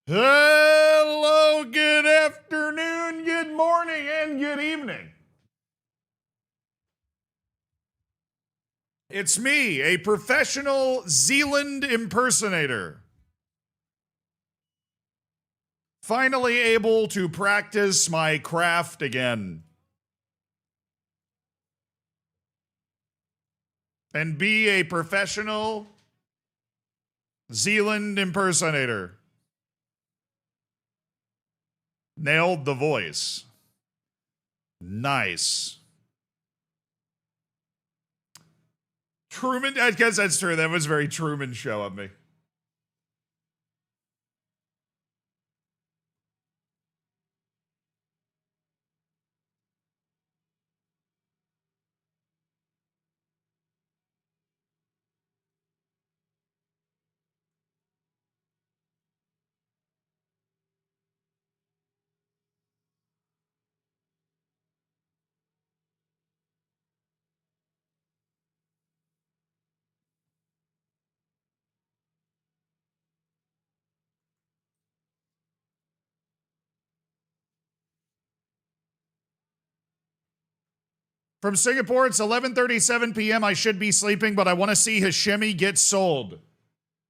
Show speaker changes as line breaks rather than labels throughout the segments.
Hello, good afternoon, good morning, and good evening. It's me, a professional Zealand impersonator. Finally able to practice my craft again. And be a professional Zealand impersonator. Nailed the voice. Nice. Truman, I guess that's true. That was very Truman Show of me. From Singapore, it's 11:37 p.m. I should be sleeping, but I want to see Hashemi get sold.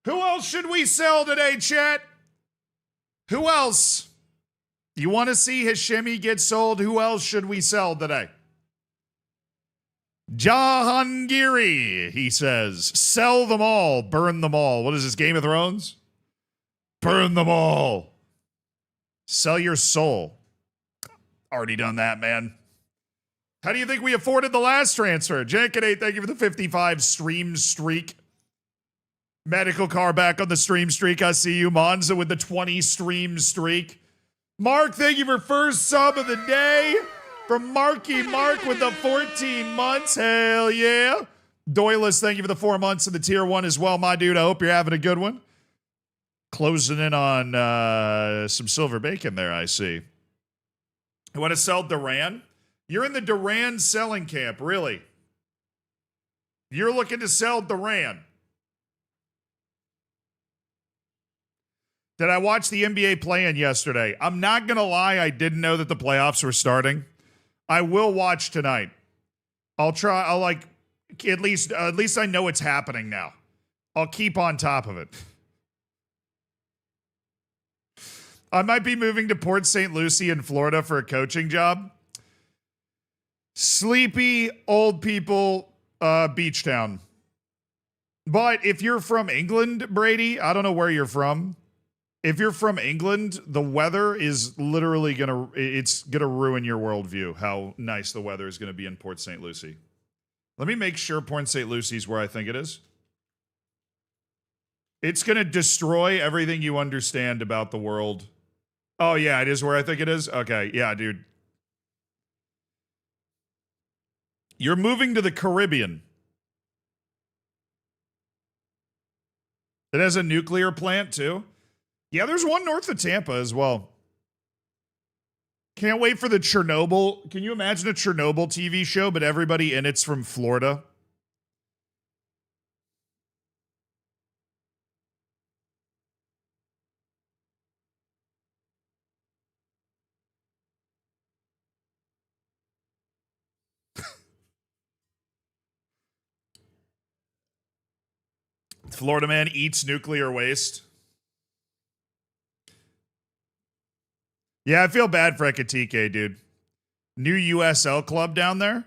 Who else should we sell today, chat? Who else? You want to see Hashemi get sold? Who else should we sell today? Jahangiri, he says. Sell them all. Burn them all. What is this, Game of Thrones? Burn them all. Sell your soul. Already done that, man. How do you think we afforded the last transfer? Jankinate, thank you for the 55 stream streak. Medical car back on the stream streak. I see you. Monza with the 20 stream streak. Mark, thank you for first sub of the day. From Marky Mark with the 14 months. Hell yeah. Doyless, thank you for the 4 months of the tier 1 as well, my dude. I hope you're having a good one. Closing in on some silver bacon there, I see. You want to sell Duran? You're in the Duran selling camp, really. You're looking to sell Duran. Did I watch the NBA play-in yesterday? I'm not going to lie, I didn't know that the playoffs were starting. I will watch tonight. I'll at least I know it's happening now. I'll keep on top of it. I might be moving to Port St. Lucie in Florida for a coaching job. Sleepy, old people, beach town. But if you're from England, Brady, I don't know where you're from. If you're from England, the weather is literally gonna ruin your worldview, how nice the weather is gonna be in Port St. Lucie. Let me make sure Port St. Lucie is where I think it is. It's gonna destroy everything you understand about the world. Oh yeah, it is where I think it is? Okay, yeah, dude. You're moving to the Caribbean. It has a nuclear plant, too. Yeah, there's one north of Tampa as well. Can't wait for the Chernobyl. Can you imagine a Chernobyl TV show, but everybody in it's from Florida? Florida man eats nuclear waste. Yeah, I feel bad for Ekatike, dude. New USL club down there.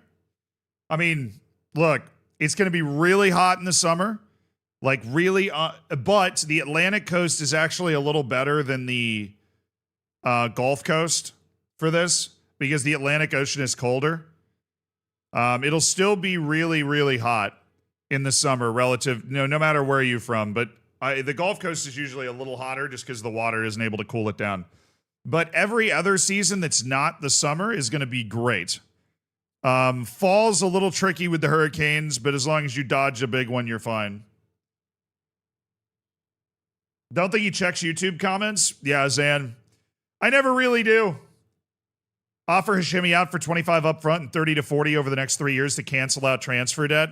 I mean, look, it's going to be really hot in the summer. Like, really, but the Atlantic coast is actually a little better than the Gulf Coast for this because the Atlantic Ocean is colder. It'll still be really, really hot in the summer relative, no matter where you're from. But the Gulf Coast is usually a little hotter just because the water isn't able to cool it down. But every other season that's not the summer is going to be great. Fall's a little tricky with the hurricanes, but as long as you dodge a big one, you're fine. Don't think he checks YouTube comments? Yeah, Zan. I never really do. Offer Hashemi out for 25 up front and 30 to 40 over the next 3 years to cancel out transfer debt.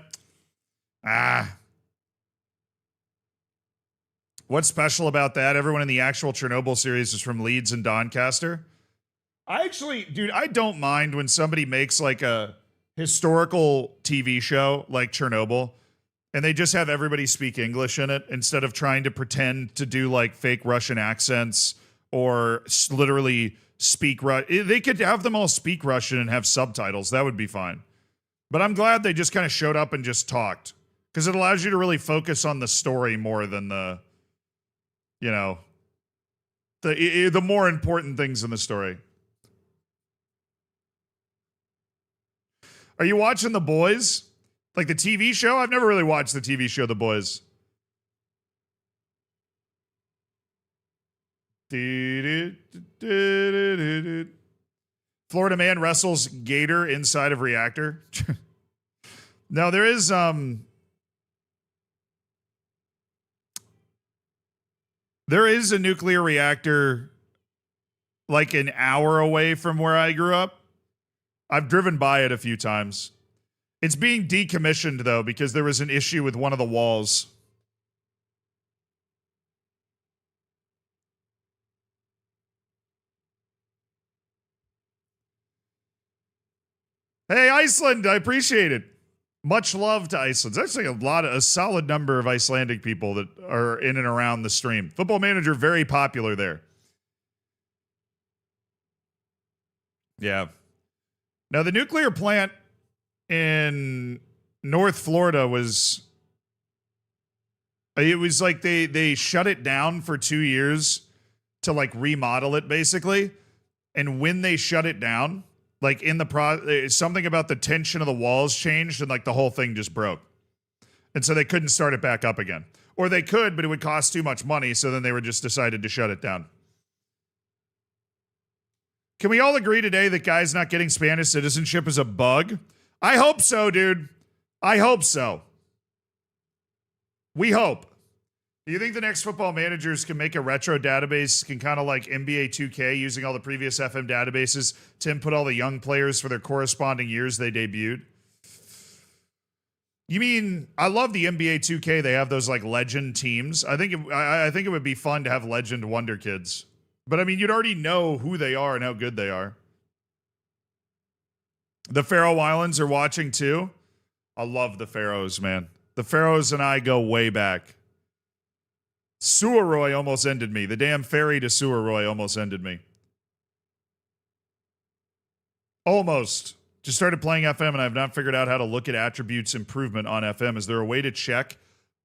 What's special about that? Everyone in the actual Chernobyl series is from Leeds and Doncaster. I actually, dude, I don't mind when somebody makes like a historical TV show like Chernobyl and they just have everybody speak English in it instead of trying to pretend to do like fake Russian accents or literally speak Russian. They could have them all speak Russian and have subtitles. That would be fine. But I'm glad they just kind of showed up and just talked because it allows you to really focus on the story more than the, you know, the more important things in the story. Are you watching The Boys? Like the TV show? I've never really watched the TV show The Boys. Florida man wrestles gator inside of reactor. No, there is a nuclear reactor like an hour away from where I grew up. I've driven by it a few times. It's being decommissioned, though, because there was an issue with one of the walls. Hey, Iceland, I appreciate it. Much love to Iceland. There's actually a solid number of Icelandic people that are in and around the stream. Football Manager, very popular there. Yeah. Now, the nuclear plant in North Florida was like they shut it down for 2 years to like remodel it basically. And when they shut it down, like in the something about the tension of the walls changed and like the whole thing just broke. And so they couldn't start it back up again. Or they could, but it would cost too much money. So then they were just decided to shut it down. Can we all agree today that guys not getting Spanish citizenship is a bug? I hope so, dude. I hope so. We hope. Do you think the next football managers can make a retro database, can kind of like NBA 2K using all the previous FM databases to input all the young players for their corresponding years they debuted? You mean, I love the NBA 2K. They have those like legend teams. I think it would be fun to have legend wonder kids. But I mean, you'd already know who they are and how good they are. The Faroe Islands are watching too. I love the Faroes, man. The Faroes and I go way back. Suaroy almost ended me. The damn ferry to Suaroy almost ended me. Almost. Just started playing FM and I've not figured out how to look at attributes improvement on FM. Is there a way to check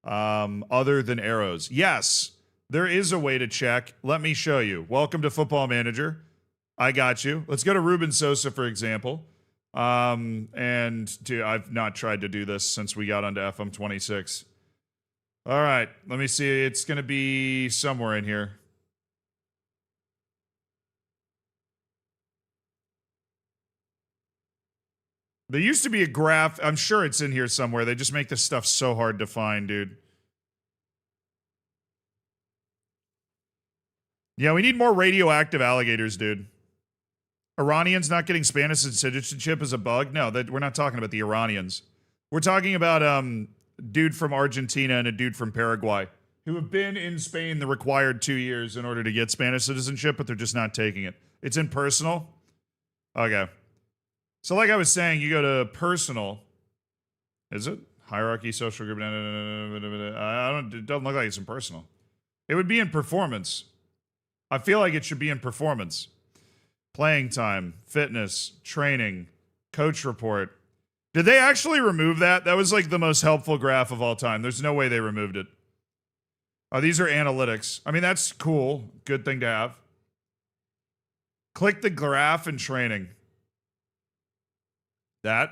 other than arrows? Yes, there is a way to check. Let me show you. Welcome to Football Manager. I got you. Let's go to Ruben Sosa, for example. I've not tried to do this since we got onto FM 26. All right, let me see. It's going to be somewhere in here. There used to be a graph. I'm sure it's in here somewhere. They just make this stuff so hard to find, dude. Yeah, we need more radioactive alligators, dude. Iranians not getting Spanish citizenship is a bug? No, we're not talking about the Iranians. We're talking about dude from Argentina and a dude from Paraguay who have been in Spain the required 2 years in order to get Spanish citizenship, but they're just not taking it. It's in personal. Okay. So like I was saying, you go to personal. Is it? Hierarchy, social group. It doesn't look like it's in personal. It would be in performance. I feel like it should be in performance. Playing time, fitness, training, coach report. Did they actually remove that? That was like the most helpful graph of all time. There's no way they removed it. Oh, these are analytics. I mean, that's cool. Good thing to have. Click the graph in training. That.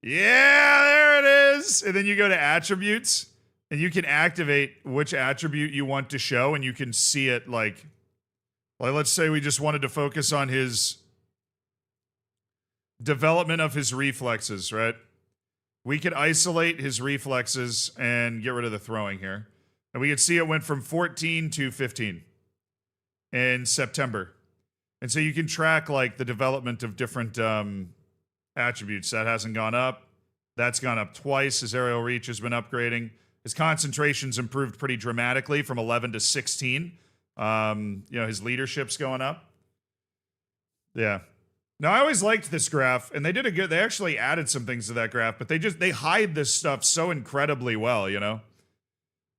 Yeah, there it is. And then you go to attributes and you can activate which attribute you want to show and you can see it like let's say we just wanted to focus on his development of his reflexes, right? We could isolate his reflexes and get rid of the throwing here. And we could see it went from 14 to 15 in September. And so you can track like the development of different attributes. That hasn't gone up. That's gone up twice. His aerial reach has been upgrading. His concentration's improved pretty dramatically from 11 to 16. His leadership's going up. Yeah. Now, I always liked this graph, and they actually added some things to that graph, but they hide this stuff so incredibly well, you know?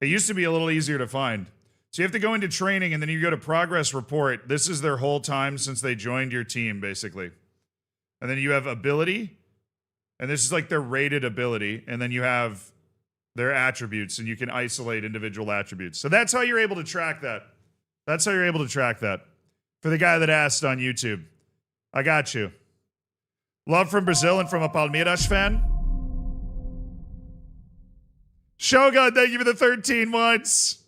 It used to be a little easier to find. So you have to go into training, and then you go to progress report. This is their whole time since they joined your team, basically. And then you have ability, and this is like their rated ability, and then you have their attributes, and you can isolate individual attributes. So that's how you're able to track that. That's how you're able to track that. For the guy that asked on YouTube. I got you. Love from Brazil and from a Palmeiras fan. Shogun, thank you for the 13 months.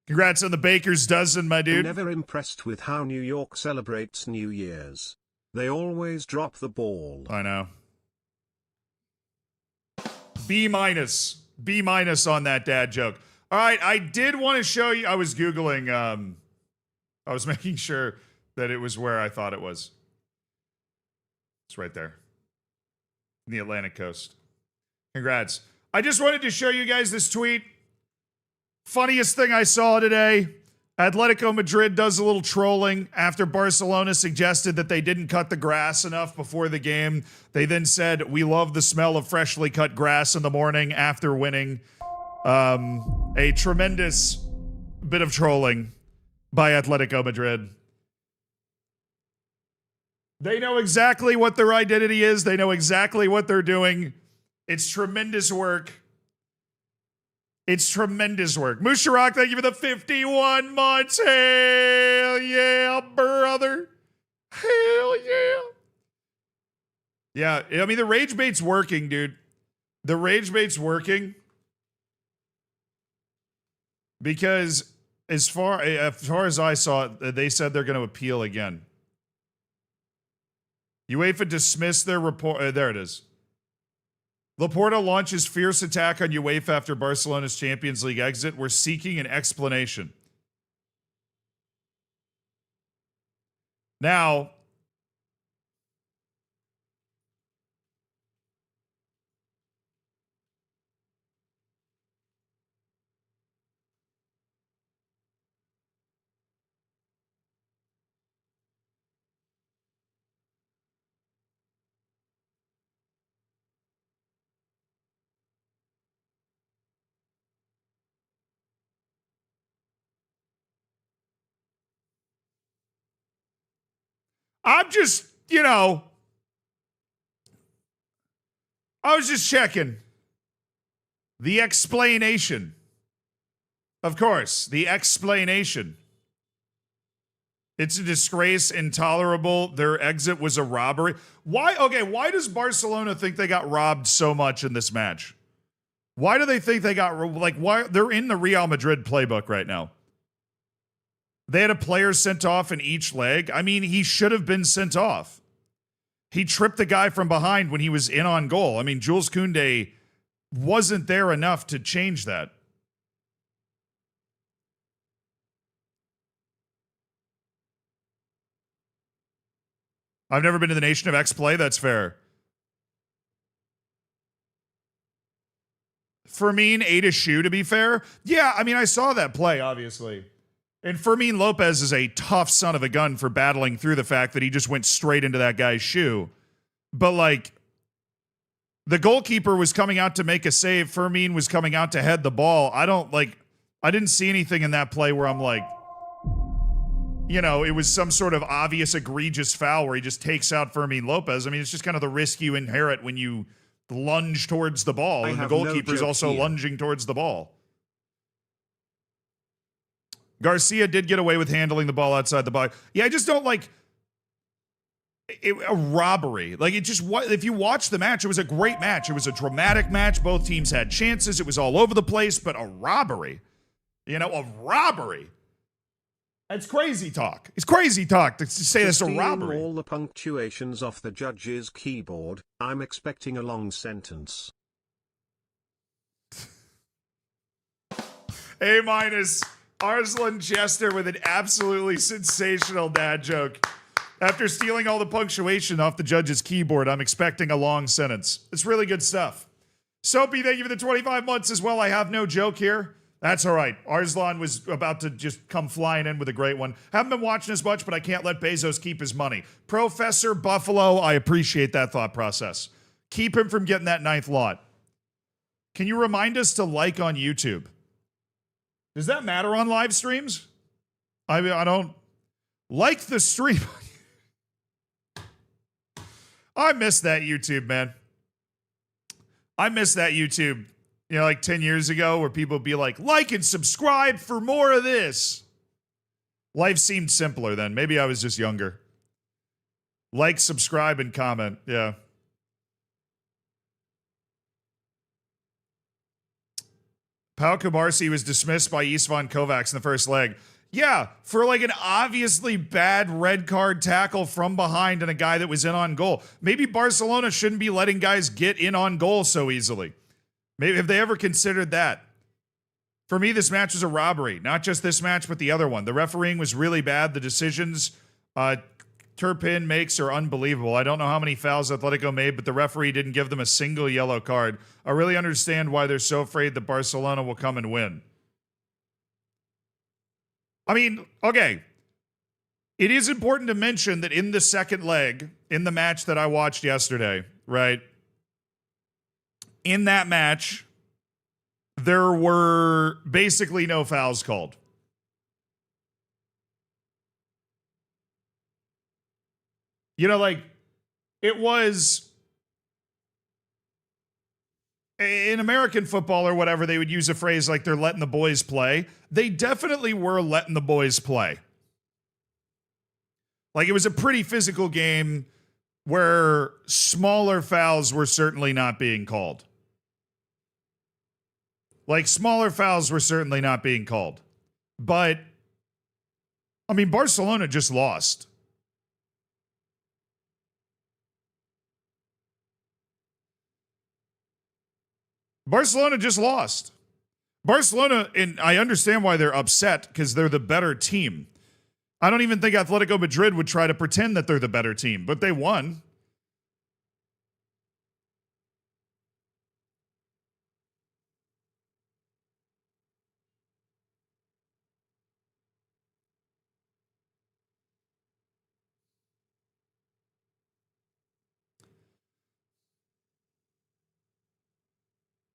Congrats on the baker's dozen, my dude.
I'm never impressed with how New York celebrates New Year's. They always drop the ball.
I know. B minus on that dad joke. All right, I did want to show you. I was Googling. I was making sure that it was where I thought it was. It's right there. In the Atlantic coast. Congrats. I just wanted to show you guys this tweet. Funniest thing I saw today. Atletico Madrid does a little trolling after Barcelona suggested that they didn't cut the grass enough before the game. They then said, "We love the smell of freshly cut grass in the morning after winning." A tremendous bit of trolling by Atletico Madrid. They know exactly what their identity is. They know exactly what they're doing. It's tremendous work. It's tremendous work. Musharak, thank you for the 51 months. Hell yeah, brother. Hell yeah. Yeah, I mean, the rage bait's working, dude. The rage bait's working. Because as far as I saw it, they said they're going to appeal again. UEFA dismissed their report. There it is. Laporta launches fierce attack on UEFA after Barcelona's Champions League exit. We're seeking an explanation. Now, I'm just, I was just checking. The explanation. Of course, the explanation. It's a disgrace, intolerable. Their exit was a robbery. Why does Barcelona think they got robbed so much in this match? Why do they think they got, why? They're in the Real Madrid playbook right now. They had a player sent off in each leg. I mean, he should have been sent off. He tripped the guy from behind when he was in on goal. I mean, Jules Koundé wasn't there enough to change that. I've never been to the Nation of X play. That's fair. Fermin ate a shoe, to be fair. Yeah, I mean, I saw that play, obviously. And Fermin Lopez is a tough son of a gun for battling through the fact that he just went straight into that guy's shoe. But, the goalkeeper was coming out to make a save. Fermin was coming out to head the ball. I didn't see anything in that play where I'm like, it was some sort of obvious egregious foul where he just takes out Fermin Lopez. I mean, it's just kind of the risk you inherit when you lunge towards the ball. And the goalkeeper's also lunging towards the ball. Garcia did get away with handling the ball outside the box. Yeah, I just don't like a robbery. If you watch the match, it was a great match. It was a dramatic match. Both teams had chances. It was all over the place, but a robbery. A robbery. That's crazy talk. It's crazy talk to say this a robbery.
All the punctuations off the judge's keyboard. I'm expecting a long sentence.
A minus. Arslan Chester with an absolutely sensational dad joke. After stealing all the punctuation off the judge's keyboard, I'm expecting a long sentence. It's really good stuff. Soapy, thank you for the 25 months as well. I have no joke here. That's all right. Arslan was about to just come flying in with a great one. Haven't been watching as much, but I can't let Bezos keep his money. Professor Buffalo, I appreciate that thought process. Keep him from getting that ninth lot. Can you remind us to like on YouTube? Does that matter on live streams? I mean, I don't like the stream. I miss that YouTube, man. I miss that YouTube, you know, like 10 years ago where people would be like and subscribe for more of this. Life seemed simpler then. Maybe I was just younger. Like, subscribe, and comment. Yeah. Pau Kubarsi was dismissed by Istvan Kovacs in the first leg. Yeah, for like an obviously bad red card tackle from behind and a guy that was in on goal. Maybe Barcelona shouldn't be letting guys get in on goal so easily. Maybe have they ever considered that? For me, this match was a robbery. Not just this match, but the other one. The refereeing was really bad. The decisions Turpin makes are unbelievable. I don't know how many fouls Atletico made, but the referee didn't give them a single yellow card. I really understand why they're so afraid that Barcelona will come and win. I mean, okay. It is important to mention that in the second leg, in the match that I watched yesterday, right? In that match, there were basically no fouls called. You know, like, it was in American football or whatever, they would use a phrase like they're letting the boys play. They definitely were letting the boys play. Like, it was a pretty physical game where smaller fouls were certainly not being called. Like, smaller fouls were certainly not being called. But, I mean, Barcelona just lost. Barcelona just lost. Barcelona, and I understand why they're upset because they're the better team. I don't even think Atletico Madrid would try to pretend that they're the better team, but they won.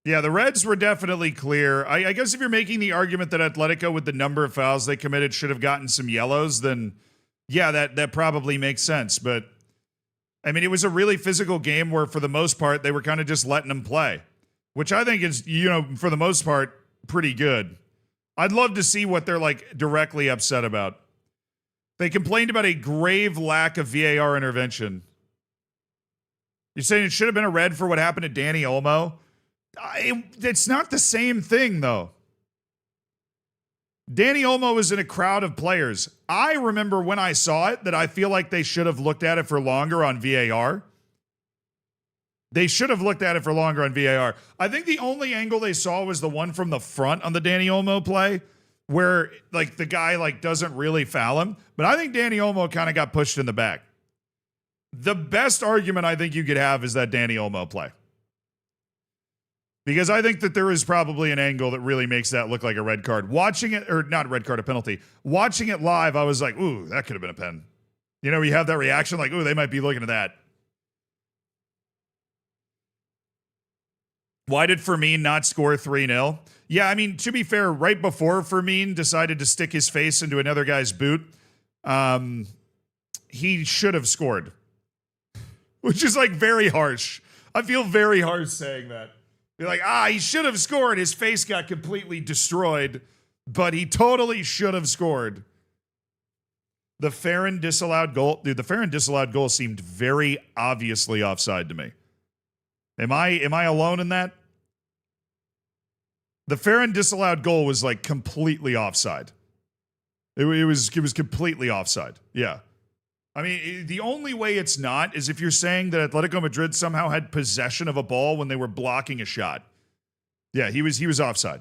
Yeah, the Reds were definitely clear. I guess if you're making the argument that Atletico, with the number of fouls they committed, should have gotten some yellows, then yeah, that probably makes sense. But, I mean, it was a really physical game where, for the most part, they were kind of just letting them play, which I think is, you know, for the most part, pretty good. I'd love to see what they're, like, directly upset about. They complained about a grave lack of VAR intervention. You're saying it should have been a red for what happened to Danny Olmo? It's not the same thing, though. Danny Olmo was in a crowd of players. I remember when I saw it that I feel like they should have looked at it for longer on VAR. They should have looked at it for longer on VAR. I think the only angle they saw was the one from the front on the Danny Olmo play where, like, the guy, like, doesn't really foul him. But I think Danny Olmo kind of got pushed in the back. The best argument I think you could have is that Danny Olmo play. Because I think that there is probably an angle that really makes that look like a red card. Watching it, or not a red card, a penalty. Watching it live, I was like, ooh, that could have been a pen. You know, you have that reaction like, ooh, they might be looking at that. Why did Fermin not score 3-0? Yeah, I mean, to be fair, right before Fermin decided to stick his face into another guy's boot, he should have scored. Which is, like, very harsh. I feel very harsh saying that. You're like, he should have scored. His face got completely destroyed, but he totally should have scored. The Farron disallowed goal, dude, the Farron disallowed goal seemed very obviously offside to me. Am I alone in that? The Farron disallowed goal was like completely offside. It was completely offside. Yeah. I mean, the only way it's not is if you're saying that Atletico Madrid somehow had possession of a ball when they were blocking a shot. Yeah, he was offside.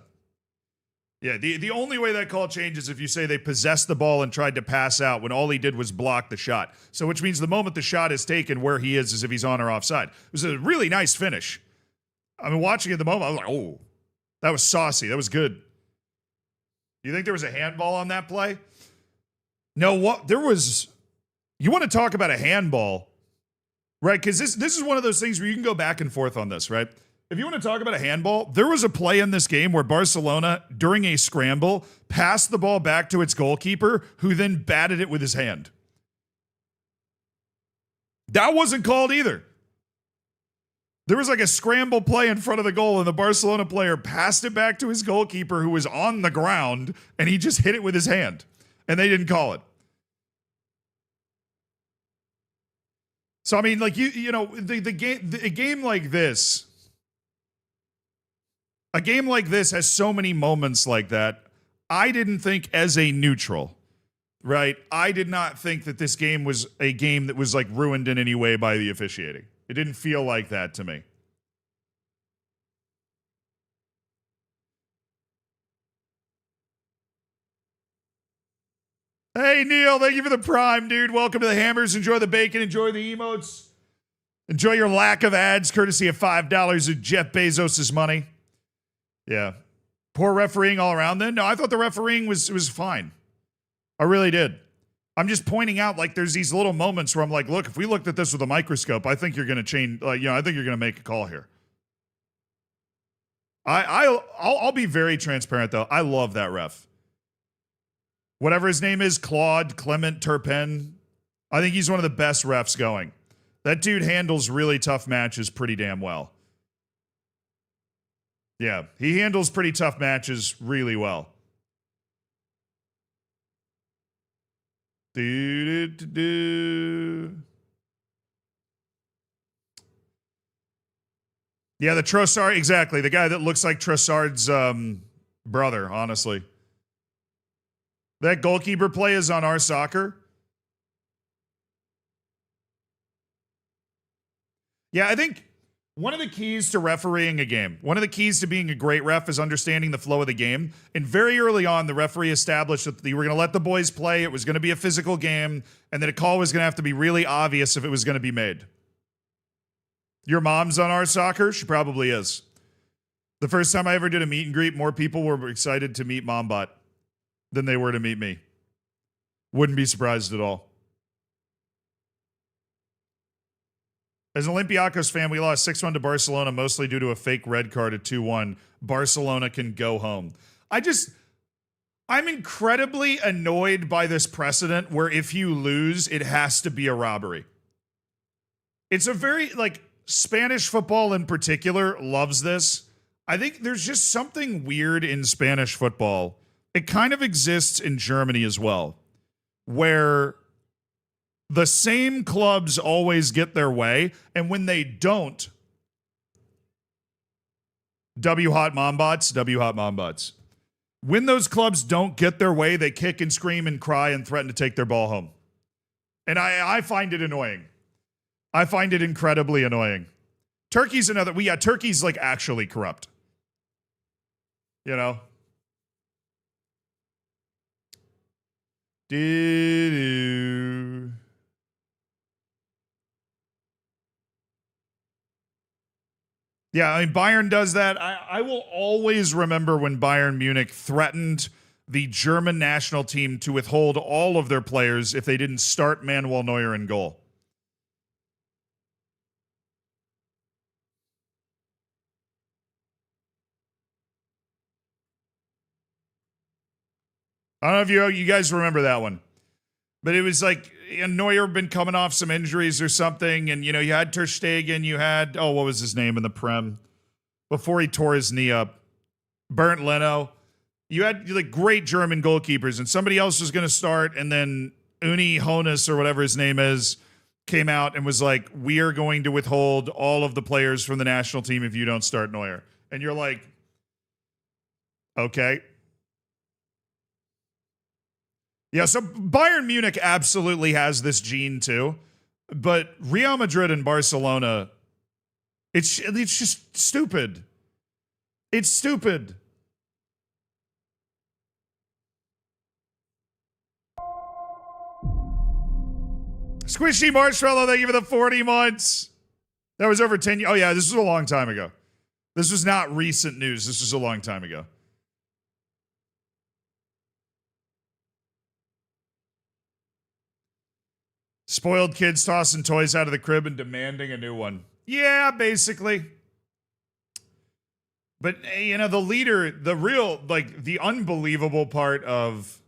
Yeah, the only way that call changes if you say they possessed the ball and tried to pass out when all he did was block the shot. So which means the moment the shot is taken, where he is if he's on or offside. It was a really nice finish. I mean, watching it at the moment, I was like, oh, that was saucy. That was good. You think there was a handball on that play? No, what there was. You want to talk about a handball, right? Because this is one of those things where you can go back and forth on this, right? If you want to talk about a handball, there was a play in this game where Barcelona, during a scramble, passed the ball back to its goalkeeper, who then batted it with his hand. That wasn't called either. There was like a scramble play in front of the goal, and the Barcelona player passed it back to his goalkeeper, who was on the ground, and he just hit it with his hand, and they didn't call it. So I mean, like a game like this has so many moments like that. I didn't think, as a neutral, right? I did not think that this game was a game that was like ruined in any way by the officiating. It didn't feel like that to me. Hey, Neil, thank you for the prime, dude. Welcome to the Hammers. Enjoy the bacon. Enjoy the emotes. Enjoy your lack of ads, courtesy of $5 of Jeff Bezos' money. Yeah. Poor refereeing all around then. No, I thought the refereeing was fine. I really did. I'm just pointing out, like, there's these little moments where I'm like, look, if we looked at this with a microscope, I think you're going to change, I think you're going to make a call here. I'll be very transparent, though. I love that ref. Whatever his name is, Claude, Clement, Turpin, I think he's one of the best refs going. That dude handles really tough matches pretty damn well. Yeah, he handles pretty tough matches really well. Yeah, the Trossard, exactly. The guy that looks like Trossard's brother, honestly. That goalkeeper play is on our soccer. Yeah, I think one of the keys to refereeing a game, one of the keys to being a great ref is understanding the flow of the game. And very early on, the referee established that you were going to let the boys play. It was going to be a physical game, and that a call was going to have to be really obvious if it was going to be made. Your mom's on our soccer? She probably is. The first time I ever did a meet and greet, more people were excited to meet Mombot than they were to meet me. Wouldn't be surprised at all. As an Olympiacos fan, we lost 6-1 to Barcelona, mostly due to a fake red card at 2-1. Barcelona can go home. I'm incredibly annoyed by this precedent where if you lose, it has to be a robbery. It's a very, Spanish football in particular loves this. I think there's just something weird in Spanish football. It kind of exists in Germany as well, where the same clubs always get their way, and when they don't, W hot Mombots. When those clubs don't get their way, they kick and scream and cry and threaten to take their ball home. And I find it annoying. I find it incredibly annoying. Turkey's another, Turkey's actually corrupt. You know? Yeah, I mean, Bayern does that. I will always remember when Bayern Munich threatened the German national team to withhold all of their players if they didn't start Manuel Neuer in goal. I don't know if you guys remember that one. But it was Neuer had been coming off some injuries or something, and, you had Ter Stegen, you had, what was his name in the Prem? Before he tore his knee up. Bernd Leno. You had, great German goalkeepers, and somebody else was going to start, and then Uni Hoeneß, or whatever his name is, came out and was like, we are going to withhold all of the players from the national team if you don't start Neuer. And you're like, okay. Yeah, so Bayern Munich absolutely has this gene too, but Real Madrid and Barcelona, it's just stupid. It's stupid. Squishy Marshmallow, thank you for the 40 months. That was over 10 years. Oh yeah, this was a long time ago. This was not recent news. This was a long time ago. Spoiled kids tossing toys out of the crib and demanding a new one. Yeah, basically. But, you know, the leader, the real, like, the unbelievable part of,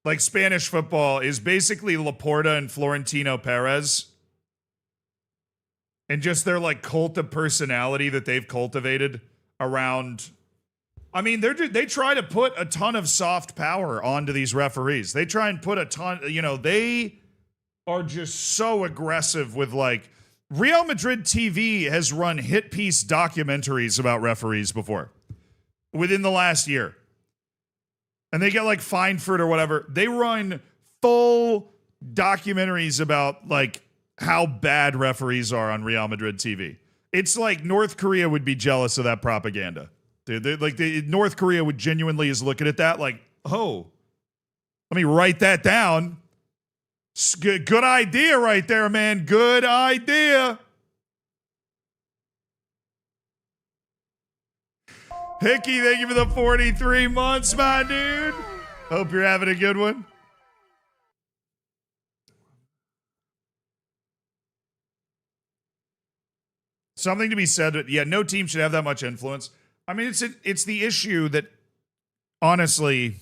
like, Spanish football is basically Laporta and Florentino Perez. And just their, like, cult of personality that they've cultivated around. I mean, they try to put a ton of soft power onto these referees. They try and put a ton, you know, they are just so aggressive with, like, Real Madrid TV has run hit piece documentaries about referees before within the last year. And they get like fined for it or whatever. They run full documentaries about like how bad referees are on Real Madrid TV. It's like North Korea would be jealous of that propaganda. Dude, North Korea would genuinely is looking at that like, oh, let me write that down. Good idea right there, man. Good idea. Hickey, thank you for the 43 months, my dude. Hope you're having a good one. Something to be said. Yeah, no team should have that much influence. I mean, it's the issue that, honestly,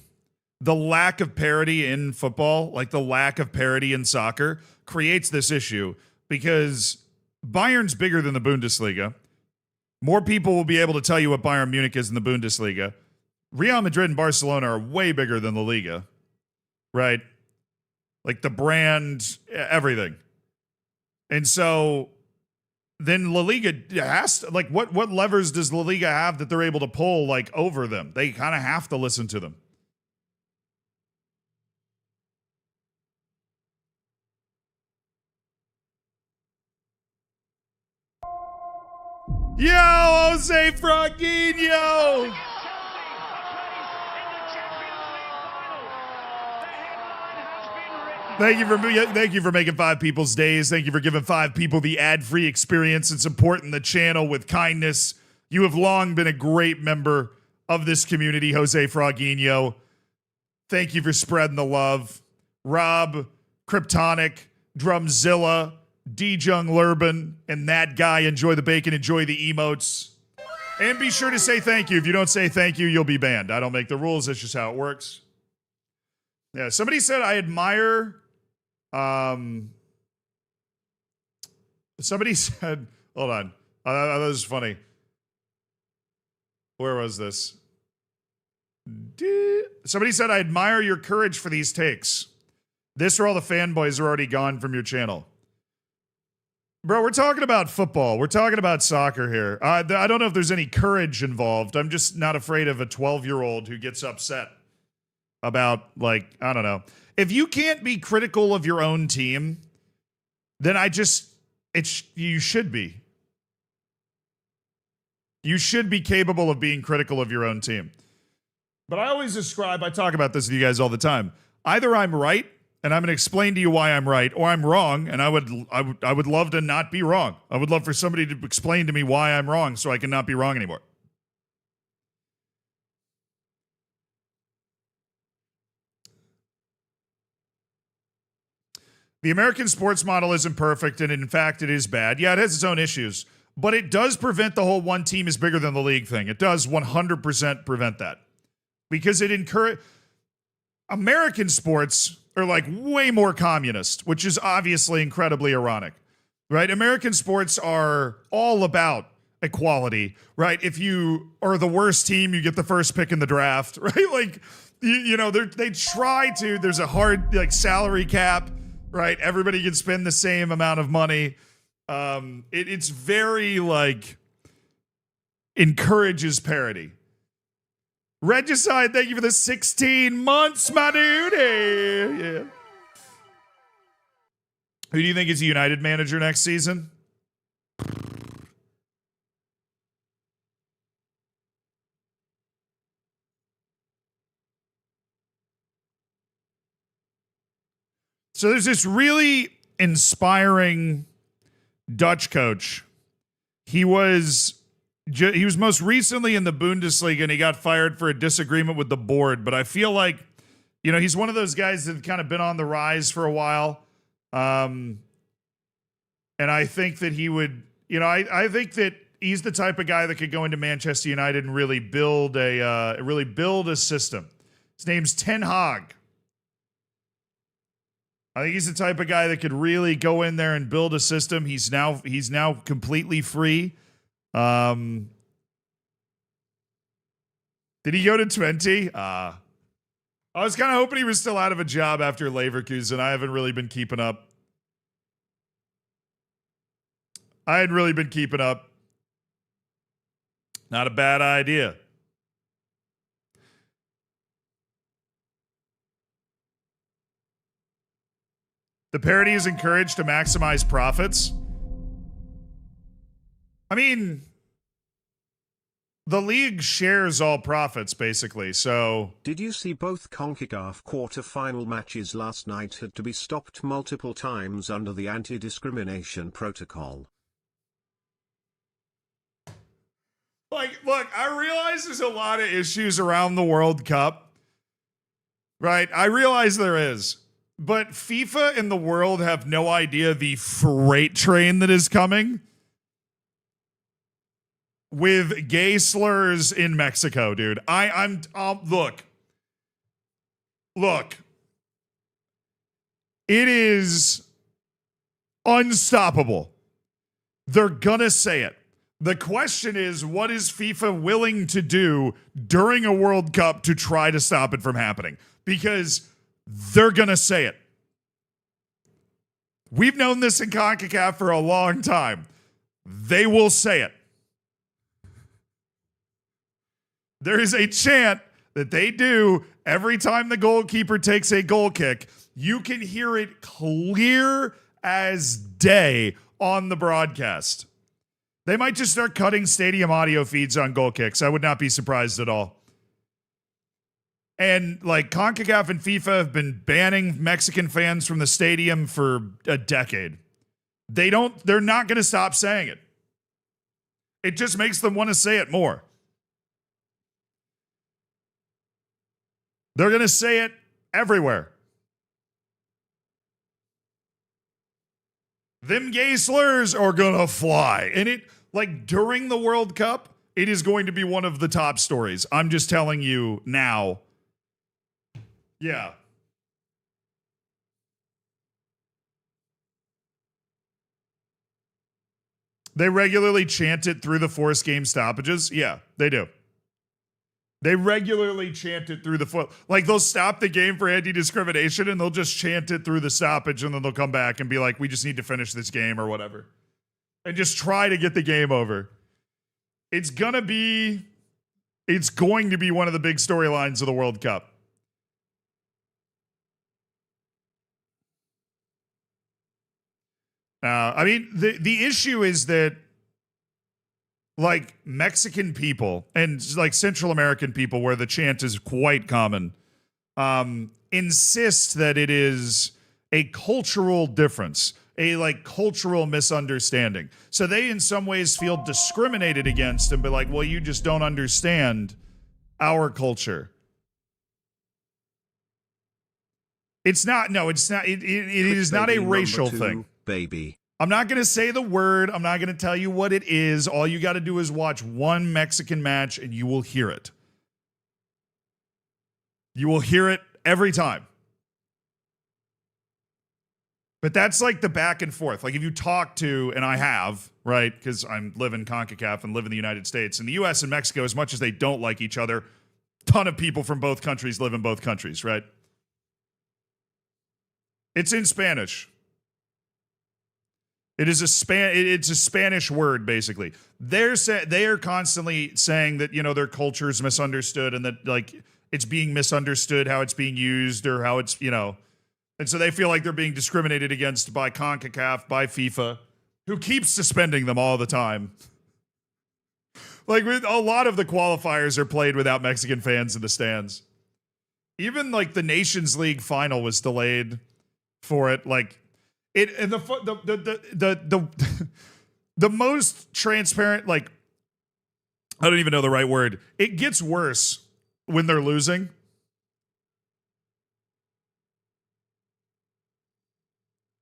the lack of parity in football, like the lack of parity in soccer, creates this issue because Bayern's bigger than the Bundesliga. More people will be able to tell you what Bayern Munich is in the Bundesliga. Real Madrid and Barcelona are way bigger than the Liga, right? Like the brand, everything. And so then La Liga has to, like, what levers does La Liga have that they're able to pull, like, over them? They kind of have to listen to them. Yo, Jose Fraguinho! Thank you for making 5 people's days. Thank you for giving 5 people the ad-free experience and supporting the channel with kindness. You have long been a great member of this community, Jose Fraguinho. Thank you for spreading the love. Rob, Kryptonic, Drumzilla, D-Jung Lurban, and that guy, enjoy the bacon, enjoy the emotes. And be sure to say thank you. If you don't say thank you, you'll be banned. I don't make the rules. That's just how it works. Yeah, somebody said I admire... somebody said, hold on. That was funny. Where was this? Somebody said, I admire your courage for these takes. This or all the fanboys are already gone from your channel. Bro, we're talking about football. We're talking about soccer here. I don't know if there's any courage involved. I'm just not afraid of a 12-year-old who gets upset about, like, I don't know. If you can't be critical of your own team, then you should be. You should be capable of being critical of your own team. But I talk about this with you guys all the time. Either I'm right, and I'm going to explain to you why I'm right, or I'm wrong, and I would love to not be wrong. I would love for somebody to explain to me why I'm wrong so I can not be wrong anymore. The American sports model isn't perfect, and in fact, it is bad. Yeah, it has its own issues, but it does prevent the whole one team is bigger than the league thing. It does 100% prevent that because it encourages American sports are like way more communist, which is obviously incredibly ironic, right? American sports are all about equality, right? If you are the worst team, you get the first pick in the draft, right? Like, you know, they try to, there's a hard like salary cap, right? Everybody can spend the same amount of money. It's very like encourages parity. Regicide, thank you for the 16 months, my dude. Hey, yeah. Who do you think is the United manager next season? So there's this really inspiring Dutch coach. he was most recently in the Bundesliga, and he got fired for a disagreement with the board. But I feel like, he's one of those guys that kind of been on the rise for a while. And I think that he would, I think that he's the type of guy that could go into Manchester United and really build a system. His name's Ten Hag. I think he's the type of guy that could really go in there and build a system. He's now completely free. Did he go to Twente? I was kind of hoping he was still out of a job after Leverkusen. I haven't really been keeping up. I hadn't really been keeping up. Not a bad idea. The parody is encouraged to maximize profits. I mean, the league shares all profits, basically, so...
Did you see both CONCACAF quarter-final matches last night had to be stopped multiple times under the anti-discrimination protocol?
Look, I realize there's a lot of issues around the World Cup, right? I realize there is. But FIFA and the world have no idea the freight train that is coming with gay slurs in Mexico, dude. Look. It is unstoppable. They're gonna say it. The question is, what is FIFA willing to do during a World Cup to try to stop it from happening? Because they're going to say it. We've known this in CONCACAF for a long time. They will say it. There is a chant that they do every time the goalkeeper takes a goal kick. You can hear it clear as day on the broadcast. They might just start cutting stadium audio feeds on goal kicks. I would not be surprised at all. And CONCACAF and FIFA have been banning Mexican fans from the stadium for a decade. They're not going to stop saying it. It just makes them want to say it more. They're going to say it everywhere. Them gay slurs are going to fly. And during the World Cup, it is going to be one of the top stories. I'm just telling you now. Yeah. They regularly chant it through the forced game stoppages. Yeah, they do. They regularly chant it through they'll stop the game for anti-discrimination and they'll just chant it through the stoppage and then they'll come back and be like, we just need to finish this game or whatever. And just try to get the game over. It's going to be one of the big storylines of the World Cup. The issue is that Mexican people and Central American people, where the chant is quite common, insist that it is a cultural difference, a cultural misunderstanding. So they in some ways feel discriminated against and be like, well, you just don't understand our culture. It's not. It is not a racial thing.
Baby.
I'm not going to say the word. I'm not going to tell you what it is. All you got to do is watch one Mexican match and you will hear it. You will hear it every time. But that's the back and forth. If you talk to, and I have, right, because I'm living CONCACAF and live in the United States, and the U.S. and Mexico, as much as they don't like each other, ton of people from both countries live in both countries, right? It's in Spanish. It's a Spanish word, basically. They are constantly saying that, their culture is misunderstood and that it's being misunderstood how it's being used or how it's, and so they feel like they're being discriminated against by CONCACAF, by FIFA, who keeps suspending them all the time. A lot of the qualifiers are played without Mexican fans in the stands. Even the Nations League final was delayed for it. the most transparent, like, I don't even know the right word. It gets worse when they're losing.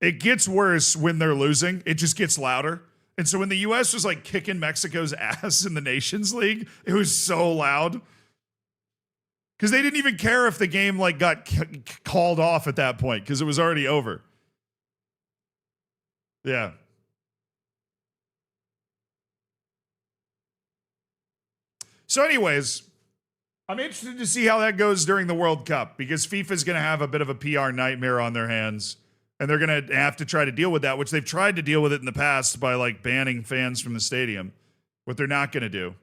It gets worse when they're losing. It just gets louder. And so when the U.S. was like kicking Mexico's ass in the Nations League, it was so loud. Because they didn't even care if the game like got called off at that point because it was already over. Yeah. So anyways, I'm interested to see how that goes during the World Cup because FIFA's going to have a bit of a PR nightmare on their hands. And they're going to have to try to deal with that, which they've tried to deal with it in the past by like banning fans from the stadium. What they're not going to do.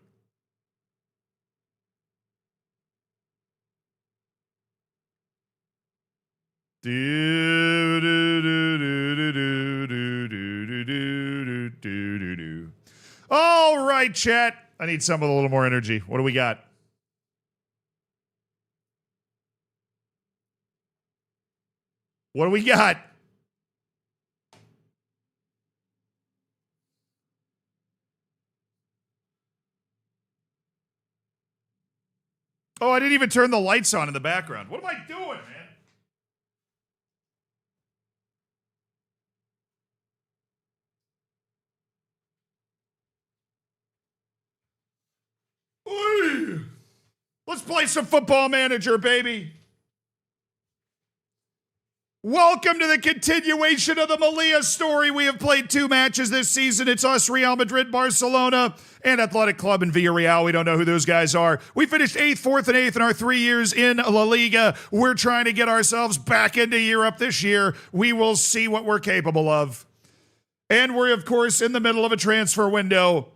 All right, chat. I need some with a little more energy. What do we got? What do we got? Oh, I didn't even turn the lights on in the background. What am I doing, man? Oy. Let's play some Football Manager, baby. Welcome to the continuation of the Melilla story. We have played 2 matches this season. It's us, Real Madrid, Barcelona, and Athletic Club in Villarreal. We don't know who those guys are. We finished 8th, 4th, and 8th in our 3 years in La Liga. We're trying to get ourselves back into Europe this year. We will see what we're capable of. And we're, of course, in the middle of a transfer window.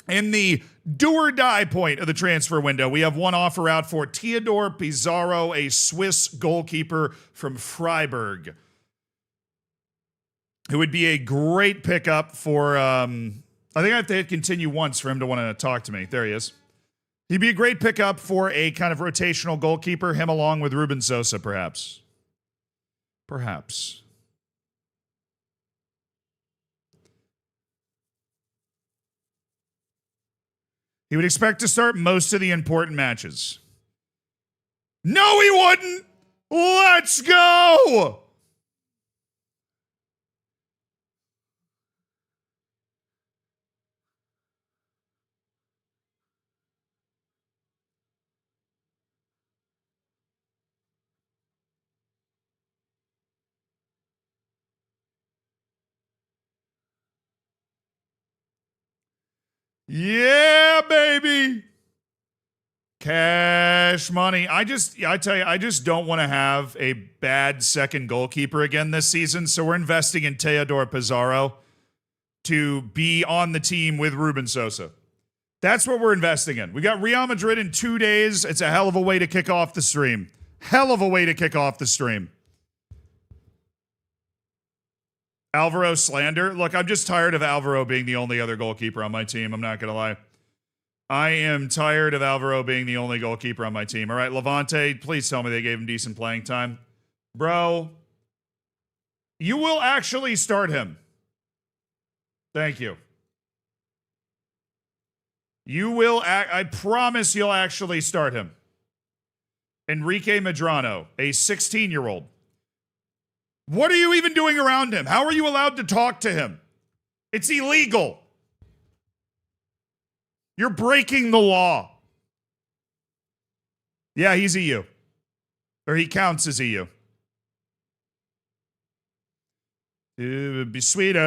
In the do or die point of the transfer window, we have one offer out for Theodore Pizarro, a Swiss goalkeeper from Freiburg, who would be a great pickup for, I think I have to hit continue once for him to want to talk to me. There he is. He'd be a great pickup for a kind of rotational goalkeeper, him along with Ruben Sosa, perhaps. Perhaps. He would expect to start most of the important matches. No, he wouldn't. Let's go. Yeah, baby. Cash money. I tell you, I just don't want to have a bad second goalkeeper again this season. So we're investing in Theodore Pizarro to be on the team with Ruben Sosa. That's what we're investing in. We got Real Madrid in 2 days. It's a hell of a way to kick off the stream. Hell of a way to kick off the stream. Alvaro slander. Look, I'm just tired of Alvaro being the only other goalkeeper on my team. I'm not going to lie. I am tired of Alvaro being the only goalkeeper on my team. All right, Levante, please tell me they gave him decent playing time. Bro, you will actually start him. Thank you. You will, I promise you'll actually start him. Enrique Medrano, a 16-year-old. What are you even doing around him? How are you allowed to talk to him? It's illegal. You're breaking the law. Yeah, he's EU. Or he counts as EU. It would be sweeter.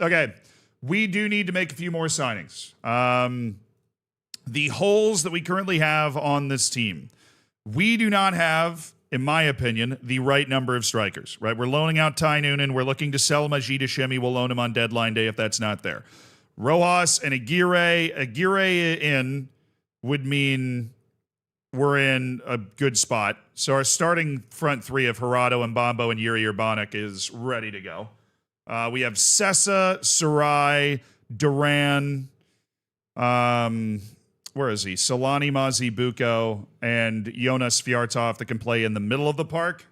Okay. We do need to make a few more signings. The holes that we currently have on this team. We do not have, in my opinion, the right number of strikers, right? We're loaning out Ty Noonan. We're looking to sell Majid Hashemi. We'll loan him on deadline day if that's not there. Rojas and Aguirre in would mean we're in a good spot. So our starting front 3 of Gerardo and Mbambo and Yuri Urbanik is ready to go. We have Sessa, Sarai, Duran, where is he? Solani Mazibuko and Jonas Fiartov that can play in the middle of the park.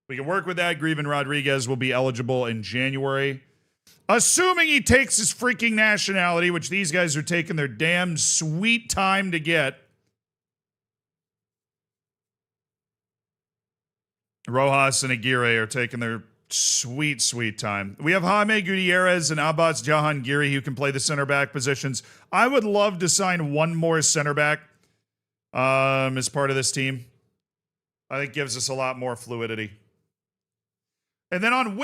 We can work with that. Greven Rodriguez will be eligible in January. Assuming he takes his freaking nationality, which these guys are taking their damn sweet time to get. Rojas and Aguirre are taking their sweet, sweet time. We have Jaime Gutierrez and Abbas Jahangiri who can play the center back positions. I would love to sign one more center back as part of this team. I think gives us a lot more fluidity. And then on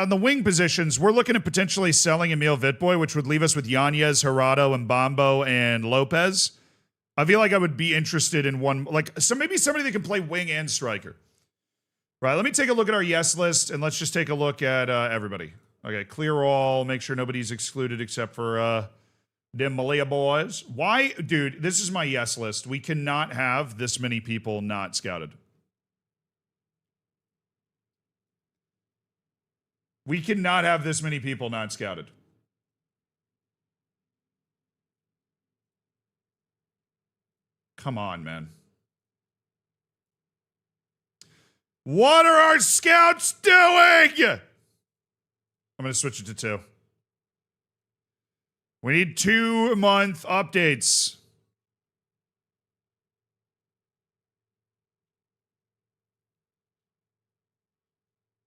the wing positions, we're looking at potentially selling Emil Vitboy, which would leave us with Yanez, Gerardo, and Mbambo and Lopez. I feel like I would be interested in one, maybe somebody that can play wing and striker. Right, let me take a look at our yes list, and let's just take a look at everybody. Okay, clear all, make sure nobody's excluded except for them Melilla boys. Why, dude, this is my yes list. We cannot have this many people not scouted. We cannot have this many people not scouted. Come on, man. What are our scouts doing? I'm going to switch it to 2. We need 2-month updates.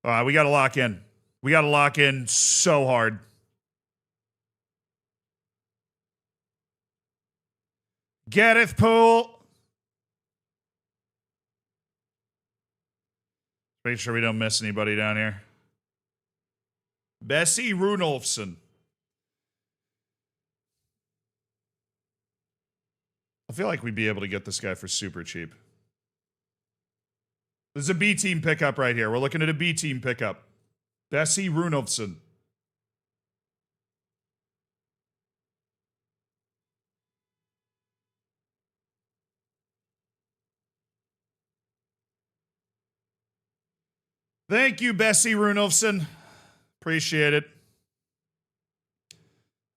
We got to lock in. We got to lock in so hard. Gareth Poole. Make sure we don't miss anybody down here. Bessie Runolfsson. I feel like we'd be able to get this guy for super cheap. This is a B team pickup right here. We're looking at a B team pickup. Bessie Runolfsson. Thank you, Bessie Runolfsson. Appreciate it.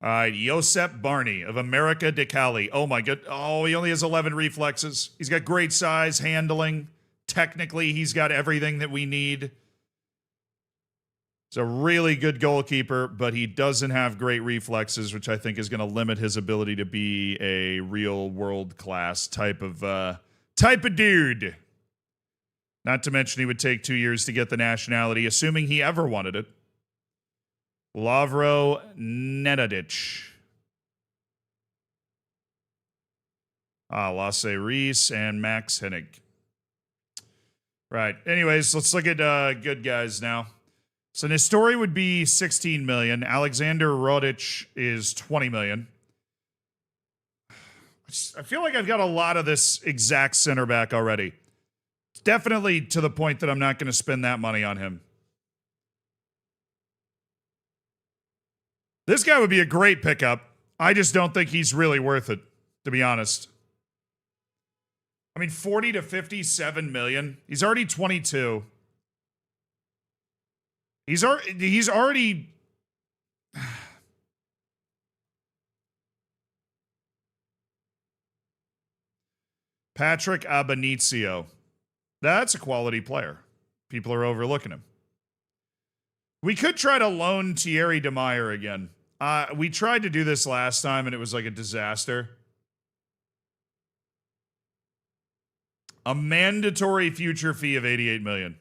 All right, Josep Barney of America de Cali. Oh, my God. Oh, he only has 11 reflexes. He's got great size, handling. Technically, he's got everything that we need. He's a really good goalkeeper, but he doesn't have great reflexes, which I think is going to limit his ability to be a real world-class type of dude. Not to mention he would take 2 years to get the nationality, assuming he ever wanted it. Lavro Nenadic. Lasse Reese and Max Hennig. Right. Anyways, let's look at good guys now. So Nestori would be 16 million. Alexander Rodic is 20 million. I feel like I've got a lot of this exact center back already. It's definitely to the point that I'm not going to spend that money on him. This guy would be a great pickup. I just don't think he's really worth it, to be honest. I mean, 40 to 57 million. He's already 22. He's already Patrick Abanizio. That's a quality player. People are overlooking him. We could try to loan Thierry Demeyer again. We tried to do this last time, and it was like a disaster. A mandatory future fee of 88 million.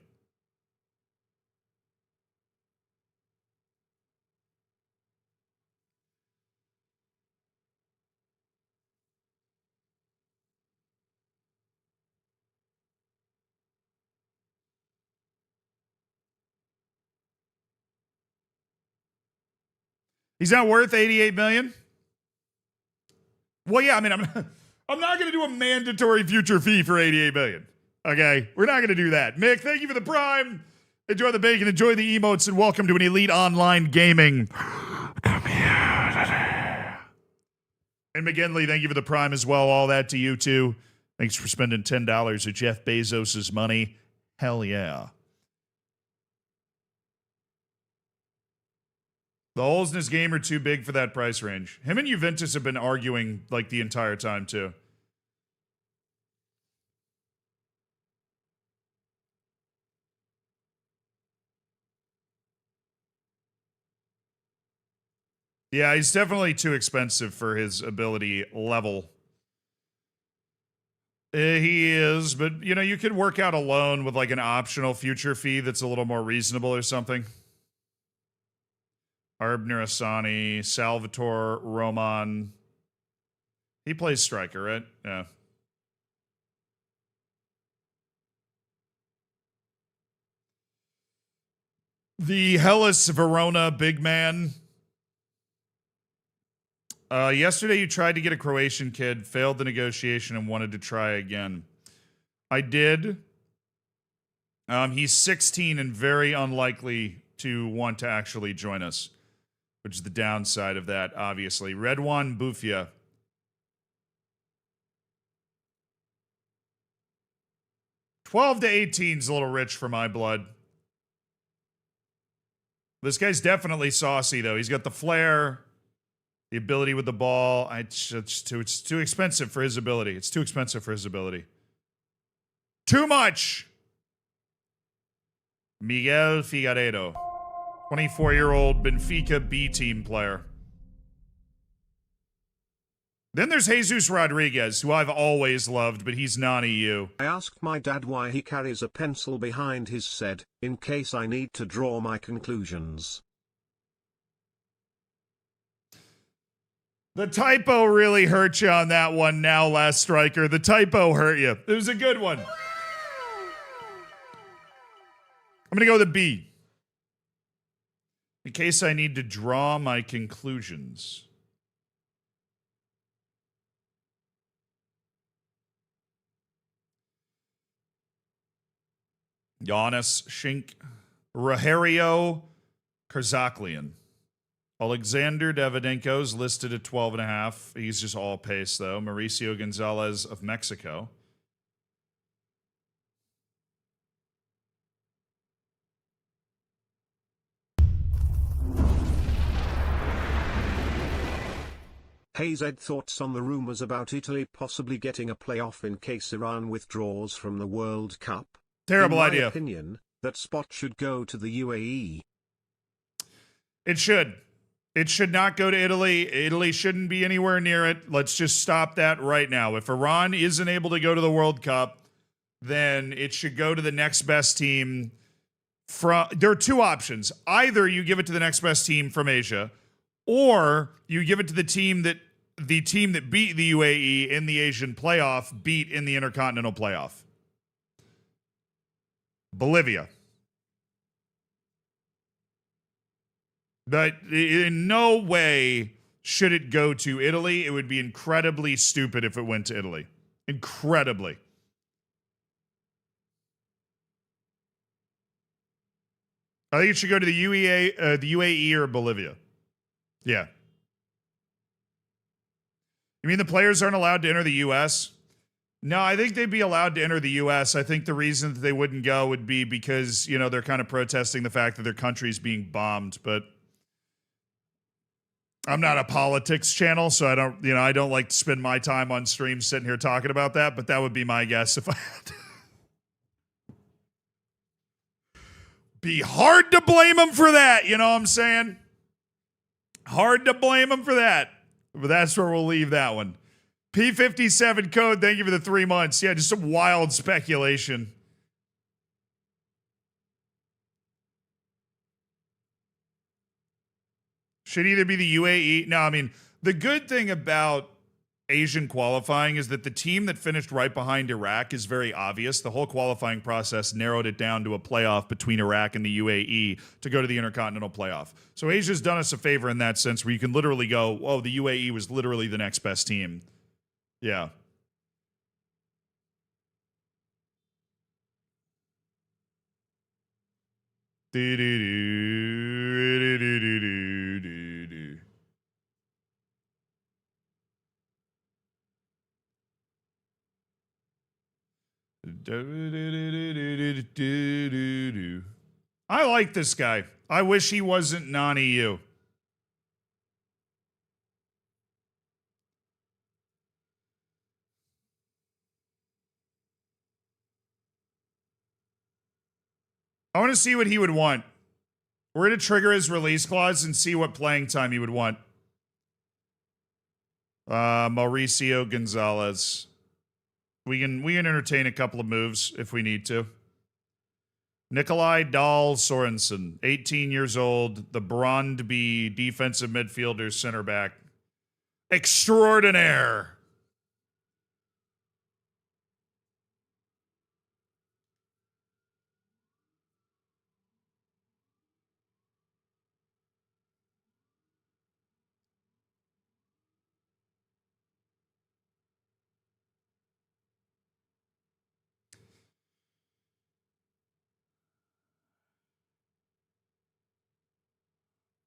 He's not worth 88 million? Well, yeah, I mean, I'm not going to do a mandatory future fee for 88 million. Okay? We're not going to do that. Mick, thank you for the prime. Enjoy the bacon, enjoy the emotes, and welcome to an elite online gaming community. And McGinley, thank you for the prime as well. All that to you, too. Thanks for spending $10 of Jeff Bezos' money. Hell yeah. The holes in his game are too big for that price range. Him and Juventus have been arguing like the entire time, too. Yeah, he's definitely too expensive for his ability level. He is, but you know, you could work out a loan with like an optional future fee that's a little more reasonable or something. Arbner Asani, Salvatore Roman. He plays striker, right? Yeah. The Hellas Verona big man. Yesterday, you tried to get a Croatian kid, failed the negotiation, and wanted to try again. I did. He's 16 and very unlikely to want to actually join us, which is the downside of that, obviously. Redwan Bufia. $12 to 18 is a little rich for my blood. This guy's definitely saucy, though. He's got the flair, the ability with the ball. It's too expensive for his ability. It's too expensive for his ability. Too much. Miguel Figueiredo, 24-year-old Benfica B team player. Then there's Jesus Rodriguez, who I've always loved, but he's non-EU.
I asked my dad why he carries a pencil behind his said, in case I need to draw my conclusions.
The typo really hurt you on that one now, last striker. The typo hurt you. It was a good one. I'm going to go with a B. In case I need to draw my conclusions. Giannis Shink. Rogerio Karzaklian. Alexander Davydenko's listed at 12.5. He's just all pace, though. Mauricio Gonzalez of Mexico.
Hayes Ed, thoughts on the rumors about Italy possibly getting a playoff in case Iran withdraws from the World Cup?
Terrible idea.
In my opinion, that spot should go to the UAE.
It should. It should not go to Italy. Italy shouldn't be anywhere near it. Let's just stop that right now. If Iran isn't able to go to the World Cup, then it should go to the next best team. There are two options. Either you give it to the next best team from Asia, or you give it to the team that beat the UAE in the Asian playoff beat in the Intercontinental playoff. Bolivia. But in no way should it go to Italy. It would be incredibly stupid if it went to Italy. Incredibly. I think it should go to the UAE or Bolivia. Yeah. You mean the players aren't allowed to enter the U.S.? No, I think they'd be allowed to enter the U.S. I think the reason that they wouldn't go would be because, you know, they're kind of protesting the fact that their country's being bombed. But I'm not a politics channel, so I don't like to spend my time on stream sitting here talking about that. But that would be my guess if I had to. Be hard to blame them for that, you know what I'm saying? Hard to blame them for that. But that's where we'll leave that one. P57 code, thank you for the 3 months. Yeah, just some wild speculation. Should either be the UAE. No, I mean, the good thing about Asian qualifying is that the team that finished right behind Iraq is very obvious. The whole qualifying process narrowed it down to a playoff between Iraq and the UAE to go to the Intercontinental playoff. So Asia's done us a favor in that sense where you can literally go, oh, the UAE was literally the next best team. Yeah. I like this guy. I wish he wasn't non-EU. I want to see what he would want. We're going to trigger his release clause and see what playing time he would want. Mauricio Gonzalez. We can entertain a couple of moves if we need to. Nikolai Dahl Sorensen, 18 years old, the Brondby defensive midfielder, center back. Extraordinaire.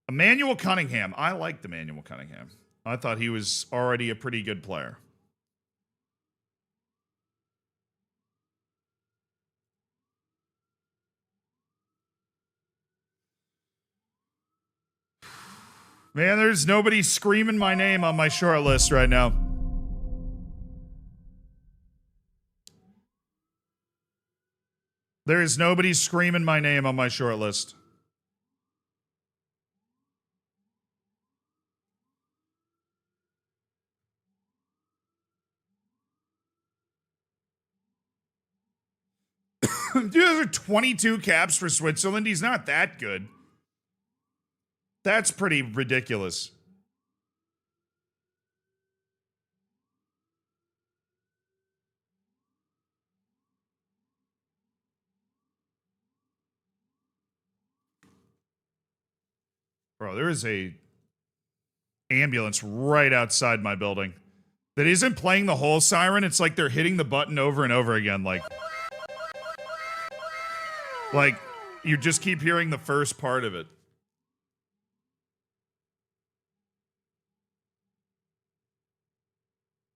Emmanuel Cunningham. I liked Emmanuel Cunningham. I thought he was already a pretty good player. Man, there's nobody screaming my name on my short list right now. There is nobody screaming my name on my short list. Dude, those are 22 caps for Switzerland. He's not that good. That's pretty ridiculous. Bro, there is a ambulance right outside my building that isn't playing the whole siren. It's like they're hitting the button over and over again. Like you just keep hearing the first part of it.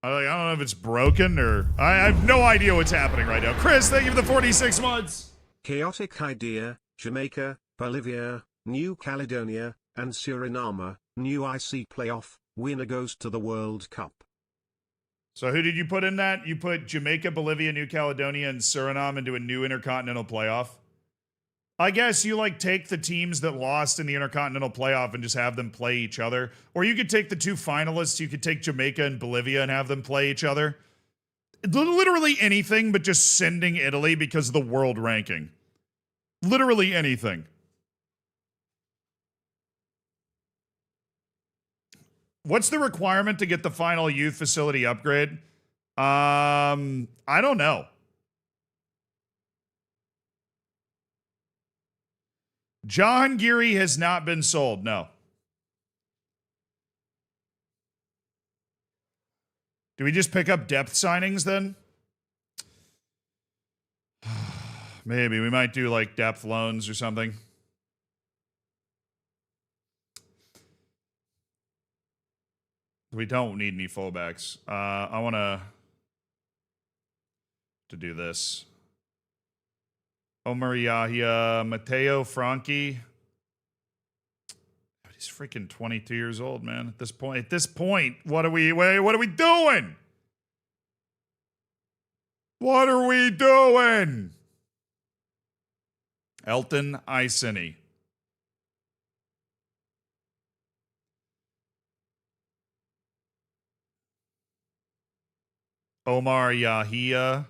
I don't know if it's broken or I have no idea what's happening right now. Chris, thank you for the 46 months.
Chaotic idea, Jamaica, Bolivia, New Caledonia, and Suriname, new IC playoff, winner goes to the World Cup.
So who did you put in that? You put Jamaica, Bolivia, New Caledonia, and Suriname into a new intercontinental playoff? I guess you like take the teams that lost in the Intercontinental Playoff and just have them play each other. Or you could take the two finalists. You could take Jamaica and Bolivia and have them play each other. Literally anything but just sending Italy because of the world ranking. Literally anything. What's the requirement to get the final youth facility upgrade? I don't know. Jahangiri has not been sold, no. Do we just pick up depth signings then? Maybe. We might do like depth loans or something. We don't need any fullbacks. I want to do this. Omar Yahya, Matteo Franchi. He's freaking 22 years old, man. At this point, what are we doing? What are we doing? Elton Isini. Omar Yahya.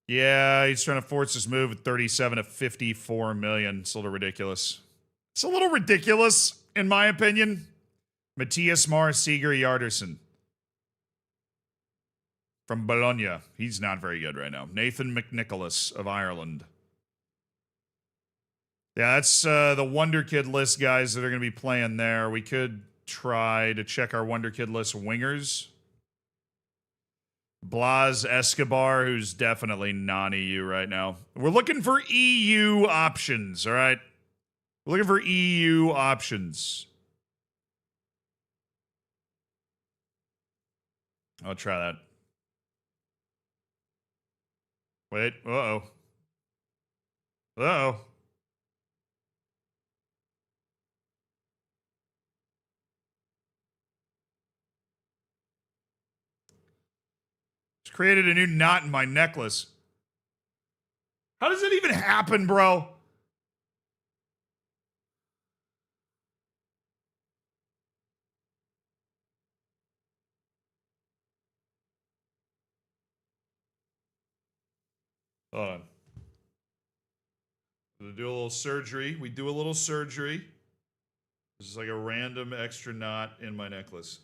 Yeah, he's trying to force his move at 37 to 54 million. It's a little ridiculous. It's a little ridiculous, in my opinion. Matthias Mar Seeger Yarderson from Bologna. He's not very good right now. Nathan McNicholas of Ireland. Yeah, that's the Wonder Kid list guys that are going to be playing there. We could try to check our Wonder Kid list wingers. Blas Escobar, who's definitely non-EU right now. We're looking for EU options, all right? We're looking for EU options. I'll try that. Wait, uh-oh. Uh-oh. Created a new knot in my necklace. How does it even happen, bro? Hold on. We'll do a little surgery. We do a little surgery. This is like a random extra knot in my necklace,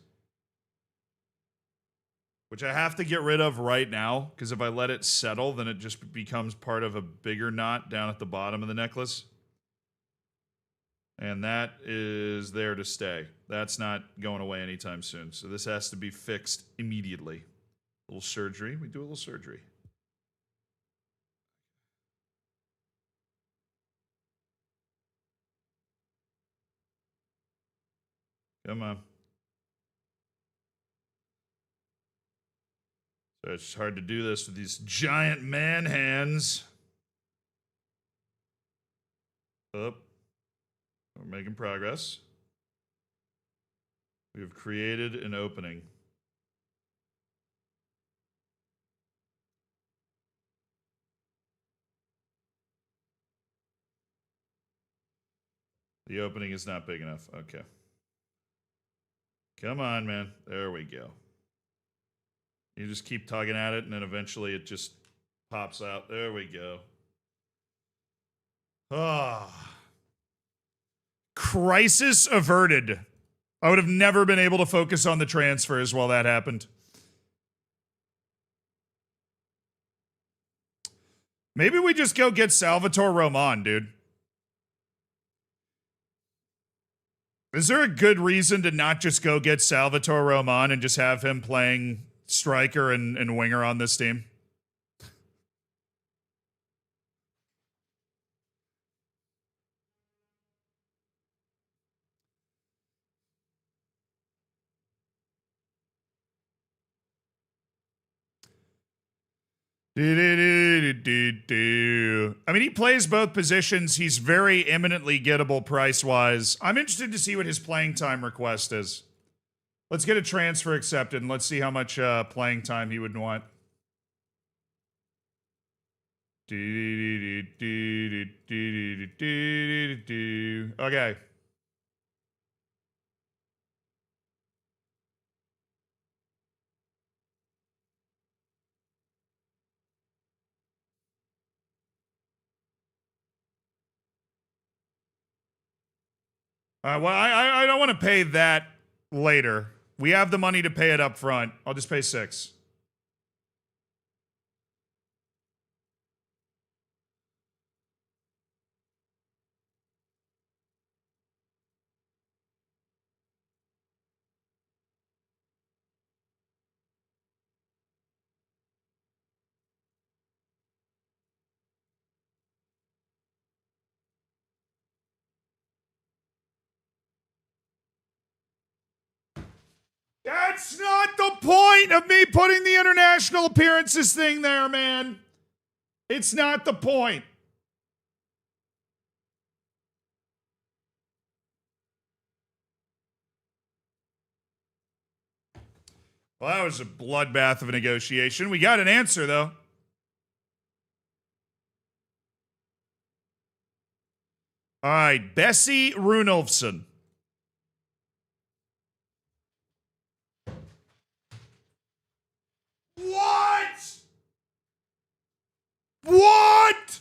which I have to get rid of right now, because if I let it settle, then it just becomes part of a bigger knot down at the bottom of the necklace. And that is there to stay. That's not going away anytime soon. So this has to be fixed immediately. A little surgery. We do a little surgery. Come on. So it's hard to do this with these giant man hands. Up. We're making progress. We have created an opening. The opening is not big enough. Okay. Come on, man. There we go. You just keep tugging at it, and then eventually it just pops out. There we go. Ah. Crisis averted. I would have never been able to focus on the transfers while that happened. Maybe we just go get Salvatore Roman, dude. Is there a good reason to not just go get Salvatore Roman and just have him playing striker and winger on this team? I mean, he plays both positions. He's very eminently gettable price-wise. I'm interested to see what his playing time request is. Let's get a transfer accepted, and let's see how much playing time he would want. Okay. Well, I don't want to pay that later. We have the money to pay it up front. I'll just pay 6. That's not the point of me putting the international appearances thing there, man. It's not the point. Well, that was a bloodbath of a negotiation. We got an answer, though. All right, Bessie Runolfsson. What? What?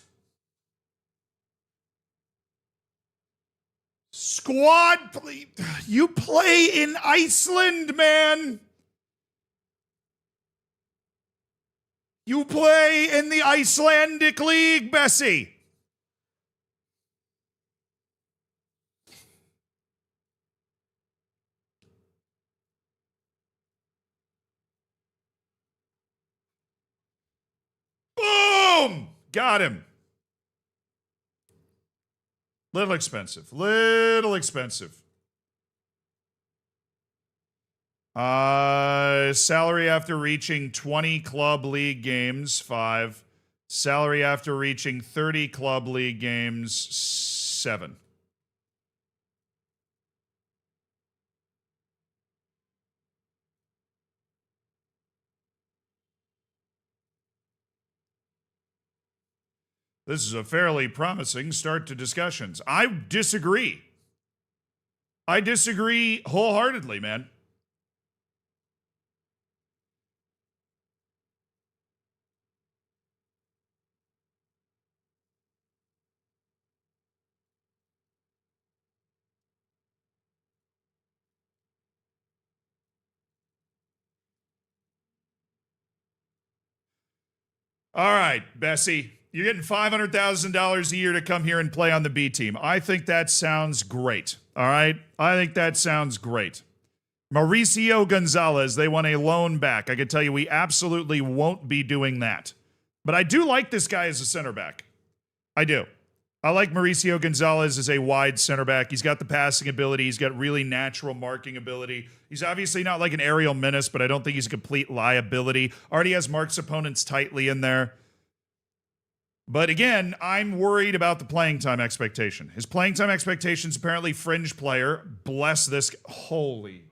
Squad, you play in Iceland, man. You play in the Icelandic League, Bessie. Boom! Got him. Little expensive. Little expensive. Salary after reaching 20 club league games, 5. Salary after reaching 30 club league games, 7. This is a fairly promising start to discussions. I disagree. I disagree wholeheartedly, man. All right, Bessie, you're getting $500,000 a year to come here and play on the B team. I think that sounds great. All right, I think that sounds great. Mauricio Gonzalez, they want a loan back. I can tell you we absolutely won't be doing that. But I do like this guy as a center back. I do. I like Mauricio Gonzalez as a wide center back. He's got the passing ability. He's got really natural marking ability. He's obviously not like an aerial menace, but I don't think he's a complete liability. Already has marks opponents tightly in there. But again, I'm worried about the playing time expectation. His playing time expectation's apparently fringe player. Bless this. Holy.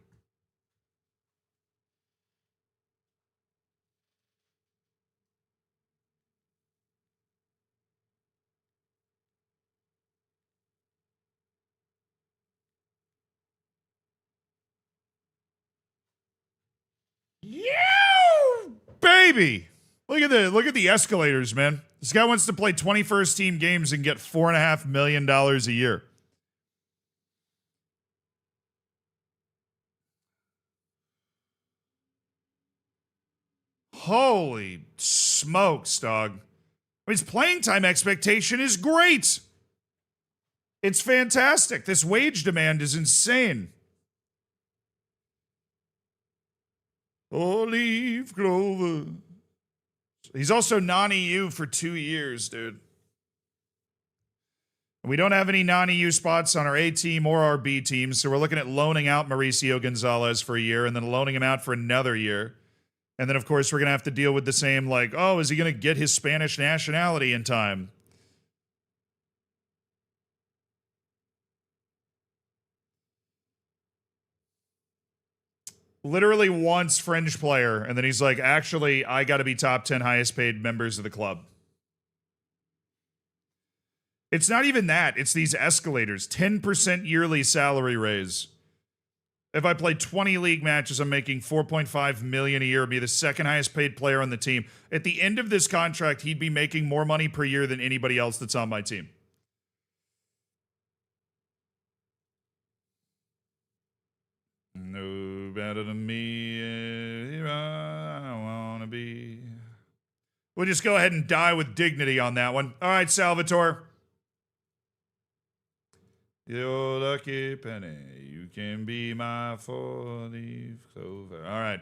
Yeah, baby. Look at the escalators, man. This guy wants to play 21st team games and get $4.5 million a year. Holy smokes, dog. I mean, his playing time expectation is great. It's fantastic. This wage demand is insane. Olive Clover. He's also non-EU for 2 years, dude. We don't have any non-EU spots on our A team or our B team, so we're looking at loaning out Mauricio Gonzalez for a year and then loaning him out for another year. And then, of course, we're going to have to deal with the same, like, oh, is he going to get his Spanish nationality in time? Literally once fringe player, and then he's like, actually, I got to be top 10 highest paid members of the club. It's not even that. It's these escalators. 10% yearly salary raise. If I play 20 league matches, I'm making $4.5 million a year. I'd be the second highest paid player on the team. At the end of this contract, he'd be making more money per year than anybody else that's on my team. No better than me. Here I want to be. We'll just go ahead and die with dignity on that one. All right, Salvatore. You're lucky penny, you can be my four-leaf clover. All right.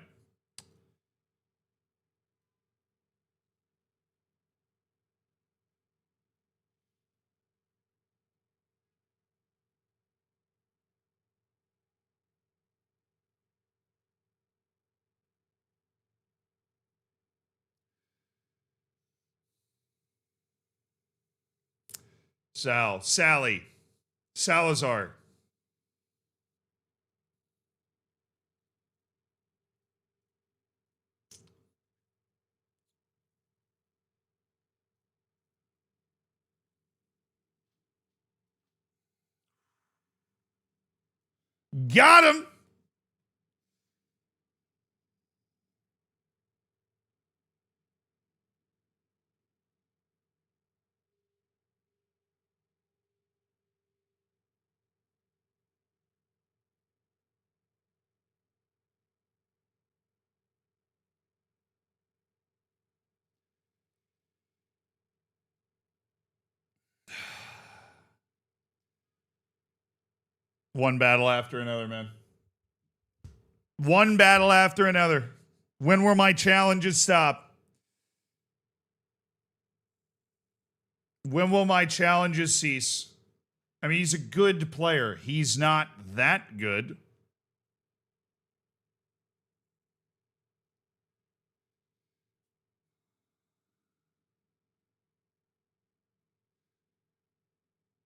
Sally, Salazar. Got him. One battle after another, man. One battle after another. When will my challenges stop? When will my challenges cease? I mean, he's a good player. He's not that good.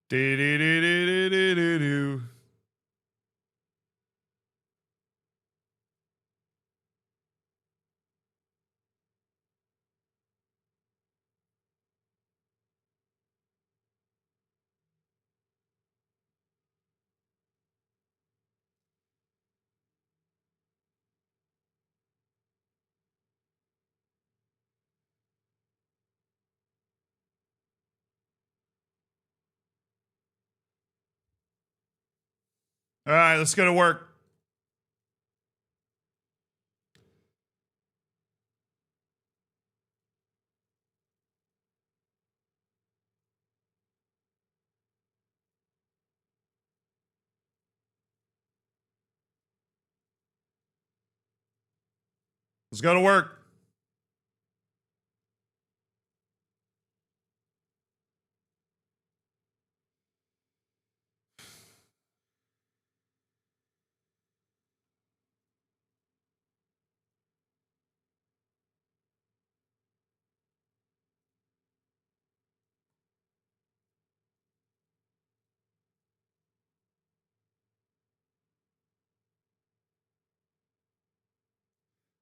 Do-do-do-do-do-do-do. All right, let's go to work. Let's go to work.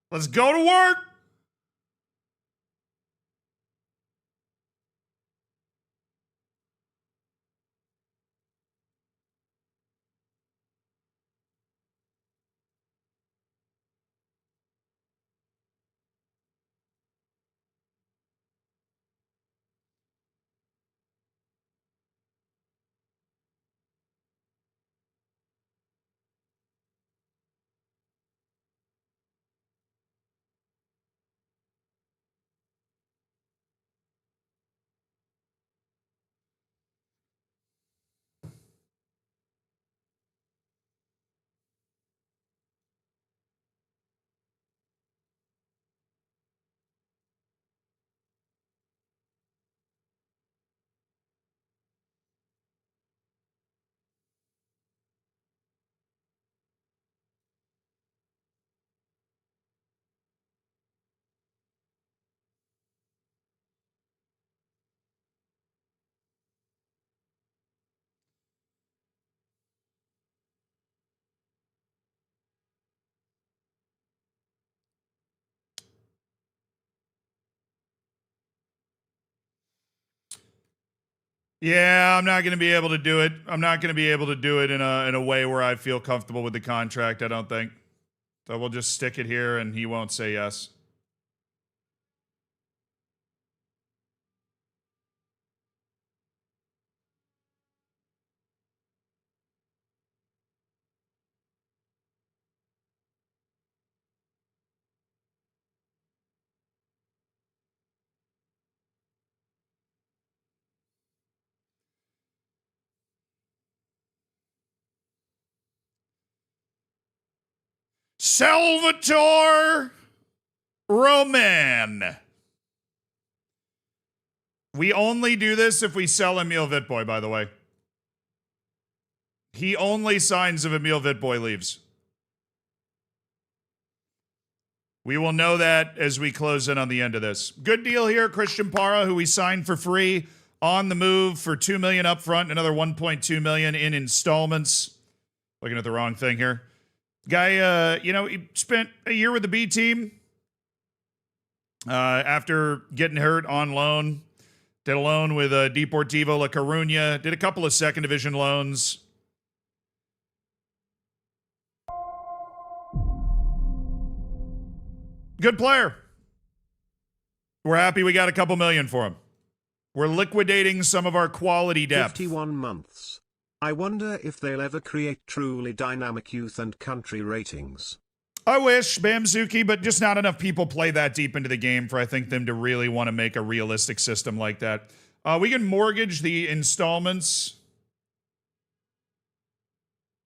Let's go to work. Yeah, I'm not going to be able to do it. I'm not going to be able to do it in a way where I feel comfortable with the contract, I don't think. So we'll just stick it here and he won't say yes. Salvatore Roman. We only do this if we sell Emil Vitboy, by the way. He only signs if Emil Vitboy leaves. We will know that as we close in on the end of this. Good deal here, Christian Parra, who we signed for free on the move for $2 million up front, another $1.2 million in installments. Looking at the wrong thing here. Guy, he spent a year with the B team after getting hurt on loan. Did a loan with Deportivo La Coruña. Did a couple of second division loans. Good player. We're happy we got a couple million for him. We're liquidating some of our quality depth.
51 months. I wonder if they'll ever create truly dynamic youth and country ratings.
I wish, Bamzuki, but just not enough people play that deep into the game for I think them to really want to make a realistic system like that. We can mortgage the installments.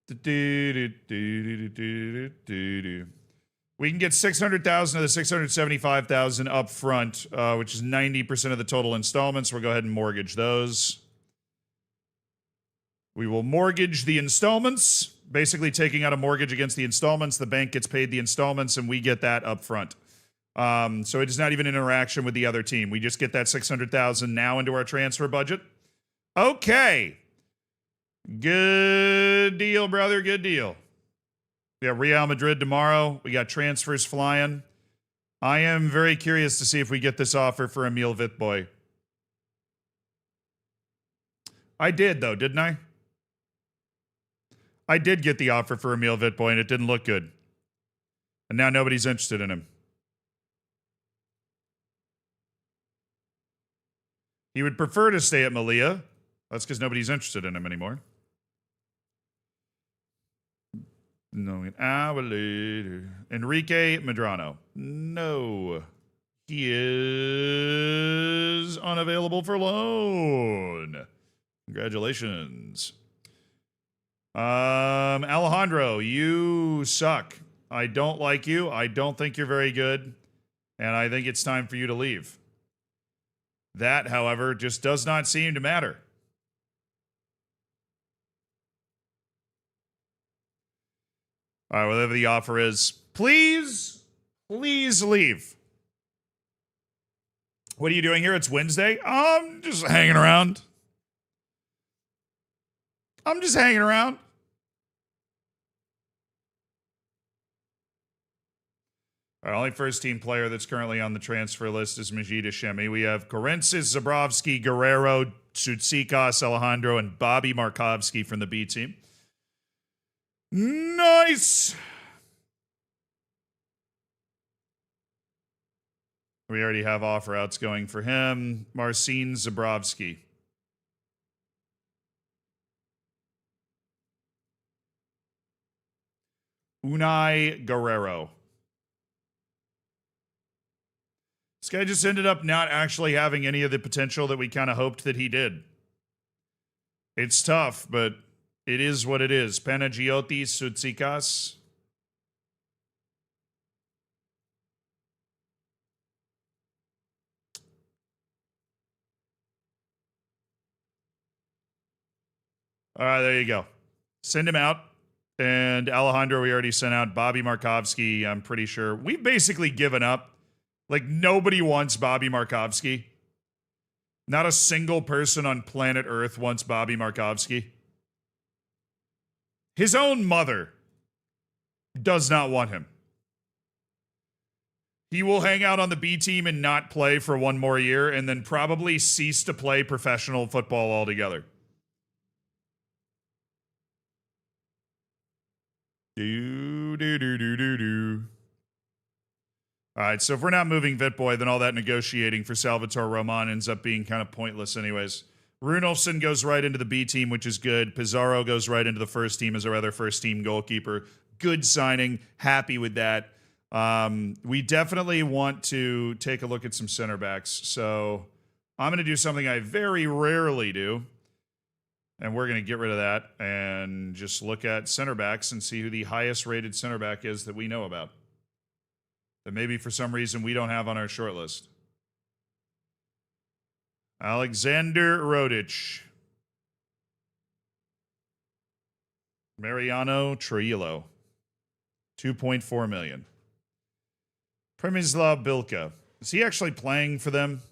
We can get $600,000 of the $675,000 up front, which is 90% of the total installments. We'll go ahead and mortgage those. We will mortgage the installments, basically taking out a mortgage against the installments. The bank gets paid the installments, and we get that up front. So it is not even an interaction with the other team. We just get that $600,000 now into our transfer budget. Okay. Good deal, brother. Good deal. We got Real Madrid tomorrow. We got transfers flying. I am very curious to see if we get this offer for Emil Vitboy. I did, though, didn't I? I did get the offer for Emil Vitboy, and it didn't look good. And now nobody's interested in him. He would prefer to stay at Melilla. That's because nobody's interested in him anymore. No, Enrique Medrano. No. He is unavailable for loan. Congratulations. Alejandro, you suck. I don't like you. I don't think you're very good. And I think it's time for you to leave. That, however, just does not seem to matter. All right, whatever the offer is, please leave. What are you doing here? It's Wednesday. I'm just hanging around. All right, only first-team player that's currently on the transfer list is Majid Hashemi. We have Korensis, Zabrovsky, Guerrero, Tsutsikas, Alejandro, and Bobby Markovsky from the B team. Nice! We already have offer outs going for him. Marcin Zabrovsky. Unai Guerrero. This guy just ended up not actually having any of the potential that we kind of hoped that he did. It's tough, but it is what it is. Panagiotis Tsutsikas. All right, there you go. Send him out. And Alejandro, we already sent out. Bobby Markovsky, I'm pretty sure. We've basically given up. Like, nobody wants Bobby Markovsky. Not a single person on planet Earth wants Bobby Markovsky. His own mother does not want him. He will hang out on the B team and not play for one more year and then probably cease to play professional football altogether. All right, so if we're not moving Vitboy, then all that negotiating for Salvatore Roman ends up being kind of pointless anyways. Runolfsson goes right into the B team, which is good. Pizarro goes right into the first team as our other first-team goalkeeper. Good signing. Happy with that. We definitely want to take a look at some center backs. So I'm going to do something I very rarely do. And we're going to get rid of that and just look at center backs and see who the highest rated center back is that we know about. That maybe for some reason we don't have on our short list. Alexander Rodic. Mariano Trillo. 2.4 million. Przemysław Bilka. Is he actually playing for them?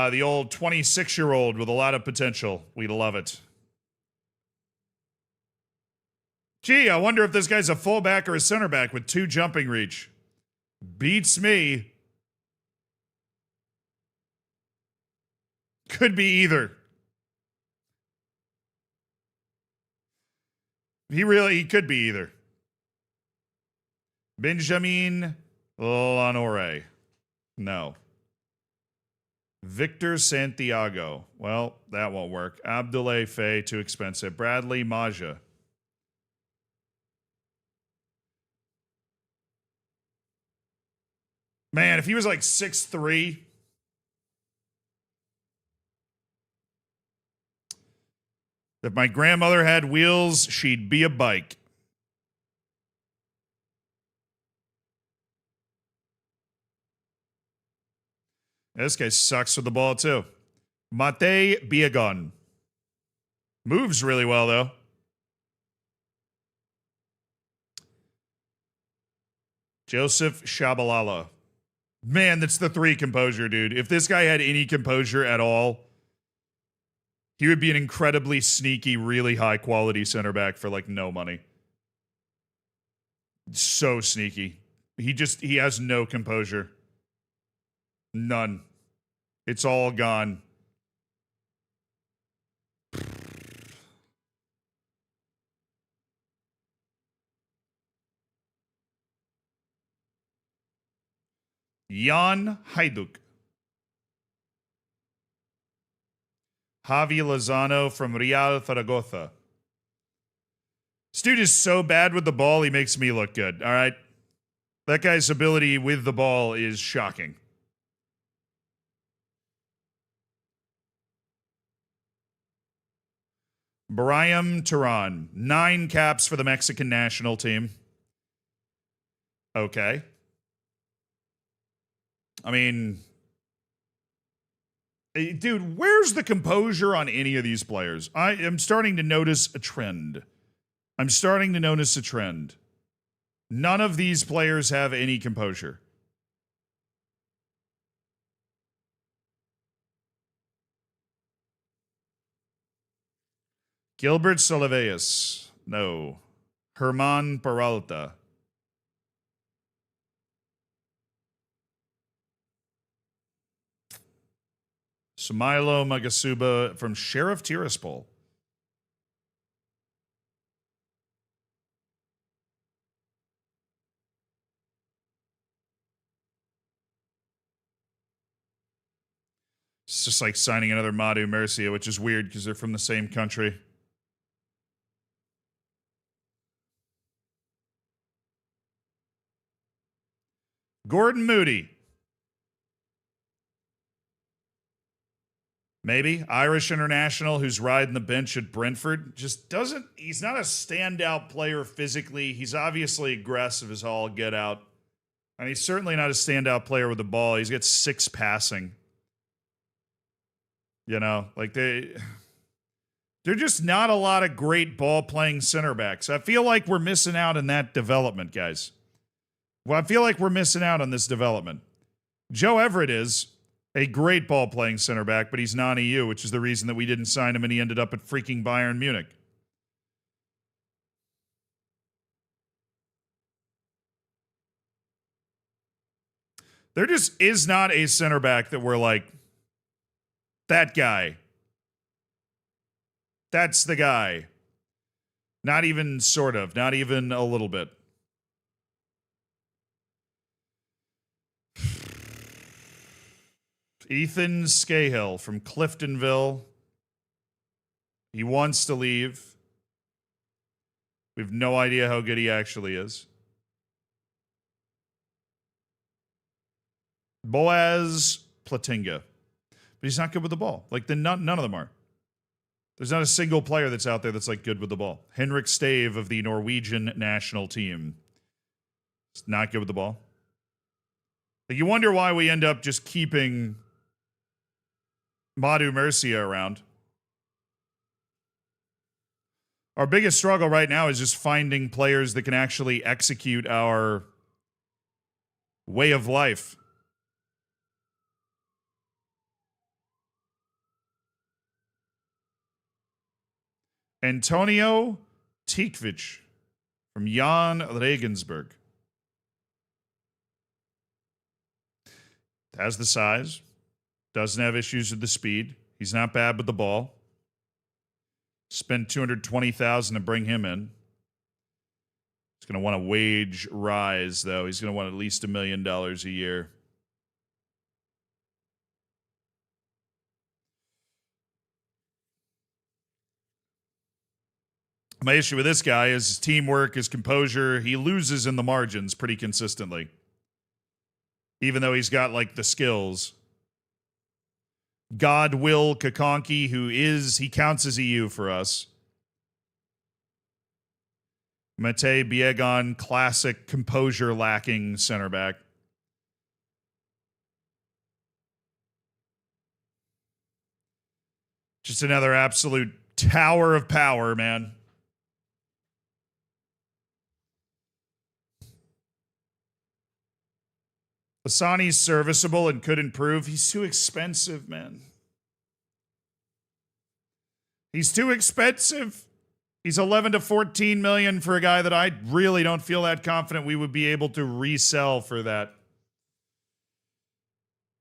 The old 26-year-old with a lot of potential. We love it. Gee, I wonder if this guy's a fullback or a center back with 2 jumping reach. Beats me. Could be either. He could be either. Benjamin Lanore. No. Victor Santiago. Well, that won't work. Abdoulaye Faye, too expensive. Bradley Maja. Man, if he was like 6'3". If my grandmother had wheels, she'd be a bike. This guy sucks with the ball, too. Mate Biagon. Moves really well, though. Joseph Shabalala. Man, that's the 3 composure, dude. If this guy had any composure at all, he would be an incredibly sneaky, really high-quality center back for, like, no money. So sneaky. He has no composure. None. It's all gone. Jan Hajduk. Javi Lozano from Real Zaragoza. This dude is so bad with the ball, he makes me look good, all right? That guy's ability with the ball is shocking. Brian Turan, 9 caps for the Mexican national team. Okay. I mean, dude, where's the composure on any of these players? I am starting to notice a trend. None of these players have any composure. Gilbert Soliveus. No. Herman Peralta. Samailo Magasuba from Sheriff Tiraspol. It's just like signing another Madu Mercia, which is weird because they're from the same country. Gordon Moody. Maybe. Irish international who's riding the bench at Brentford. Just doesn't, he's not a standout player physically. He's obviously aggressive as all get out. And he's certainly not a standout player with the ball. He's got 6 passing. You know, like they're just not a lot of great ball playing center backs. I feel like we're missing out in that development, guys. Well, I feel like we're missing out on this development. Joe Everett is a great ball playing center back, but he's non-EU, which is the reason that we didn't sign him and he ended up at freaking Bayern Munich. There just is not a center back that we're like, that guy. That's the guy. Not even sort of, not even a little bit. Ethan Scahill from Cliftonville. He wants to leave. We have no idea how good he actually is. Boaz Platinga. But he's not good with the ball. Like, none of them are. There's not a single player that's out there that's, like, good with the ball. Henrik Stave of the Norwegian national team. He's not good with the ball. Like, you wonder why we end up just keeping Madu Mercia around. Our biggest struggle right now is just finding players that can actually execute our way of life. Antonio Tikvich from Jan Regensburg. Has the size. Doesn't have issues with the speed. He's not bad with the ball. Spent $220,000 to bring him in. He's going to want a wage rise, though. He's going to want at least $1 million a year. My issue with this guy is his teamwork, his composure. He loses in the margins pretty consistently. Even though he's got, like, the skills. Godwill Kakonki, he counts as EU for us. Matej Biegon, classic composure lacking center back. Just another absolute tower of power, man. Asani's serviceable and could improve. He's too expensive, man. He's too expensive. He's 11 to 14 million for a guy that I really don't feel that confident we would be able to resell for that.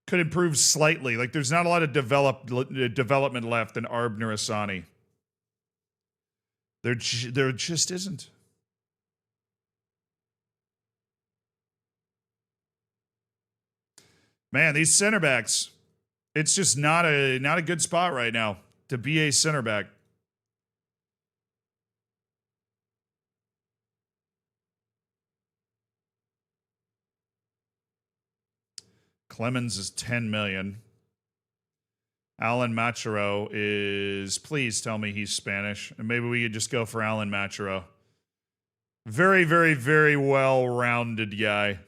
Could improve slightly. Like, there's not a lot of development left in Arbner Asani. There just isn't. Man, these center backs, it's just not a good spot right now to be a center back. Clemens is 10 million. Alan Machero is, please tell me he's Spanish. And maybe we could just go for Alan Machero. Very, very, very well-rounded guy.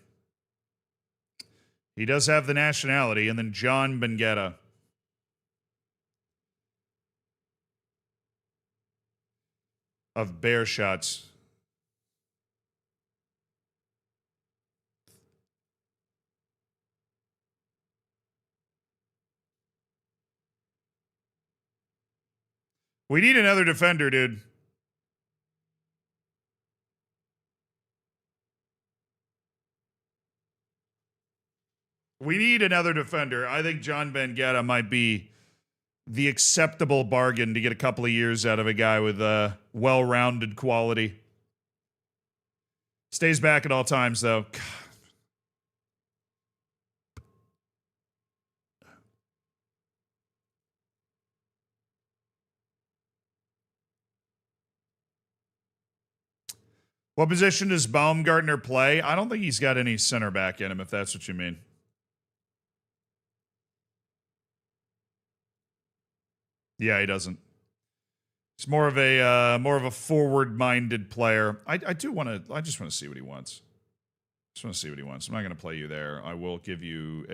He does have the nationality. And then John Benguetta. Of Bear Shots. We need another defender, dude. We need another defender. I think John Benguetta might be the acceptable bargain to get a couple of years out of a guy with well-rounded quality. Stays back at all times, though. God. What position does Baumgartner play? I don't think he's got any center back in him, if that's what you mean. Yeah, he doesn't. He's more of a forward-minded player. I just want to see what he wants. Just want to see what he wants. I'm not going to play you there. I will give you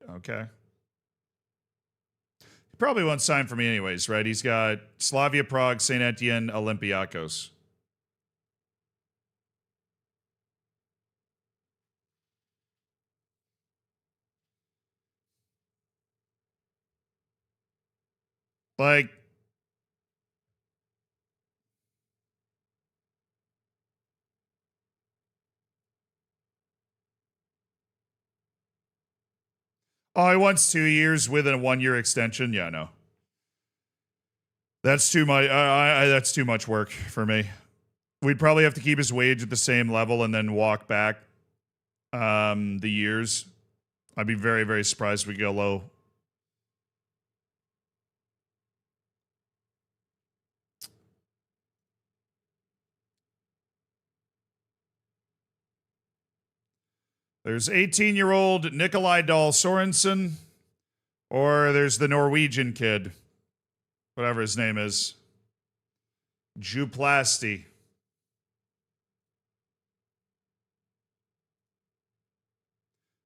okay. He probably won't sign for me anyways, right? He's got Slavia Prague, Saint Etienne, Olympiacos. Like, oh, he wants 2 years with a 1-year extension. Yeah, no, that's too much. That's too much work for me. We'd probably have to keep his wage at the same level and then walk back the years. I'd be very, very surprised if we go low. There's 18-year-old Nikolai Dahl Sorensen, or there's the Norwegian kid, whatever his name is, Juplasti.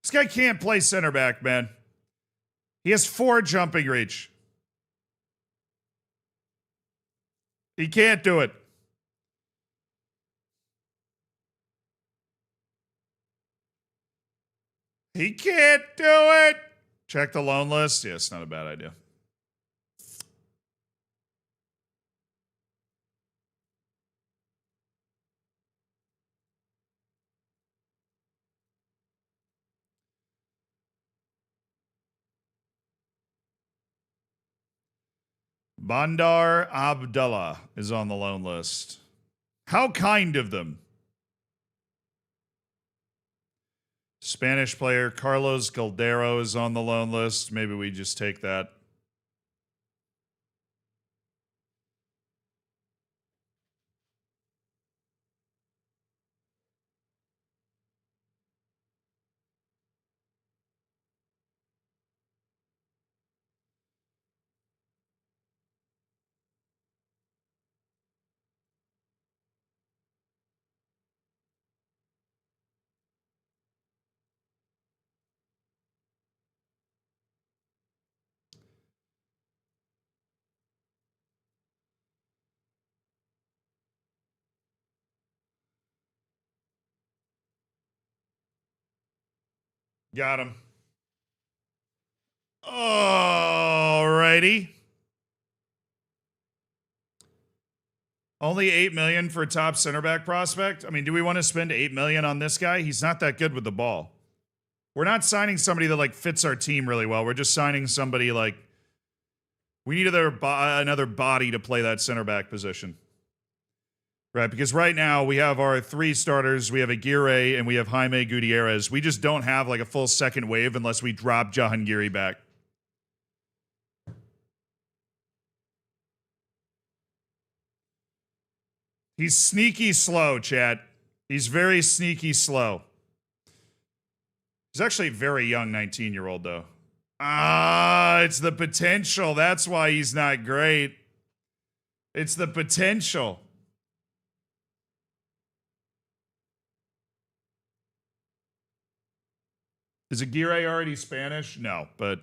This guy can't play center back, man. He has 4 jumping reach. He can't do it. He can't do it. Check the loan list. Yeah, it's not a bad idea. Bandar Abdullah is on the loan list. How kind of them. Spanish player Carlos Caldero is on the loan list. Maybe we just take that. Got him. Alrighty. Only $8 million for a top center back prospect. I mean, do we want to spend $8 million on this guy? He's not that good with the ball. We're not signing somebody that like fits our team really well. We're just signing somebody like we need another body to play that center back position. Right, because right now we have our 3 starters. We have Aguirre and we have Jaime Gutierrez. We just don't have like a full second wave unless we drop Jahangiri back. He's sneaky slow, chat. He's very sneaky slow. He's actually a very young 19-year-old, though. It's the potential. That's why he's not great. It's the potential. Is Aguirre already Spanish? No, but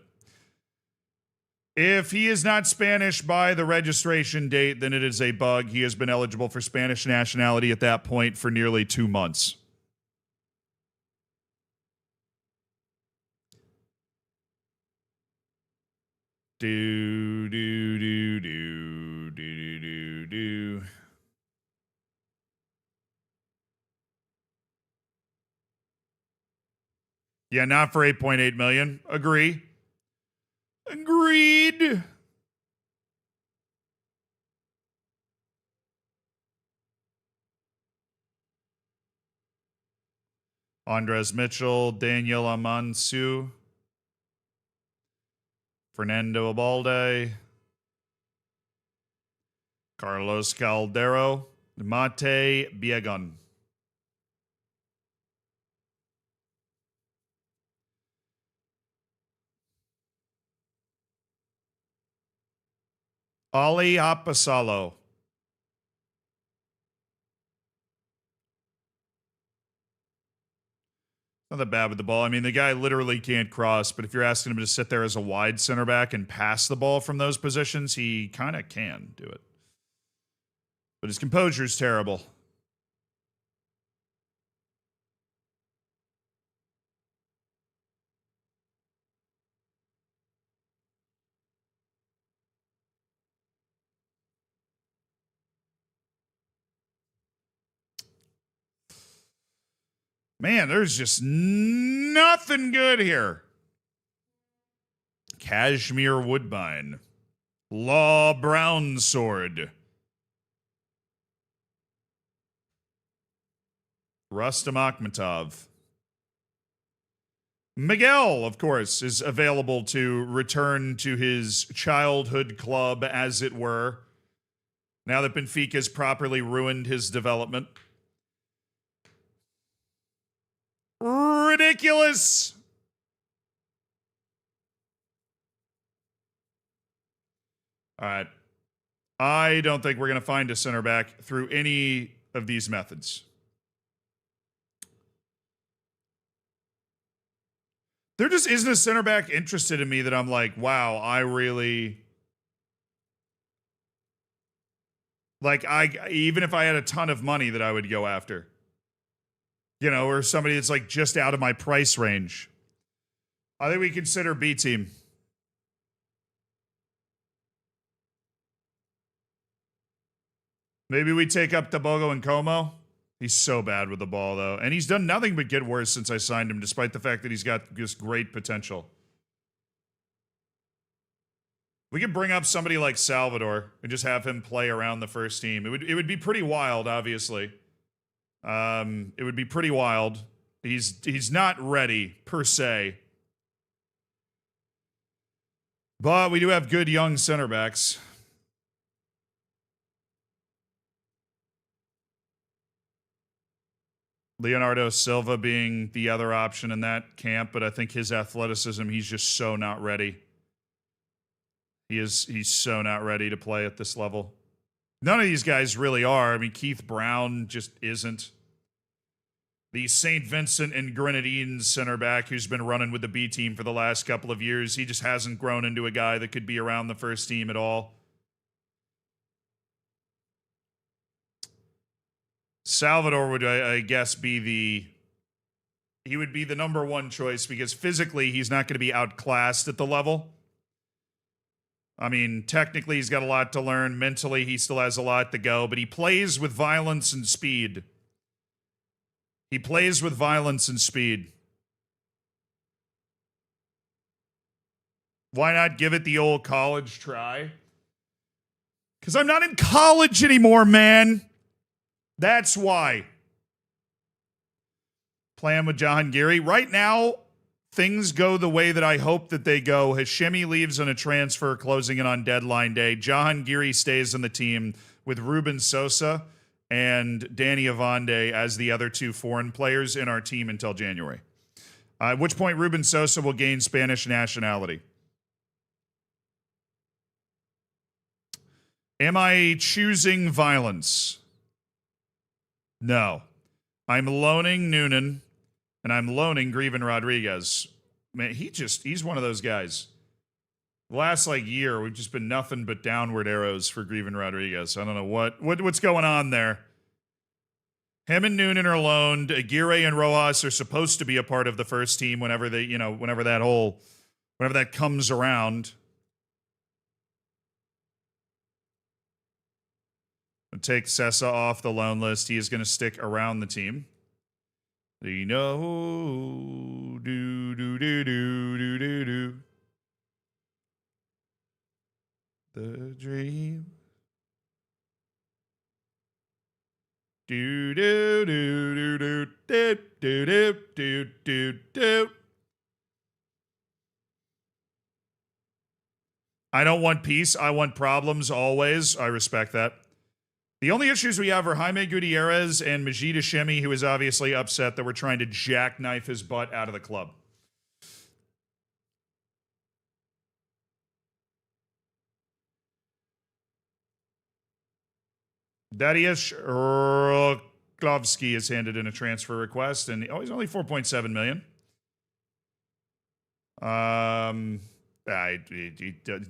if he is not Spanish by the registration date, then it is a bug. He has been eligible for Spanish nationality at that point for nearly 2 months. Do. Yeah, not for 8.8 million. Agree. Agreed. Andres Mitchell, Daniel Amansu, Fernando Abalde, Carlos Caldero, Mate Biegon. Ali Apasalo. Not that bad with the ball. I mean, the guy literally can't cross, but if you're asking him to sit there as a wide center back and pass the ball from those positions, he kind of can do it. But his composure is terrible. Man, there's just nothing good here. Kashmir Woodbine. Law Brownsword. Rustam Akhmatov. Miguel, of course, is available to return to his childhood club, as it were, now that Benfica's properly ruined his development. Ridiculous. All right. I don't think we're going to find a center back through any of these methods. There just isn't a center back interested in me that I'm like, wow, I really... Like, even if I had a ton of money that I would go after. You know, or somebody that's like just out of my price range. I think we consider B team. Maybe we take up Tabogo and Como. He's so bad with the ball, though. And he's done nothing but get worse since I signed him, despite the fact that he's got just great potential. We could bring up somebody like Salvador and just have him play around the first team. It would be pretty wild, obviously. It would be pretty wild. He's not ready, per se. But we do have good young center backs. Leonardo Silva being the other option in that camp, but I think his athleticism, he's just so not ready. He's so not ready to play at this level. None of these guys really are. I mean, Keith Brown just isn't. The St. Vincent and Grenadines center back who's been running with the B team for the last couple of years, he just hasn't grown into a guy that could be around the first team at all. Salvador would, I guess, be he would be the number one choice because physically he's not going to be outclassed at the level. I mean, technically he's got a lot to learn. Mentally he still has a lot to go, but he plays with violence and speed. He plays with violence and speed. Why not give it the old college try? Because I'm not in college anymore, man. That's why. Playing with Jahangiri. Right now, things go the way that I hope that they go. Hashemi leaves on a transfer closing in on deadline day. Jahangiri stays in the team with Ruben Sosa and Danny Avande as the other two foreign players in our team until January. At which point Ruben Sosa will gain Spanish nationality. Am I choosing violence? No. I'm loaning Noonan, and I'm loaning Greven Rodriguez. Man, he's one of those guys. The last year, we've just been nothing but downward arrows for Greven Rodriguez. I don't know what's going on there. Him and Noonan are loaned. Aguirre and Rojas are supposed to be a part of the first team whenever that comes around. I'll take Sessa off the loan list. He is going to stick around the team. Do do do do do do do. The dream. Do do do do do do do do do do. I don't want peace. I want problems always. I respect that. The only issues we have are Jaime Gutierrez and Majid Hashemi, who is obviously upset that we're trying to jackknife his butt out of the club. Dariusz Roklovsky has handed in a transfer request, and he's only 4.7 million.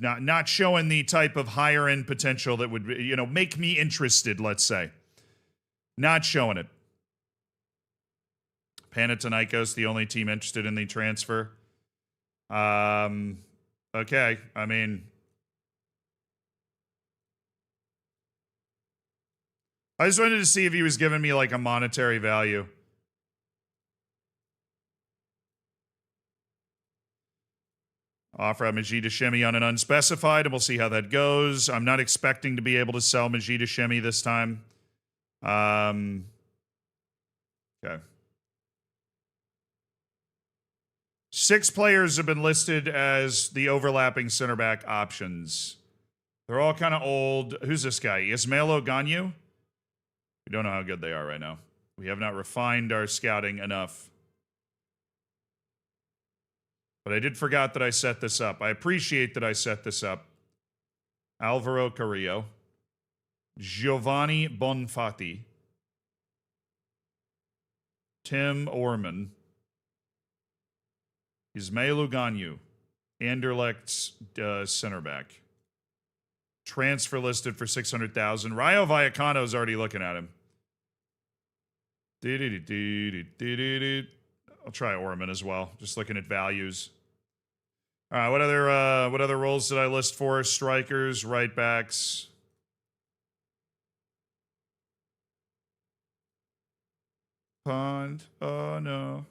Not showing the type of higher end potential that would, make me interested, let's say. Not showing it. Panathinaikos, the only team interested in the transfer. Okay, I mean, I just wanted to see if he was giving me a monetary value. Offer out Majid Hashemi on an unspecified, and we'll see how that goes. I'm not expecting to be able to sell Majid Hashemi this time. Okay. 6 players have been listed as the overlapping center back options. They're all kind of old. Who's this guy? Ismailo Ganyu? We don't know how good they are right now. We have not refined our scouting enough. But I did forget that I set this up. I appreciate that I set this up. Alvaro Carrillo. Giovanni Bonfatti. Tim Orman. Ismail Ganyu. Anderlecht's center back. Transfer listed for 600,000. Rayo Vallecano is already looking at him. I'll try Orman as well. Just looking at values. All right, what other roles did I list for? Strikers, right backs. Pond. Oh no.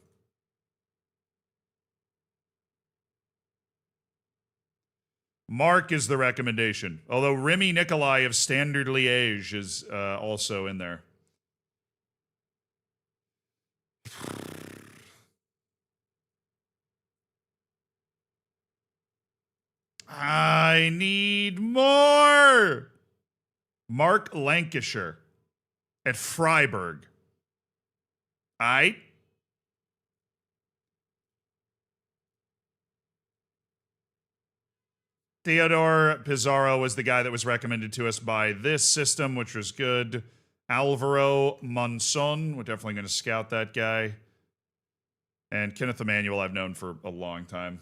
Mark is the recommendation. Although Remy Nicolai of Standard Liège is also in there. I need more. Mark Lancashire at Freiburg. All right. Theodore Pizarro was the guy that was recommended to us by this system, which was good. Alvaro Monson. We're definitely going to scout that guy. And Kenneth Emmanuel I've known for a long time.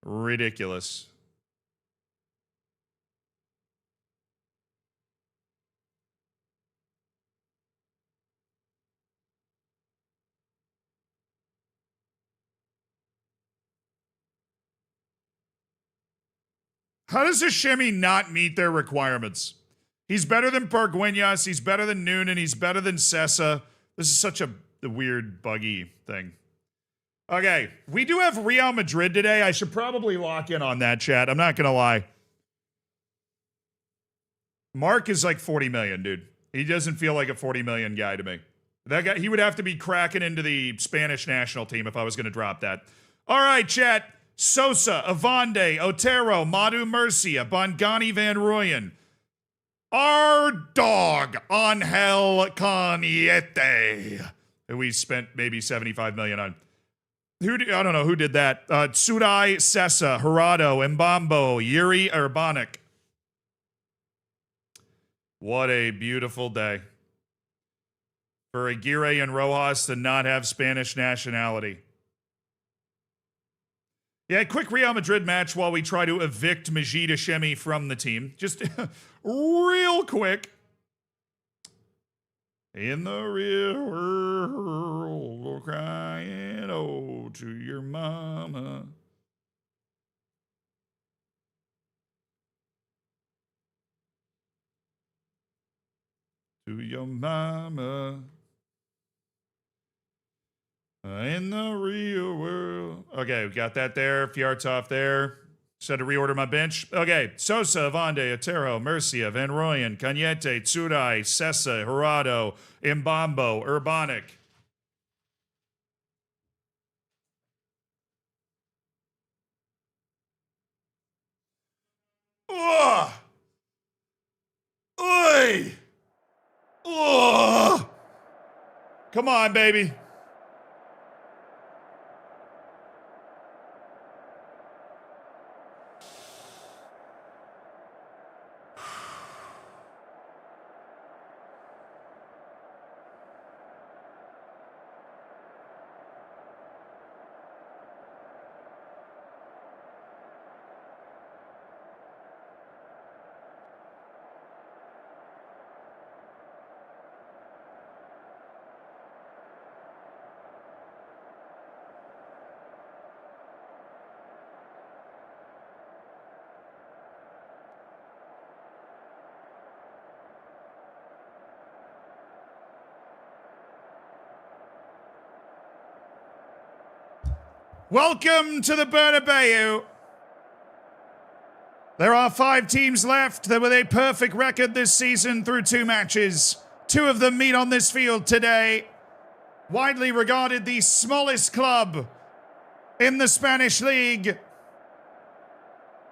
Ridiculous. How does Hashemi not meet their requirements? He's better than Pargueñas. He's better than Noonan. He's better than Sessa. This is such a weird, buggy thing. Okay, we do have Real Madrid today. I should probably lock in on that, chat. I'm not going to lie. Mark is 40 million, dude. He doesn't feel like a 40 million guy to me. That guy, he would have to be cracking into the Spanish national team if I was going to drop that. All right, chat. Sosa, Avande, Otero, Madu Murcia, Bongani Van Rooyen. Our dog, Angel Cañete, who we spent maybe 75 million on. I don't know who did that. Tsurai Sessa, Hirado, Mbambo, Yuri Urbanik. What a beautiful day for Aguirre and Rojas to not have Spanish nationality. Yeah, quick Real Madrid match while we try to evict Majid Hashemi from the team. Just real quick. In the real world, we're crying, oh, to your mama. To your mama. In the real world. Okay, we got that there. Fjartov there. Said to reorder my bench. Okay, Sosa, Avande, Otero, Murcia, Van Rooyen, Cañete, Tsurai, Sessa, Hirado, Imbambo, Urbanic. Ugh! Oy! Ugh! Come on, baby. Welcome to the Bernabeu. There are 5 teams left that with a perfect record this season through 2 matches. 2 of them meet on this field today. Widely regarded the smallest club in the Spanish league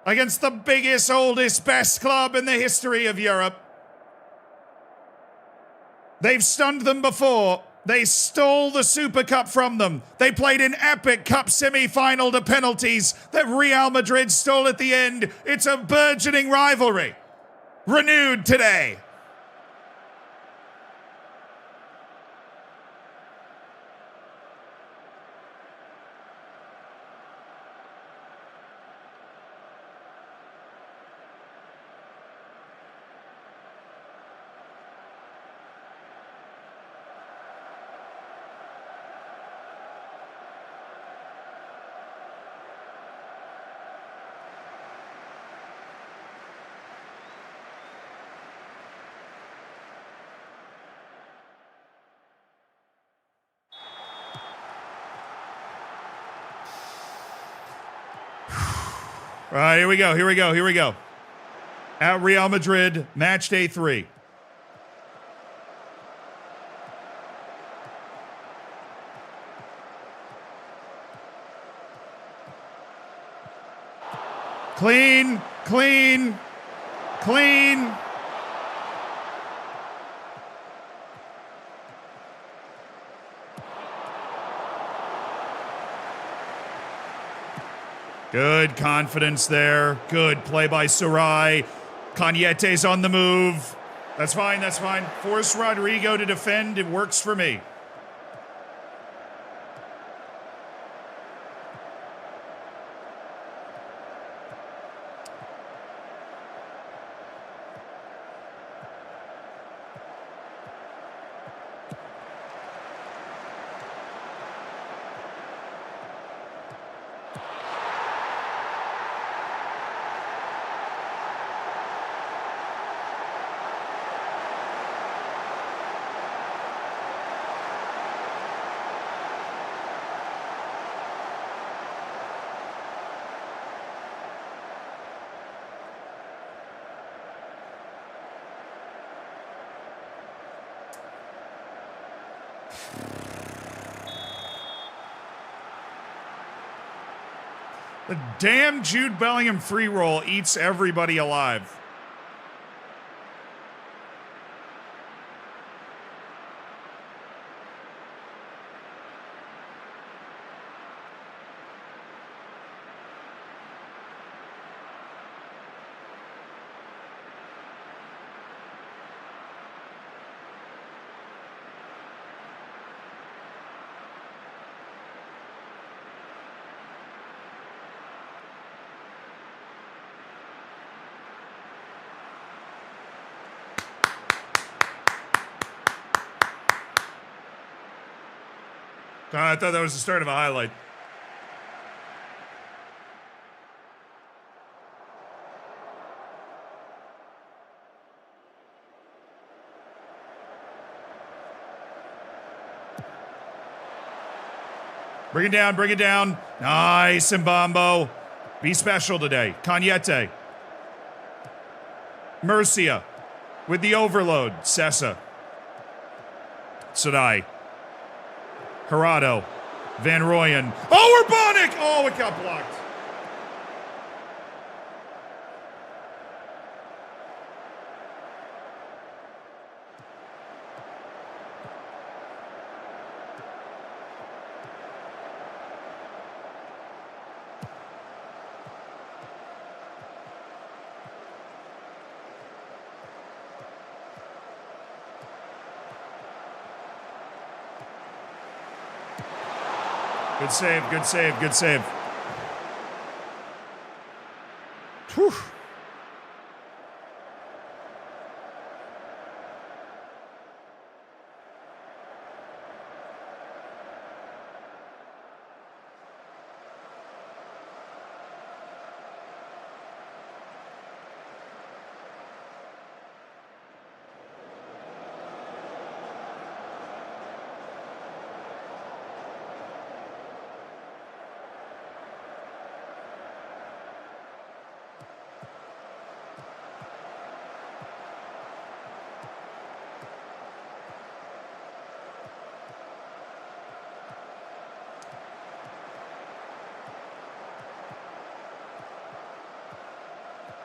against the biggest, oldest, best club in the history of Europe. They've stunned them before. They stole the Super Cup from them. They played an epic cup semi-final to penalties that Real Madrid stole at the end. It's a burgeoning rivalry. Renewed today. All right, here we go. At Real Madrid, match day 3. Clean. Good confidence there. Good play by Sarai. Cañete's on the move. That's fine. Force Rodrigo to defend. It works for me. The damn Jude Bellingham free roll eats everybody alive. I thought that was the start of a highlight. Bring it down, bring it down. Nice, Mbambo. Be special today. Cañete. Murcia with the overload. Sessa. Sadai. Gerardo. Van Rooyen. Oh, Urbanic! Oh, it got blocked. Good save, good save, good save. Whew.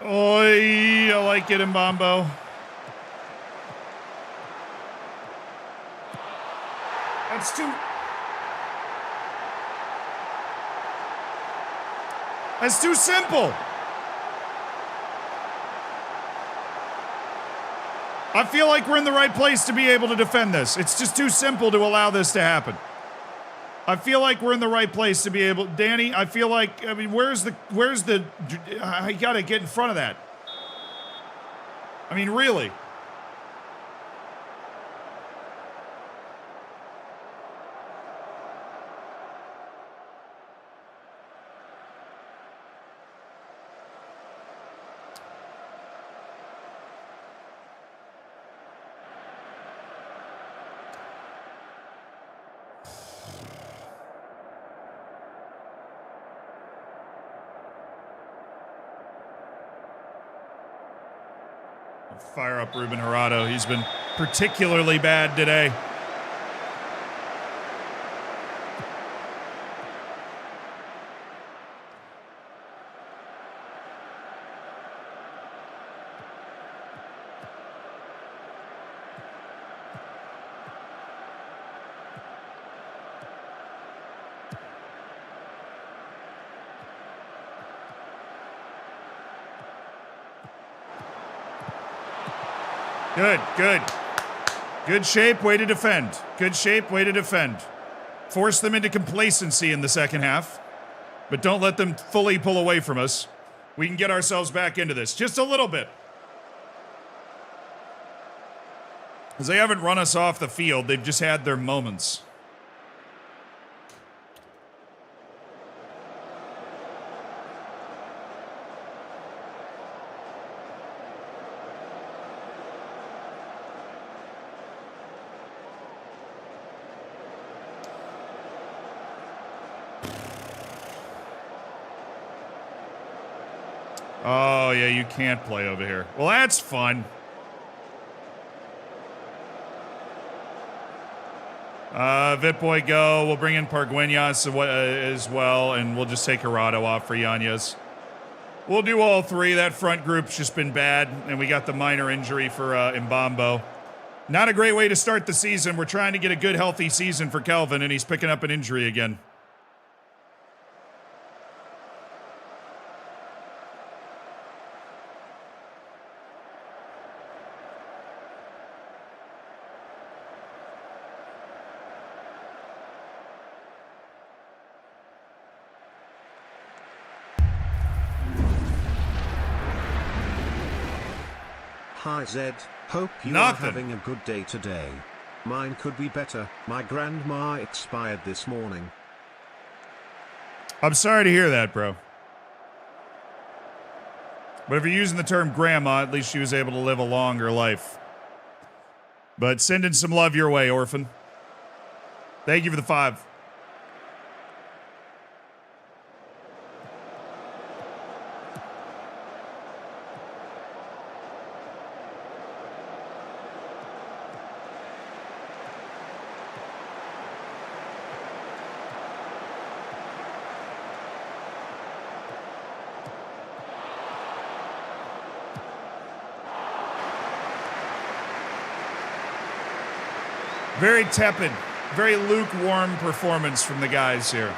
Oi, I like it, Mbambo. That's too... That's too simple. I feel like we're in the right place to be able to defend this. It's just too simple to allow this to happen. I feel like we're in the right place to be able... Danny, I feel like... I mean, where's the... I gotta get in front of that. I mean, really. Fire up Ruben Gerardo. He's been particularly bad today. Good, good. Good shape, way to defend. Good shape, way to defend. Force them into complacency in the second half, but don't let them fully pull away from us. We can get ourselves back into this, just a little bit. Because they haven't run us off the field, they've just had their moments. Oh, yeah, you can't play over here. Well, that's fun. Vitboy go. We'll bring in Pargueñas as well, and we'll just take Gerardo off for Yanez. We'll do all three. That front group's just been bad, and we got the minor injury for Mbambo. Not a great way to start the season. We're trying to get a good, healthy season for Kelvin, and he's picking up an injury again.
Hi Zed, hope you
Nothing.
are having a good day today. Mine could be better. My grandma expired this morning.
I'm sorry to hear that, bro. But if you're using the term grandma, at least she was able to live a longer life. But sending some love your way, orphan. Thank you for the 5. Very tepid, very lukewarm performance from the guys here.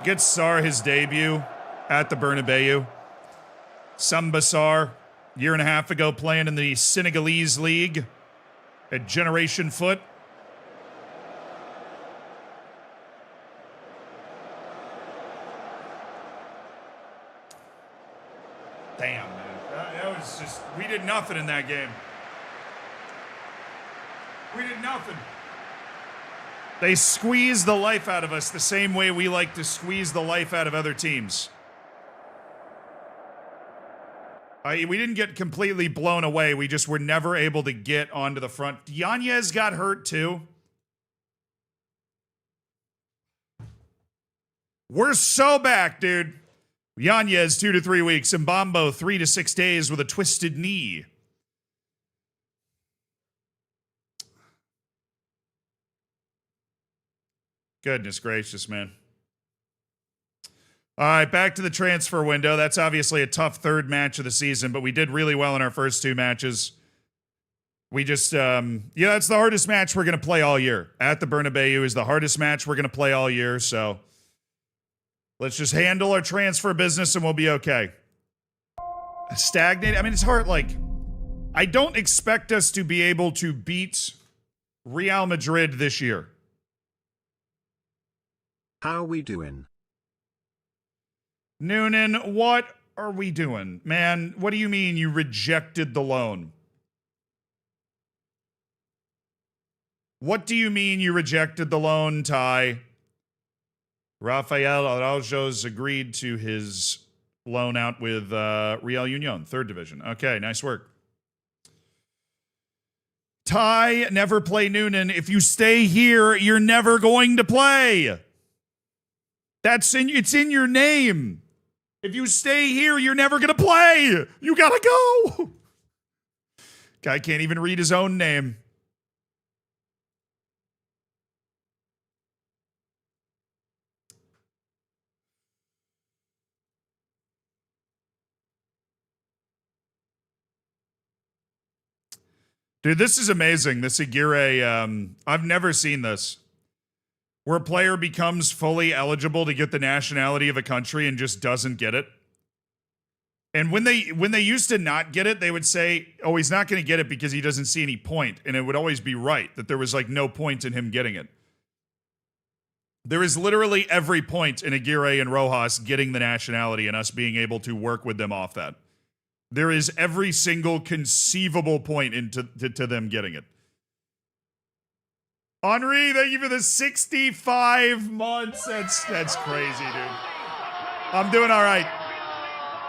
Gets Sar his debut at the Bernabeu. Samba Sar, year and a half ago, playing in the Senegalese League at Generation Foot. Damn, man. That was just, we did nothing in that game. We did nothing. They squeezed the life out of us the same way we like to squeeze the life out of other teams. We didn't get completely blown away. We just were never able to get onto the front. Yanez got hurt too. We're so back, dude. Yanez, 2 to 3 weeks. Mbambo, 3 to 6 days with a twisted knee. Goodness gracious, man. All right, back to the transfer window. That's obviously a tough third match of the season, but we did really well in our first 2 matches. We just, that's the hardest match we're going to play all year. At the Bernabeu is the hardest match we're going to play all year, so let's just handle our transfer business and we'll be okay. Stagnate? I mean, it's hard, like, I don't expect us to be able to beat Real Madrid this year.
How we doing?
Noonan, what are we doing? Man, what do you mean you rejected the loan? What do you mean you rejected the loan, Ty? Rafael Araujo's agreed to his loan out with Real Union, 3rd division. Okay, nice work. Ty, never play Noonan. If you stay here, you're never going to play. It's in your name. If you stay here, you're never going to play. You got to go. Guy can't even read his own name. Dude, this is amazing. This Aguirre, I've never seen this. Where a player becomes fully eligible to get the nationality of a country and just doesn't get it. And when they used to not get it, they would say, oh, he's not going to get it because he doesn't see any point. And it would always be right, that there was like no point in him getting it. There is literally every point in Aguirre and Rojas getting the nationality and us being able to work with them off that. There is every single conceivable point into to them getting it. Henri, thank you for the 65 months. That's crazy, dude. I'm doing all right.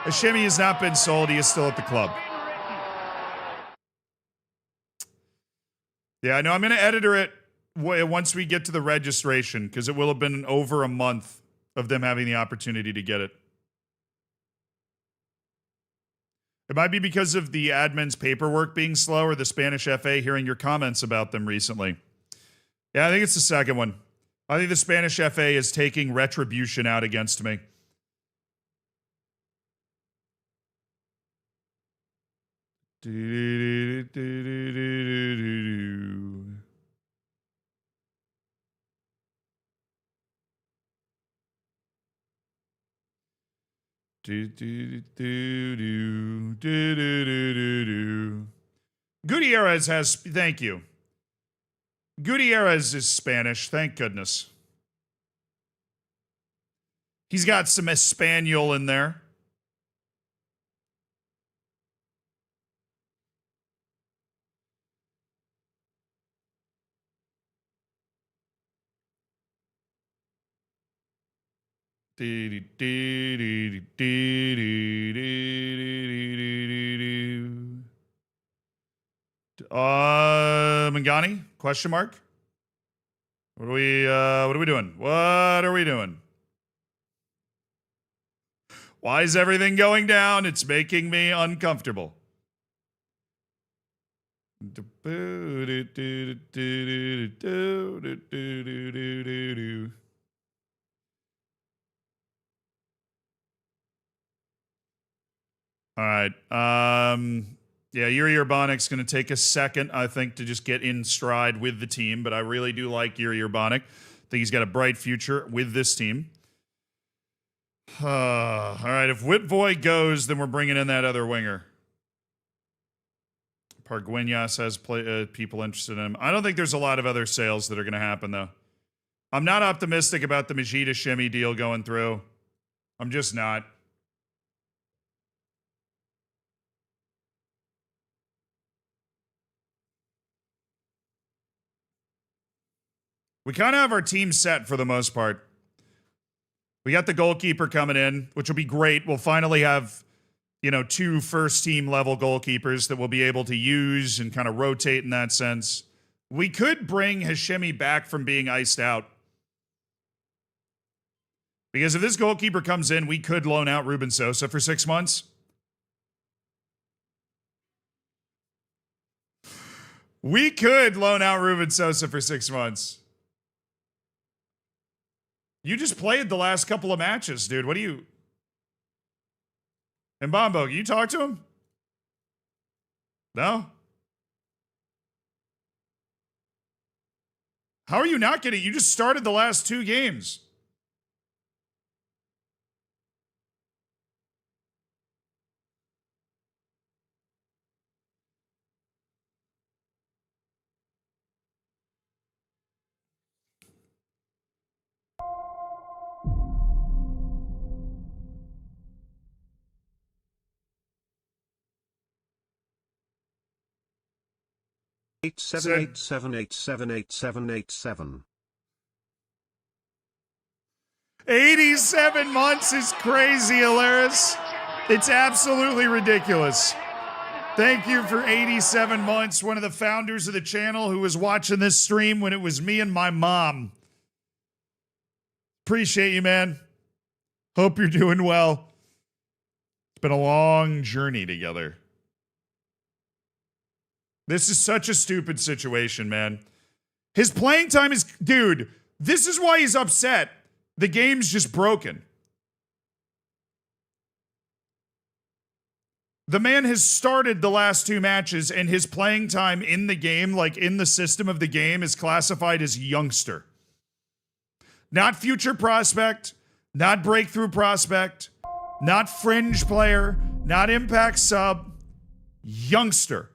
Hashemi has not been sold. He is still at the club. Yeah, I know. I'm going to editor it once we get to the registration because it will have been over a month of them having the opportunity to get it. It might be because of the admin's paperwork being slow or the Spanish FA hearing your comments about them recently. Yeah, I think it's the second one. I think the Spanish FA is taking retribution out against me. Gutierrez has, thank you. Gutierrez is Spanish, thank goodness. He's got some Espanol in there. Mangani? Question mark? What are we doing? What are we doing? Why is everything going down? It's making me uncomfortable. All right. Yeah, Yuri Urbanic's going to take a second, I think, to just get in stride with the team, but I really do like Yuri Urbanic. I think he's got a bright future with this team. All right, if Witvoy goes, then we're bringing in that other winger. Pargueñas has people interested in him. I don't think there's a lot of other sales that are going to happen, though. I'm not optimistic about the Majida Shimmy deal going through. I'm just not. We kind of have our team set for the most part. We got the goalkeeper coming in, which will be great. We'll finally have, you know, 2 first-team level goalkeepers that we'll be able to use and kind of rotate in that sense. We could bring Hashemi back from being iced out. Because if this goalkeeper comes in, we could loan out Ruben Sosa for 6 months. We could loan out Ruben Sosa for 6 months. You just played the last couple of matches, dude. What do you... Mbambo, you talk to him? No? How are you not getting... You just started the last 2 games.
Eight seven eight seven
87 months is crazy, Alaris. It's absolutely ridiculous. Thank you for 87 months. One of the founders of the channel who was watching this stream when it was me and my mom. Appreciate you, man. Hope you're doing well. It's been a long journey together. This is such a stupid situation, man. His playing time is... Dude, this is why he's upset. The game's just broken. The man has started the last 2 matches, and his playing time in the game, like in the system of the game, is classified as youngster. Not future prospect, not breakthrough prospect, not fringe player, not impact sub, youngster.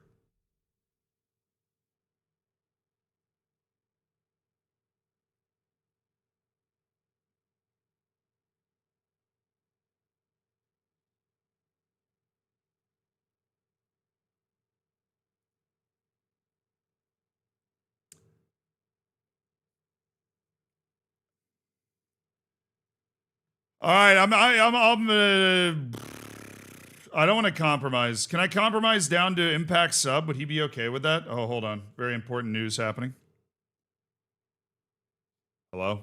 All right, I don't want to compromise. Can I compromise down to impact sub? Would he be okay with that? Oh, hold on. Very important news happening. Hello?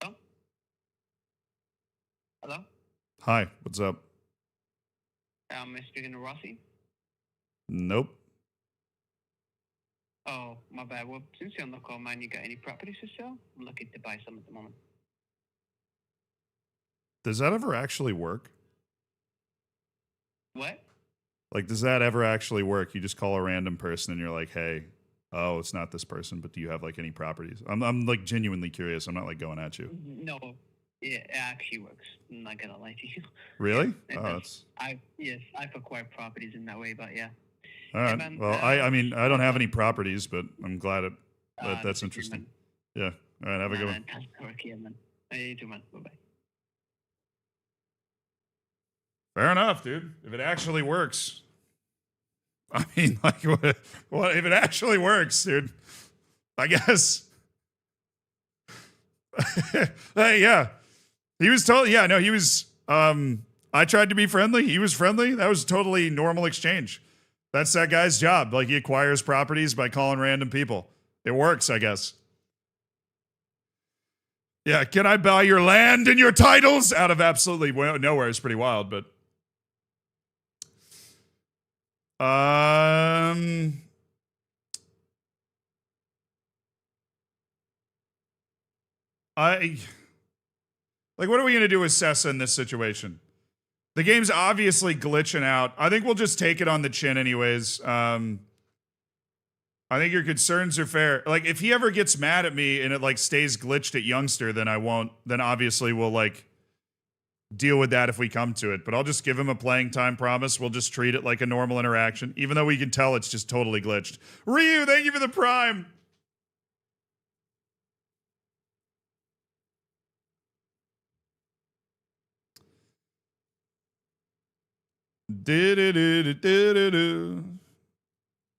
Hello? Hello?
Hi, what's up?
Am I speaking to Rossi?
Nope.
Oh, my bad. Well, since you're on the call, man, you got any properties for sale? I'm looking to buy some at the moment.
Does that ever actually work?
What?
Like, does that ever actually work? You just call a random person and you're like, hey, oh, it's not this person, but do you have like any properties? I'm like genuinely curious. I'm not like going at you.
No, it actually works. I'm not gonna lie to you.
Really?
It
Oh,
does.
that's
I've acquired properties in that way, but yeah.
all right.
man,
Well, I mean, I don't have any properties, but I'm glad that's
That's
interesting. Yeah. All right. Have a good one.
Work here, man. Hey, you too, man. Bye-bye.
Fair enough, dude. If it actually works. I mean, like, what if it actually works, dude? I guess. Hey, yeah. He was totally, yeah, no, he was, I tried to be friendly. He was friendly. That was totally normal exchange. That's that guy's job. Like, he acquires properties by calling random people. It works, I guess. Yeah, can I buy your land and your titles? Out of absolutely nowhere is pretty wild, but. Like, what are we going to do with Sessa in this situation? The game's obviously glitching out. I think we'll just take it on the chin anyways. I think your concerns are fair. Like, if he ever gets mad at me and it, like, stays glitched at Youngster, then I won't. Then obviously we'll, like, deal with that if we come to it. But I'll just give him a playing time promise. We'll just treat it like a normal interaction, even though we can tell it's just totally glitched. Ryu, thank you for the prime.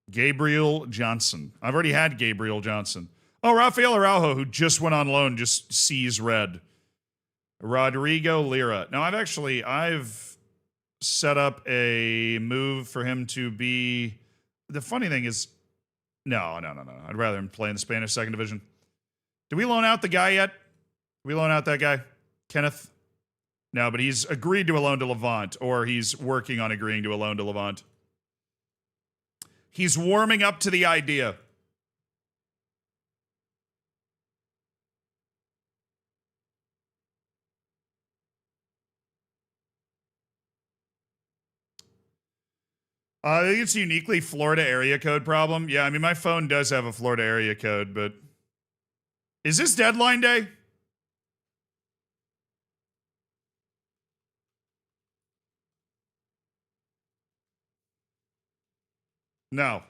Gabriel Johnson. I've already had Gabriel Johnson. Oh, Rafael Araujo, who just went on loan, just sees red. Rodrigo Lira. Now, I've set up a move for him to be. The funny thing is, no. I'd rather him play in the Spanish second division. Did we loan out the guy yet? Did we loan out that guy? Kenneth? No, but he's agreed to a loan to Levant, or he's working on agreeing to a loan to Levant. He's warming up to the idea. I think it's a uniquely Florida area code problem. Yeah, I mean, my phone does have a Florida area code, but is this deadline day? No.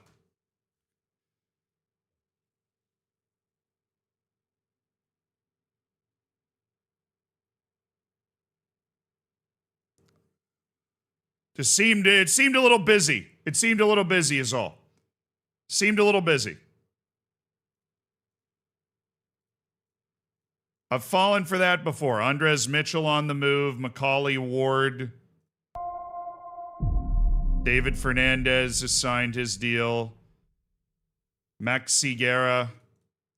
It seemed a little busy. It seemed a little busy is all. Seemed a little busy. I've fallen for that before. Andres Mitchell on the move, Macaulay Ward. David Fernandez has signed his deal. Maxi Guerra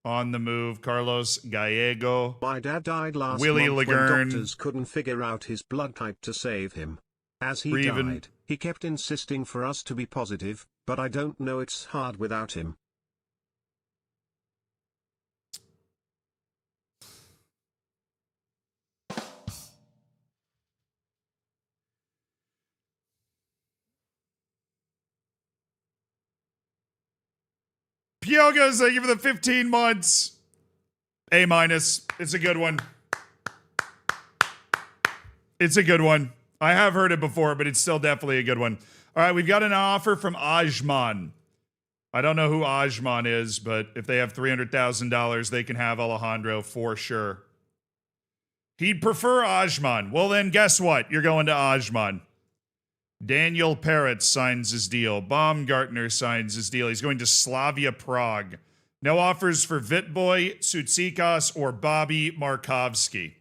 on the move. Carlos Gallego.
My dad died last
Willie
month
Lagern.
when doctors couldn't figure out his blood type to save him. As he
Reven.
died, he kept insisting for us to be positive, but I don't know, it's hard without him.
Pyogas, thank you for the 15 months. A minus. It's a good one. It's a good one. I have heard it before, but it's still definitely a good one. All right, we've got an offer from Ajman. I don't know who Ajman is, but if they have $300,000, they can have Alejandro for sure. He'd prefer Ajman. Well, then guess what? You're going to Ajman. Daniel Parrott signs his deal. Baumgartner signs his deal. He's going to Slavia Prague. No offers for Vitboy, Tsutsikas, or Bobby Markovsky.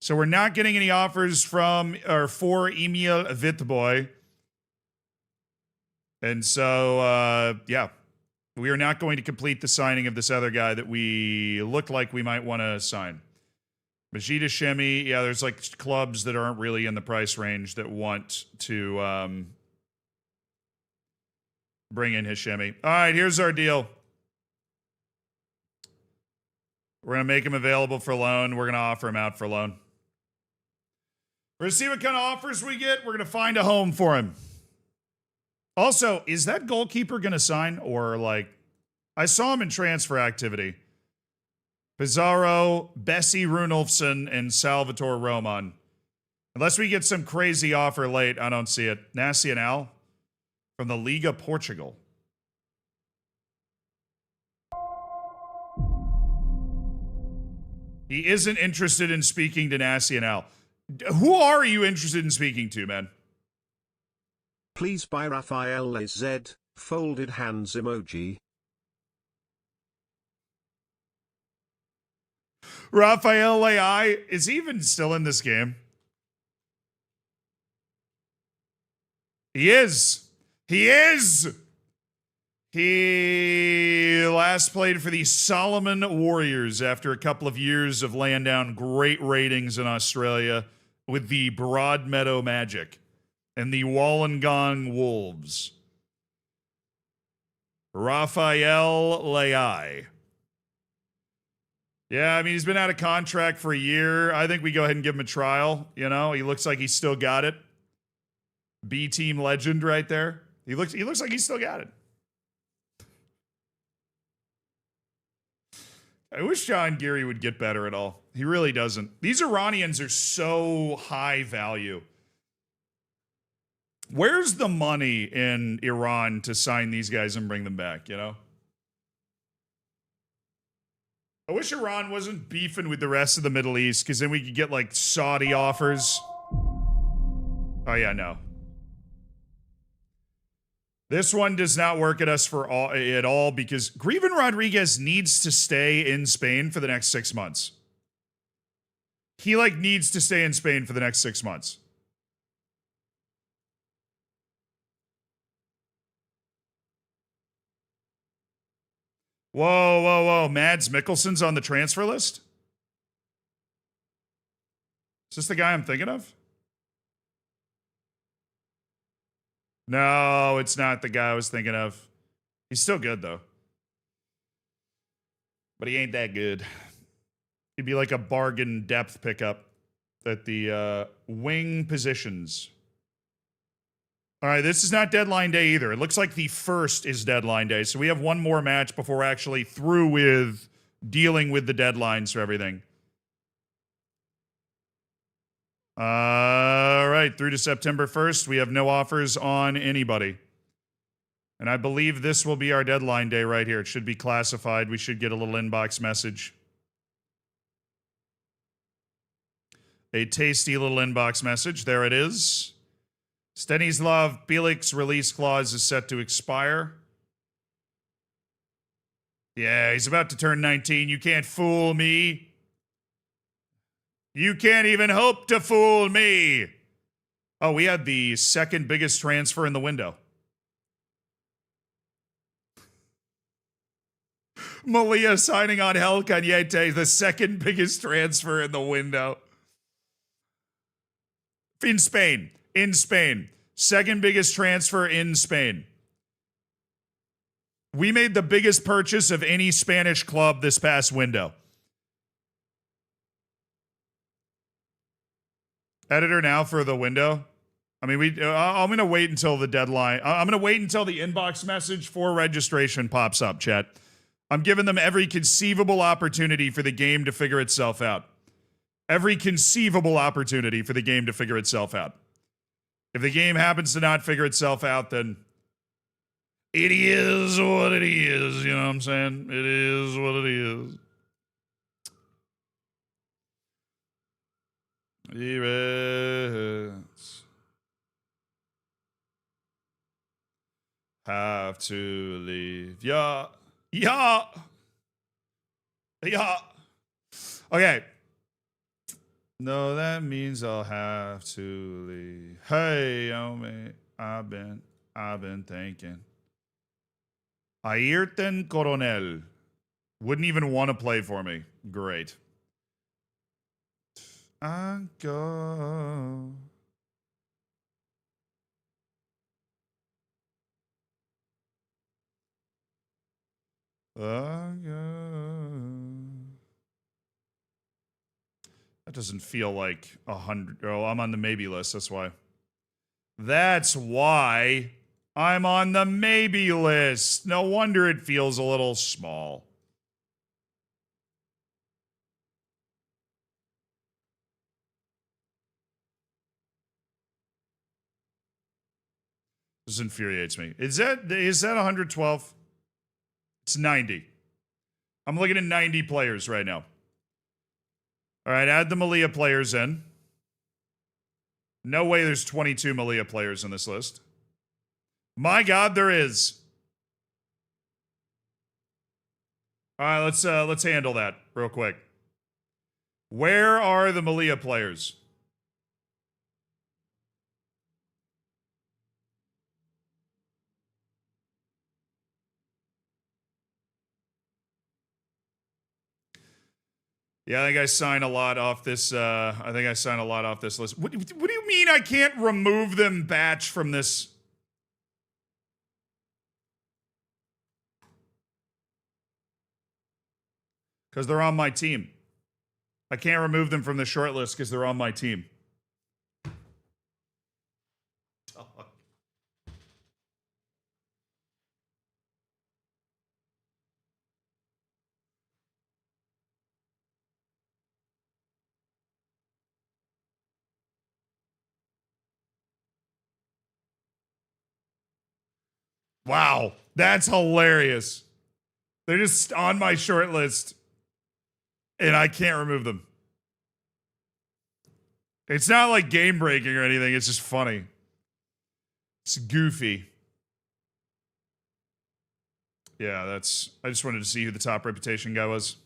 So we're not getting any offers from or for Emil Vitboy. And so, yeah, we are not going to complete the signing of this other guy that we look like we might want to sign. Majida Shemi, yeah, there's like clubs that aren't really in the price range that want to bring in Hashemi. All right, here's our deal. We're going to make him available for loan. We're going to offer him out for loan. We're going to see what kind of offers we get. We're going to find a home for him. Also, is that goalkeeper going to sign? Or, like, I saw him in transfer activity. Pizarro, Bessie Runolfsson, and Salvatore Roman. Unless we get some crazy offer late, I don't see it. Nacional from the Liga Portugal. He isn't interested in speaking to Nacional. Who are you interested in speaking to, man?
Please buy Raphael Z, folded hands emoji.
Raphael AI, is he even still in this game? He is. He is. He last played for the Solomon Warriors after a couple of years of laying down great ratings in Australia with the Broadmeadow Magic and the Wollongong Wolves. Raphael Leai. Yeah, I mean, he's been out of contract for a year. I think we go ahead and give him a trial. You know, he looks like he's still got it. B-team legend right there. He looks like he's still got it. I wish John Geary would get better at all. He really doesn't. These Iranians are so high value. Where's the money in Iran to sign these guys and bring them back, you know? I wish Iran wasn't beefing with the rest of the Middle East, because then we could get, like, Saudi offers. Oh, yeah, no. This one does not work at all because Greven Rodriguez needs to stay in Spain for the next 6 months. He, like, needs to stay in Spain for the next 6 months. Whoa, whoa, whoa. Mads Mikkelsen's on the transfer list? Is this the guy I'm thinking of? No, it's not the guy I was thinking of. He's still good, though. But he ain't that good. He'd be like a bargain depth pickup at the wing positions. All right, this is not deadline day either. It looks like the first is deadline day. So we have one more match before we're actually through with dealing with the deadlines for everything. All right, through to September 1st, we have no offers on anybody. And I believe this will be our deadline day right here. It should be classified. We should get a little inbox message. A tasty little inbox message. There it is. Stanislav Bielik's release clause is set to expire. Yeah, he's about to turn 19. You can't fool me. You can't even hope to fool me. Oh, we had the second biggest transfer in the window. Melilla signing on El Cañete, the second biggest transfer in the window. In Spain. Second biggest transfer in Spain. We made the biggest purchase of any Spanish club this past window. Editor now for the window. I mean, I'm going to wait until the deadline. I'm going to wait until the inbox message for registration pops up, chat. I'm giving them every conceivable opportunity for the game to figure itself out. Every conceivable opportunity for the game to figure itself out. If the game happens to not figure itself out, then it is what it is. You know what I'm saying? It is what it is. Events have to leave. Yeah. Okay. No, that means I'll have to leave. Hey, homie, I've been thinking. Ayrton Coronel wouldn't even want to play for me. Great. I go. I go. That doesn't feel like 100. Oh, I'm on the maybe list. That's why. That's why I'm on the maybe list. No wonder it feels a little small. This infuriates me. Is that 112? It's 90. I'm looking at 90 players right now. All right, add the Melilla players in. No way there's 22 Melilla players in this list. My God, there is. All right, let's handle that real quick. Where are the Melilla players? Yeah, I think I sign a lot off this. I think I sign a lot off this list. What do you mean I can't remove them batch from this? Because they're on my team. I can't remove them from the short list because they're on my team. Wow, that's hilarious. They're just on my short list, and I can't remove them. It's not like game breaking or anything. It's just funny. It's goofy. Yeah, that's. I just wanted to see who the top reputation guy was.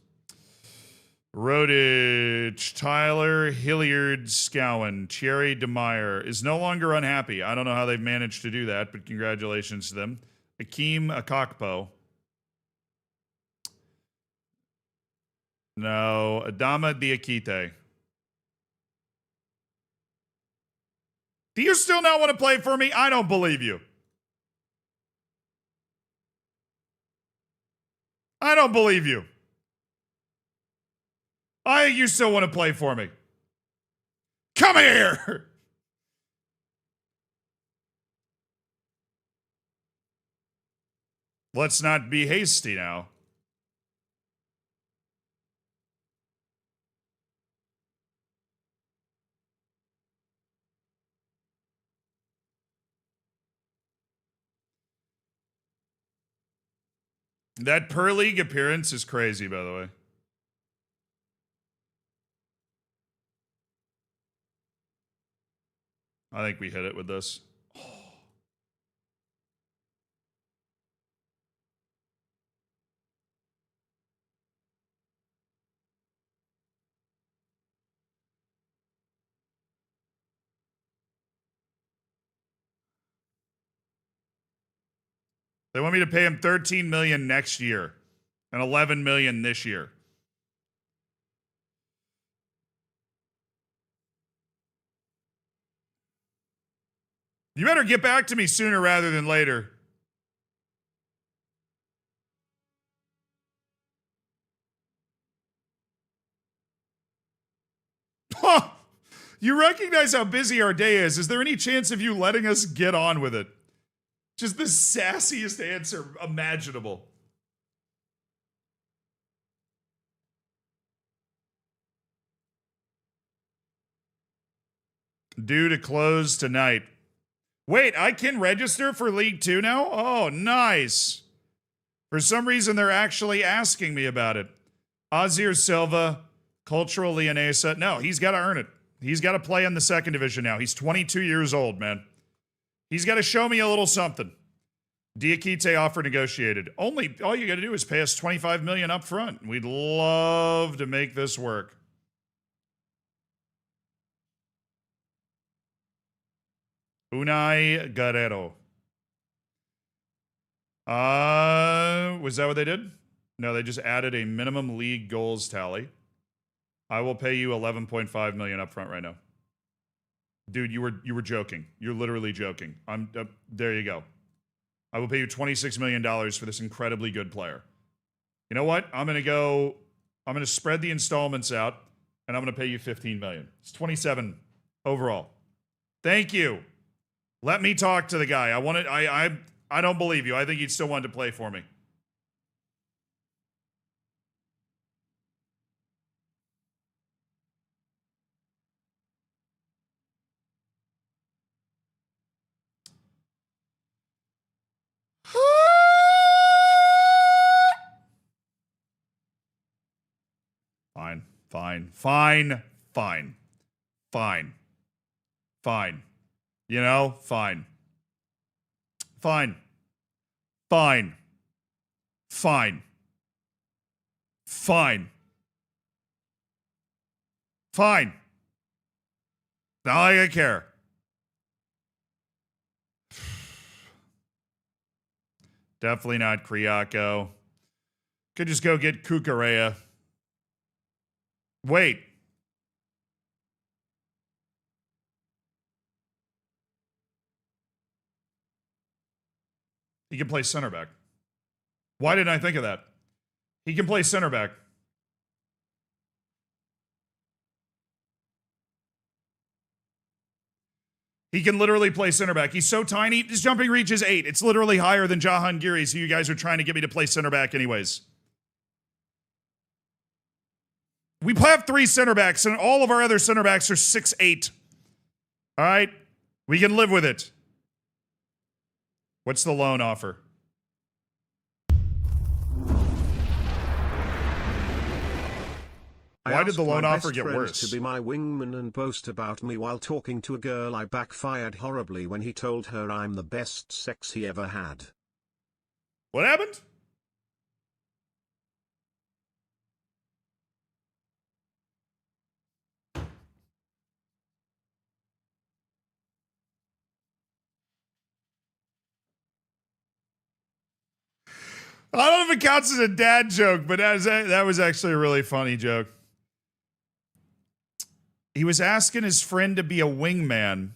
Rodich, Tyler, Hilliard, Scowen, Thierry DeMeyer is no longer unhappy. I don't know how they've managed to do that, but congratulations to them. Akeem Akokpo. No, Adama Diakite. Do you still not want to play for me? I don't believe you. I don't believe you. I think you still want to play for me. Come here. Let's not be hasty now. That per league appearance is crazy, by the way. I think we hit it with this. They want me to pay him $13 million next year and $11 million this year. You better get back to me sooner rather than later. Huh. You recognize how busy our day is. Is there any chance of you letting us get on with it? Just the sassiest answer imaginable. Due to close tonight. Wait, I can register for League 2 now? Oh, nice. For some reason, they're actually asking me about it. Ozir Silva, Cultural Leonesa. No, he's got to earn it. He's got to play in the second division now. He's 22 years old, man. He's got to show me a little something. Diakite offer negotiated. All you got to do is pay us $25 million up front. We'd love to make this work. Unai Guerrero. Was that what they did? No, they just added a minimum league goals tally. I will pay you $11.5 million up front right now. Dude, you were joking. You're literally joking. There you go. I will pay you $26 million for this incredibly good player. You know what? I'm going to spread the installments out, and I'm going to pay you $15 million. It's 27 overall. Thank you. Let me talk to the guy. I don't believe you. I think he'd still want to play for me. Fine. Fine. Fine. Fine. Fine. Fine. You know, fine. Fine. Fine. Fine. Fine. Fine. Not like I care. Definitely not Kriako. Could just go get Kukurea. Wait. He can play center back. Why didn't I think of that? He can play center back. He can literally play center back. He's so tiny. His jumping reach is 8. It's literally higher than Jahangiri's, who you guys are trying to get me to play center back anyways. We have 3 center backs, and all of our other center backs are 6'8". All right? We can live with it. What's the loan offer? Why did the loan offer get worse?
To be my wingman and boast about me while talking to a girl. I backfired horribly when he told her I'm the best sex he ever had.
What happened? I don't know if it counts as a dad joke, but that was actually a really funny joke. He was asking his friend to be a wingman,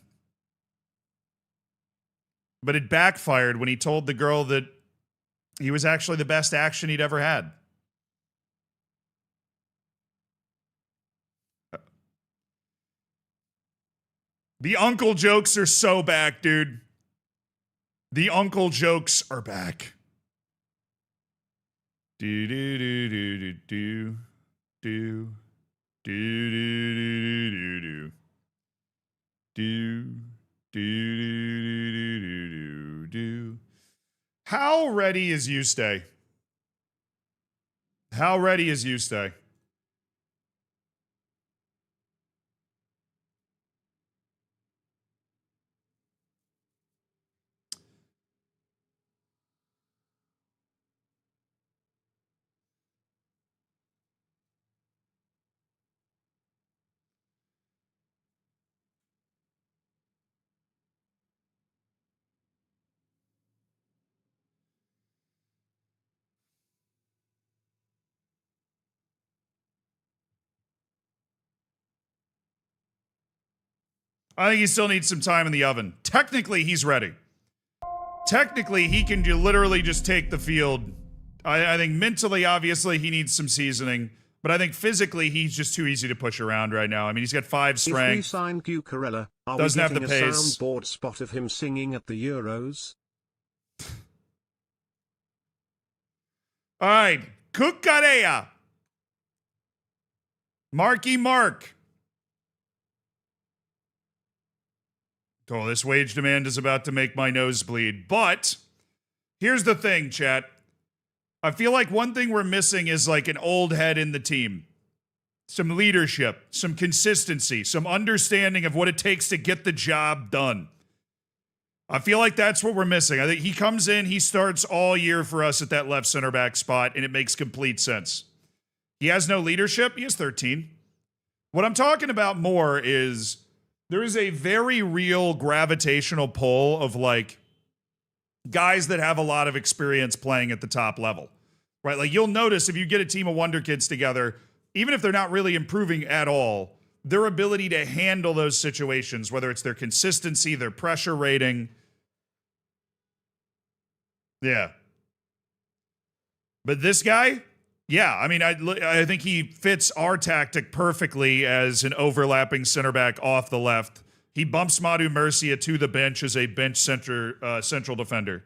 but it backfired when he told the girl that he was actually the best action he'd ever had. The uncle jokes are so back, dude. The uncle jokes are back. Do do do do do do do do do do do do. How ready is you stay? How ready is you stay? I think he still needs some time in the oven. Technically, he's ready. Technically, he can literally just take the field. I think mentally, obviously, he needs some seasoning. But I think physically, he's just too easy to push around right now. I mean, he's got 5 strength.
If we sign Cucurella, are
doesn't
we
have the
getting a
pace.
soundboard spot of him singing at the Euros?
All right. Cucarea. Marky Mark. Oh, this wage demand is about to make my nose bleed. But here's the thing, chat. I feel like one thing we're missing is like an old head in the team. Some leadership, some consistency, some understanding of what it takes to get the job done. I feel like that's what we're missing. I think he comes in, he starts all year for us at that left center back spot, and it makes complete sense. He has no leadership. He has 13. What I'm talking about more is there is a very real gravitational pull of like guys that have a lot of experience playing at the top level, right? Like you'll notice if you get a team of wonder kids together, even if they're not really improving at all, their ability to handle those situations, whether it's their consistency, their pressure rating. Yeah. But this guy, yeah, I mean, I think he fits our tactic perfectly as an overlapping center back off the left. He bumps Madu Murcia to the bench as a bench central defender.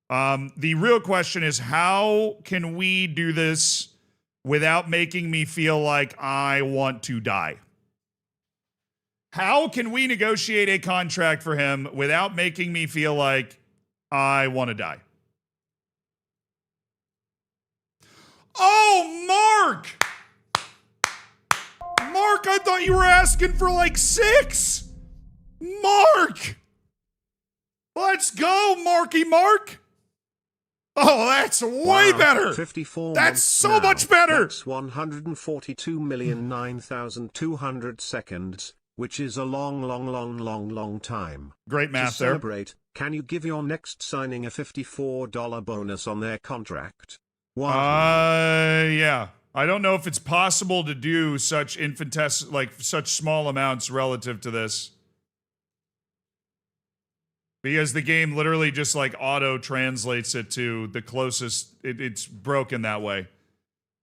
The real question is, how can we do this without making me feel like I want to die? How can we negotiate a contract for him without making me feel like I want to die? Oh, Mark! Mark, I thought you were asking for like 6. Mark! Let's go, Marky Mark! Oh, that's way better!
54
That's
months
so
now.
much better!
That's 142,009,200 seconds, which is a long time.
Great math
to
there.
celebrate, can you give your next signing a $54 bonus on their contract?
Yeah. I don't know if it's possible to do such such small amounts relative to this. Because the game literally just like auto translates it to the closest. It's broken that way.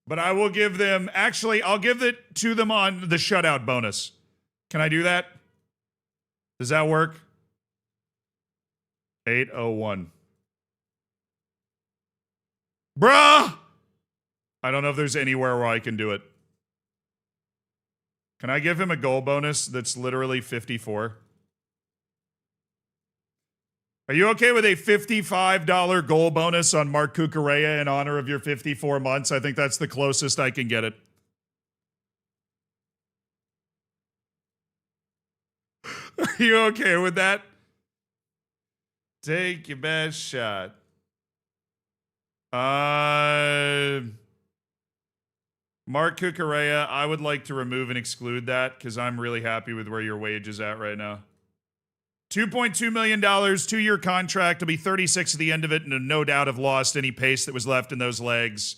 But I will give them, actually, I'll give it to them on the shutout bonus. Can I do that? Does that work? 801. Bruh! I don't know if there's anywhere where I can do it. Can I give him a goal bonus that's literally 54? Are you okay with a $55 goal bonus on Mark Cucurella in honor of your 54 months? I think that's the closest I can get it. Are you okay with that? Take your best shot. Mark Cucurella, I would like to remove and exclude that because I'm really happy with where your wage is at right now. $2.2 million, 2-year contract. He'll be 36 at the end of it, and no doubt have lost any pace that was left in those legs.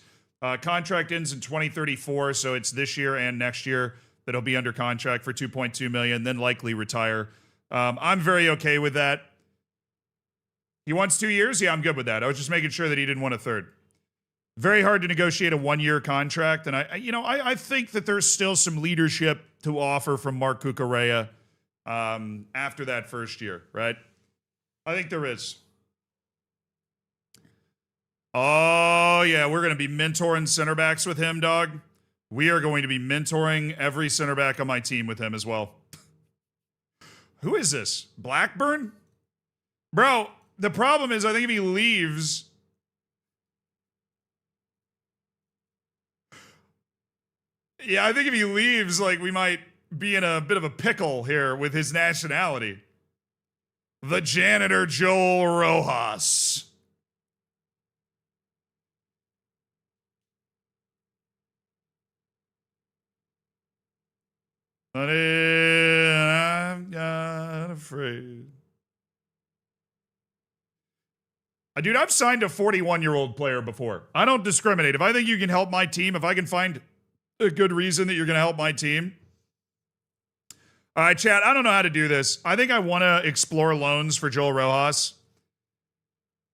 Contract ends in 2034, so it's this year and next year that he'll be under contract for $2.2 million, then likely retire. I'm very okay with that. He wants 2 years? Yeah, I'm good with that. I was just making sure that he didn't want a third. Very hard to negotiate a 1-year contract, and I think that there's still some leadership to offer from Mark Cucurella after that first year, right? I think there is. Oh, yeah, we're going to be mentoring center backs with him, dog. We are going to be mentoring every center back on my team with him as well. Who is this? Blackburn? Bro, the problem is I think if he leaves... Yeah, I think if he leaves, like, we might be in a bit of a pickle here with his nationality. The janitor, Joel Rojas. But I'm not afraid. Dude, I've signed a 41-year-old player before. I don't discriminate. If I think you can help my team, if I can find a good reason that you're going to help my team. All right, chat, I don't know how to do this. I think I want to explore loans for Joel Rojas.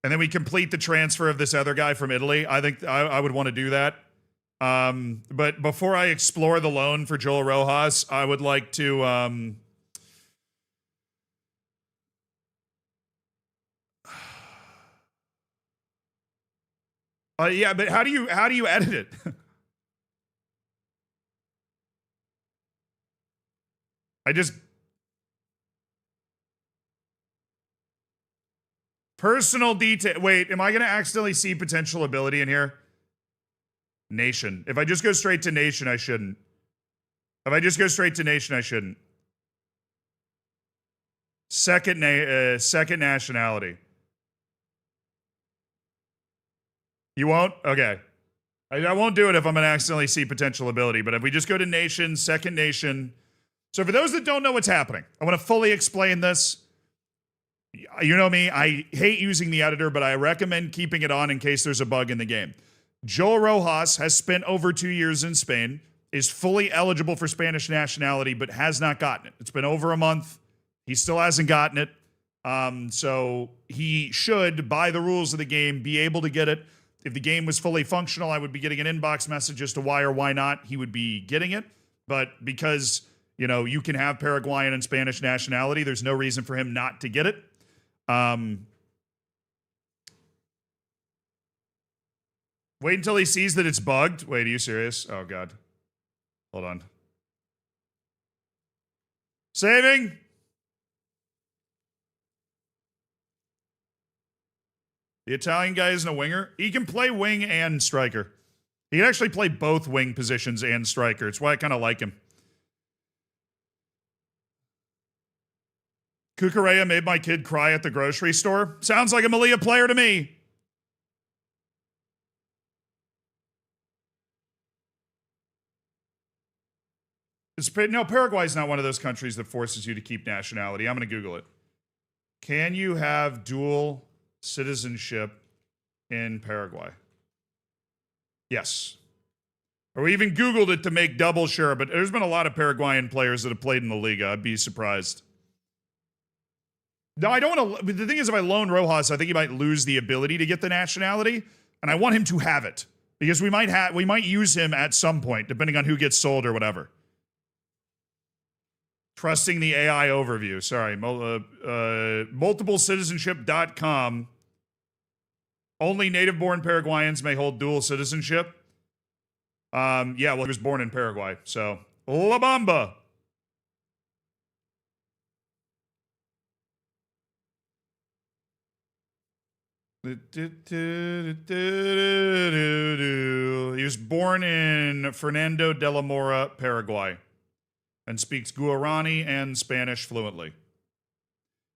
And then we complete the transfer of this other guy from Italy. I think I would want to do that. But before I explore the loan for Joel Rojas, I would like to... yeah, but how do you edit it? I just... Personal detail. Wait, am I going to accidentally see potential ability in here? Nation. If I just go straight to nation, I shouldn't. If I just go straight to nation, I shouldn't. Second nationality. You won't? Okay. I won't do it if I'm going to accidentally see potential ability, but if we just go to nation, second nation... So for those that don't know what's happening, I want to fully explain this. You know me, I hate using the editor, but I recommend keeping it on in case there's a bug in the game. Joel Rojas has spent over 2 years in Spain, is fully eligible for Spanish nationality, but has not gotten it. It's been over a month. He still hasn't gotten it. So he should, by the rules of the game, be able to get it. If the game was fully functional, I would be getting an inbox message as to why or why not he would be getting it. But because... You know, you can have Paraguayan and Spanish nationality. There's no reason for him not to get it. Wait until he sees that it's bugged. Wait, are you serious? Oh, God. Hold on. Saving. The Italian guy isn't a winger. He can play wing and striker. He can actually play both wing positions and striker. It's why I kind of like him. Cucurella made my kid cry at the grocery store. Sounds like a Melilla player to me. No, Paraguay's not one of those countries that forces you to keep nationality. I'm going to Google it. Can you have dual citizenship in Paraguay? Yes. Or we even Googled it to make double sure, but there's been a lot of Paraguayan players that have played in the Liga. I'd be surprised. No, I don't want to. The thing is, if I loan Rojas, I think he might lose the ability to get the nationality, and I want him to have it because we might use him at some point, depending on who gets sold or whatever. Trusting the AI overview. Sorry, multiplecitizenship.com. Only native-born Paraguayans may hold dual citizenship. Yeah, well, he was born in Paraguay, so La Bamba. He was born in Fernando de la Mora, Paraguay, and speaks Guarani and Spanish fluently.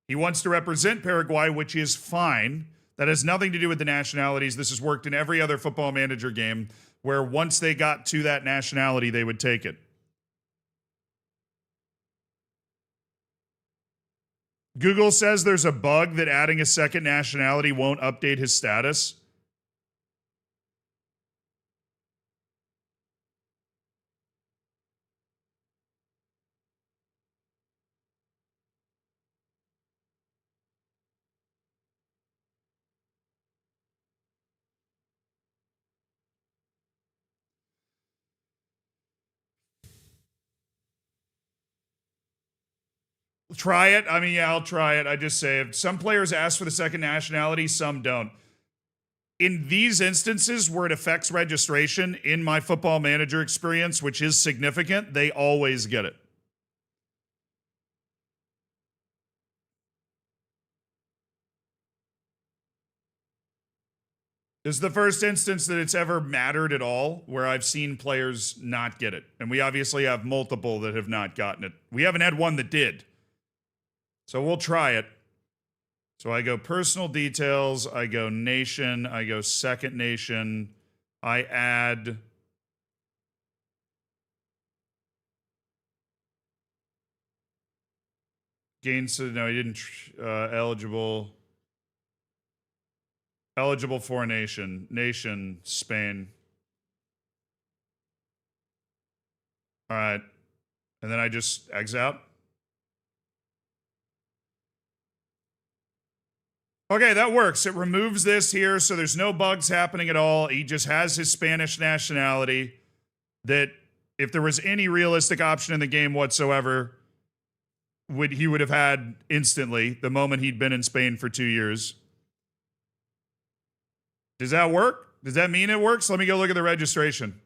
He wants to represent Paraguay, which is fine. That has nothing to do with the nationalities. This has worked in every other Football Manager game where once they got to that nationality, they would take it. Google says there's a bug that adding a second nationality won't update his status. Try it. I mean, yeah, I'll try it. I just say if some players ask for the second nationality, some don't. In these instances where it affects registration, in my Football Manager experience, which is significant, they always get it. This is the first instance that it's ever mattered at all where I've seen players not get it. And we obviously have multiple that have not gotten it. We haven't had one that did. So we'll try it. So I go personal details, I go nation, I go second nation, I add gains. No, he didn't. Eligible for a nation. Nation, Spain. All right. And then I just exit out. Okay, that works. It removes this here, so there's no bugs happening at all. He just has his Spanish nationality that if there was any realistic option in the game whatsoever, he would have had instantly the moment he'd been in Spain for 2 years. Does that work? Does that mean it works? Let me go look at the registration.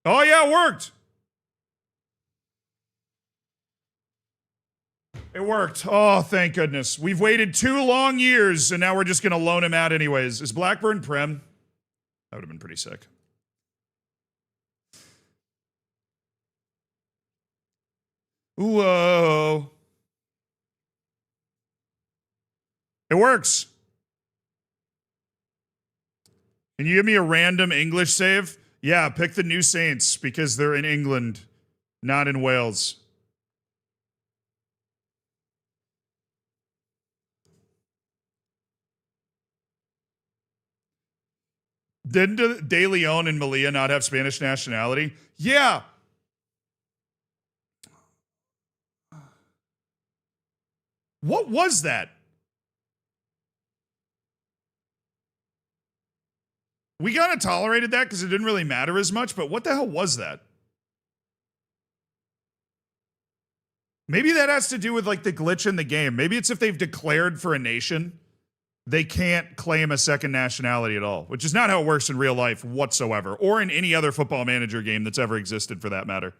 Oh, yeah, it worked. It worked. Oh, thank goodness. We've waited 2 long years, and now we're just going to loan him out anyways. Is Blackburn Prem? That would have been pretty sick. Whoa. It works. Can you give me a random English save? Yeah, pick the New Saints because they're in England, not in Wales. Didn't De Leon and Melilla not have Spanish nationality? Yeah. What was that? We kind of tolerated that because it didn't really matter as much, but what the hell was that? Maybe that has to do with like the glitch in the game. Maybe it's if they've declared for a nation, they can't claim a second nationality at all, which is not how it works in real life whatsoever, or in any other Football Manager game that's ever existed for that matter.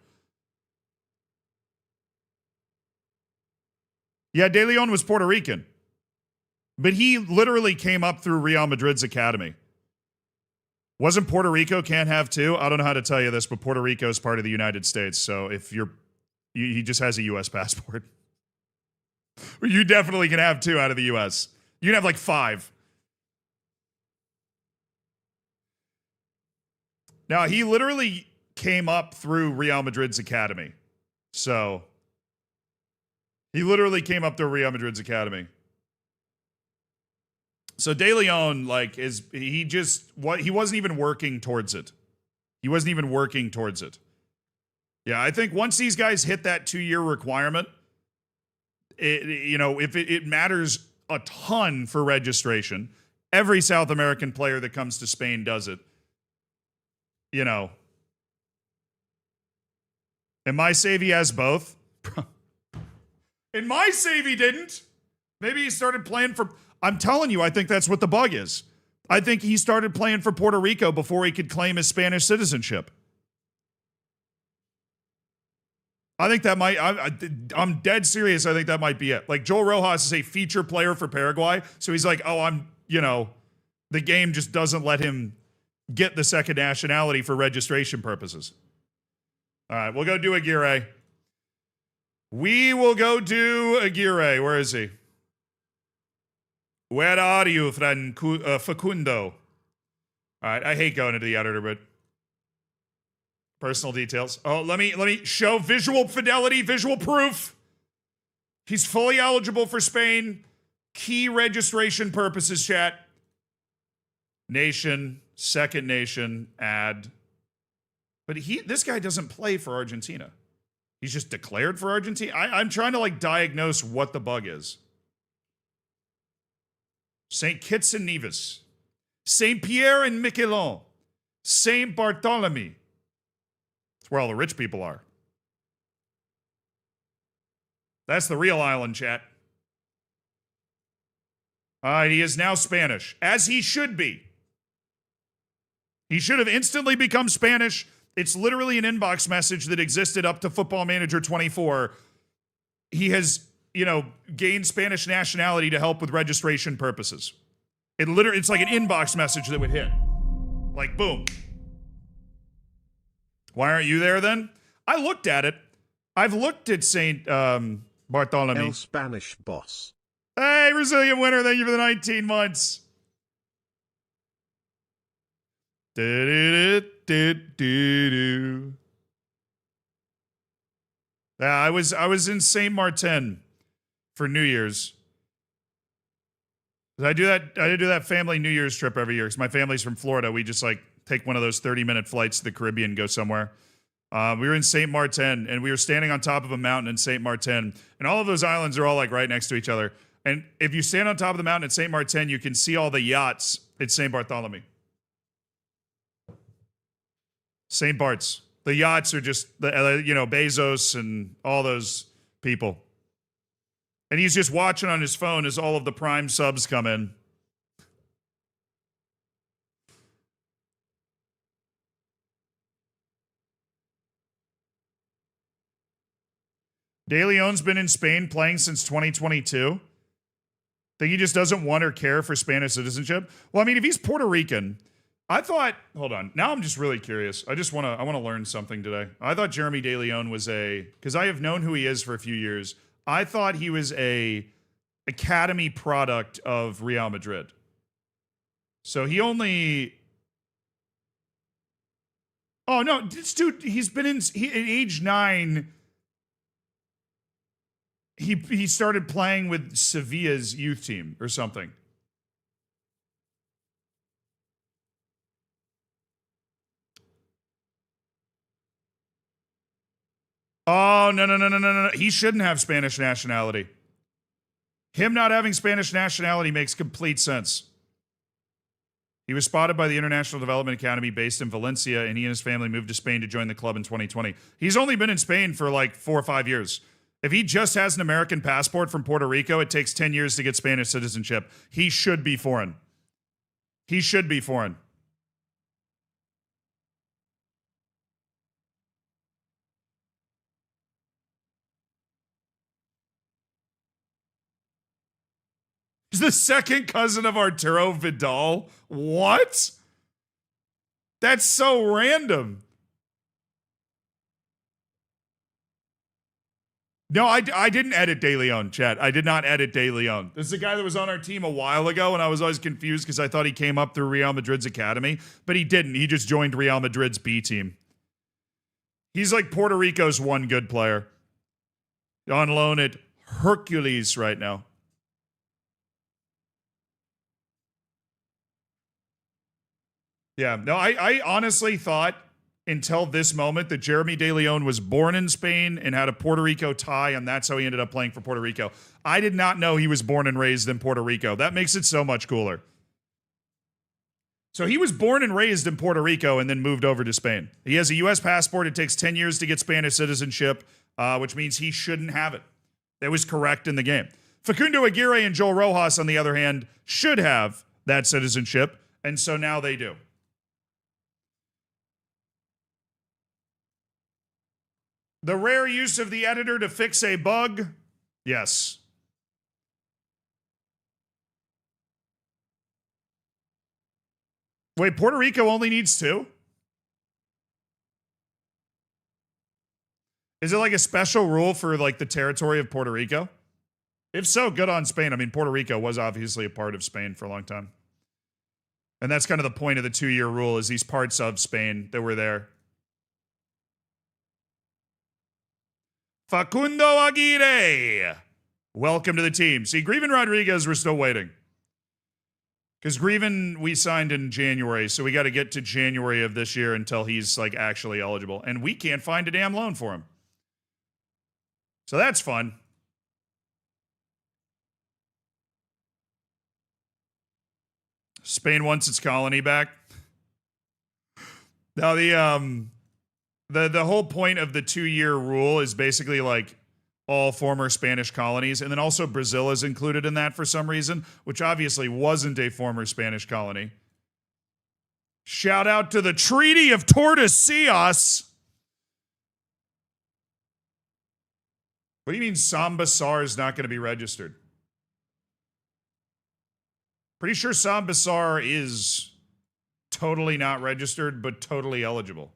Yeah, De Leon was Puerto Rican, but he literally came up through Real Madrid's academy. Wasn't Puerto Rico can't have two? I don't know how to tell you this, but Puerto Rico is part of the United States. So if he just has a U.S. passport. You definitely can have two out of the U.S. You can have like 5. Now, he literally came up through Real Madrid's academy. So he literally came up through Real Madrid's academy. So De Leon, like, he wasn't even working towards it. He wasn't even working towards it. Yeah, I think once these guys hit that 2-year requirement, if it matters a ton for registration. Every South American player that comes to Spain does it. And my save he has both. In my save he didn't. Maybe he started playing for... I'm telling you, I think that's what the bug is. I think he started playing for Puerto Rico before he could claim his Spanish citizenship. I think that might... I'm dead serious. I think that might be it. Like, Joel Rojas is a feature player for Paraguay, so he's like, the game just doesn't let him get the second nationality for registration purposes. All right, we'll go do Aguirre. We will go do Aguirre. Where is he? Where are you, Facundo? All right, I hate going into the editor, but personal details. Oh, let me show visual fidelity, visual proof. He's fully eligible for Spain. Key registration purposes, chat. Nation, second nation, add. But this guy doesn't play for Argentina. He's just declared for Argentina. I'm trying to diagnose what the bug is. St. Kitts and Nevis. St. Pierre and Miquelon. St. Bartholomew. That's where all the rich people are. That's the real island, chat. All right, he is now Spanish, as he should be. He should have instantly become Spanish. It's literally an inbox message that existed up to Football Manager 24. He has, gained Spanish nationality to help with registration purposes. It's like an inbox message that would hit. Like, boom. Why aren't you there then? I looked at it. I've looked at St. Bartholomew.
El Spanish boss.
Hey, Brazilian winner, thank you for the 19 months. Yeah, I was in Saint Martin for New Year's. I do that family New Year's trip every year because my family's from Florida. We just take one of those 30-minute flights to the Caribbean and go somewhere. We were in Saint Martin and we were standing on top of a mountain in Saint Martin, and all of those islands are all right next to each other. And if you stand on top of the mountain at Saint Martin, you can see all the yachts at Saint Bartholomew. St. Bart's. The yachts are just, Bezos and all those people. And he's just watching on his phone as all of the Prime subs come in. De Leon's been in Spain playing since 2022. Think he just doesn't want or care for Spanish citizenship? Well, I mean, if he's Puerto Rican... hold on. Now I'm just really curious. I want to learn something today. I thought Jeremy De Leon was because I have known who he is for a few years. I thought he was a academy product of Real Madrid. So he only... Oh, no, this dude, he's been at age 9, he started playing with Sevilla's youth team or something. Oh, no. He shouldn't have Spanish nationality. Him not having Spanish nationality makes complete sense. He was spotted by the International Development Academy based in Valencia, and he and his family moved to Spain to join the club in 2020. He's only been in Spain for 4 or 5 years. If he just has an American passport from Puerto Rico, it takes 10 years to get Spanish citizenship. He should be foreign. He should be foreign. He's the second cousin of Arturo Vidal. What? That's so random. No, I didn't edit De Leon, chat. I did not edit De Leon. This is a guy that was on our team a while ago, and I was always confused because I thought he came up through Real Madrid's academy, but he didn't. He just joined Real Madrid's B team. He's like Puerto Rico's one good player. On loan at Hercules right now. Yeah, no, I honestly thought until this moment that Jeremy De Leon was born in Spain and had a Puerto Rico tie, and that's how he ended up playing for Puerto Rico. I did not know he was born and raised in Puerto Rico. That makes it so much cooler. So he was born and raised in Puerto Rico and then moved over to Spain. He has a U.S. passport. It takes 10 years to get Spanish citizenship, which means he shouldn't have it. That was correct in the game. Facundo Aguirre and Joel Rojas, on the other hand, should have that citizenship, and so now they do. The rare use of the editor to fix a bug? Yes. Wait, Puerto Rico only needs 2? Is it like a special rule for like the territory of Puerto Rico? If so, good on Spain. I mean, Puerto Rico was obviously a part of Spain for a long time. And that's kind of the point of the 2-year rule, is these parts of Spain that were there. Facundo Aguirre. Welcome to the team. See, Greven Rodriguez, we're still waiting. Because Greven, we signed in January, so we got to get to January of this year until he's like actually eligible. And we can't find a damn loan for him. So that's fun. Spain wants its colony back. Now the whole point of the 2-year rule is basically like all former Spanish colonies, and then also Brazil is included in that for some reason, which obviously wasn't a former Spanish colony. Shout out to the Treaty of Tordesillas. What do you mean Sambassar is not going to be registered? Pretty sure Sambassar is totally not registered, but totally eligible.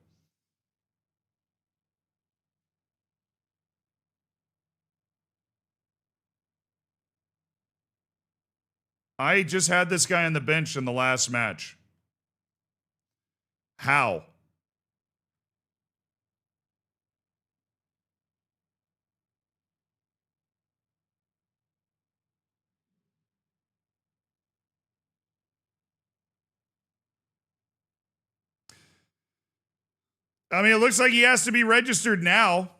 I just had this guy on the bench in the last match. How? I mean, it looks like he has to be registered now.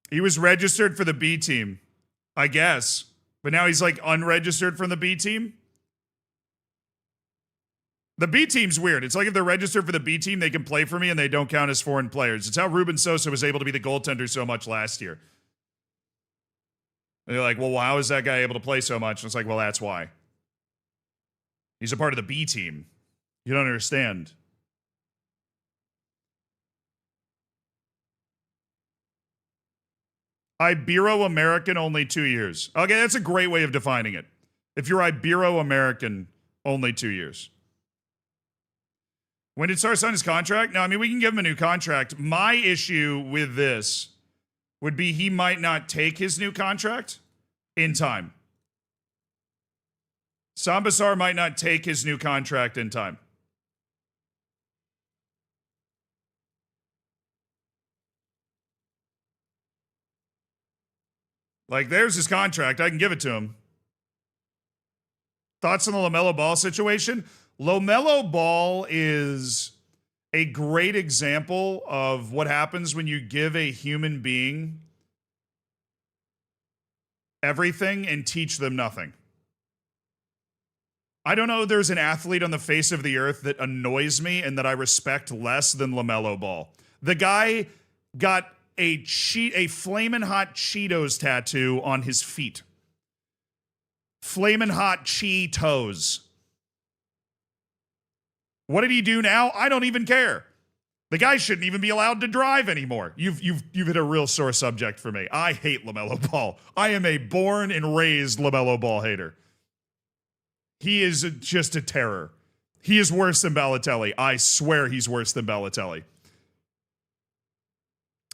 He was registered for the B team, I guess. But now he's like unregistered from the B team. The B team's weird. It's like if they're registered for the B team, they can play for me and they don't count as foreign players. It's how Ruben Sosa was able to be the goaltender so much last year. And they're like, well, how is that guy able to play so much? And it's like, well, that's why. He's a part of the B team. You don't understand. Ibero-American, only 2 years. Okay, that's a great way of defining it. If you're Ibero-American, only 2 years. When did Sar sign his contract? No, I mean, we can give him a new contract. My issue with this would be he might not take his new contract in time. Sambassar might not take his new contract in time. Like, there's his contract. I can give it to him. Thoughts on the LaMelo Ball situation? LaMelo Ball is a great example of what happens when you give a human being everything and teach them nothing. I don't know if there's an athlete on the face of the earth that annoys me and that I respect less than LaMelo Ball. The guy got a Flamin' Hot Cheetos tattoo on his feet. Flamin' Hot Cheetos. What did he do now? I don't even care. The guy shouldn't even be allowed to drive anymore. You've hit a real sore subject for me. I hate LaMelo Ball. I am a born and raised LaMelo Ball hater. He is just a terror. He is worse than Balotelli. I swear he's worse than Balotelli.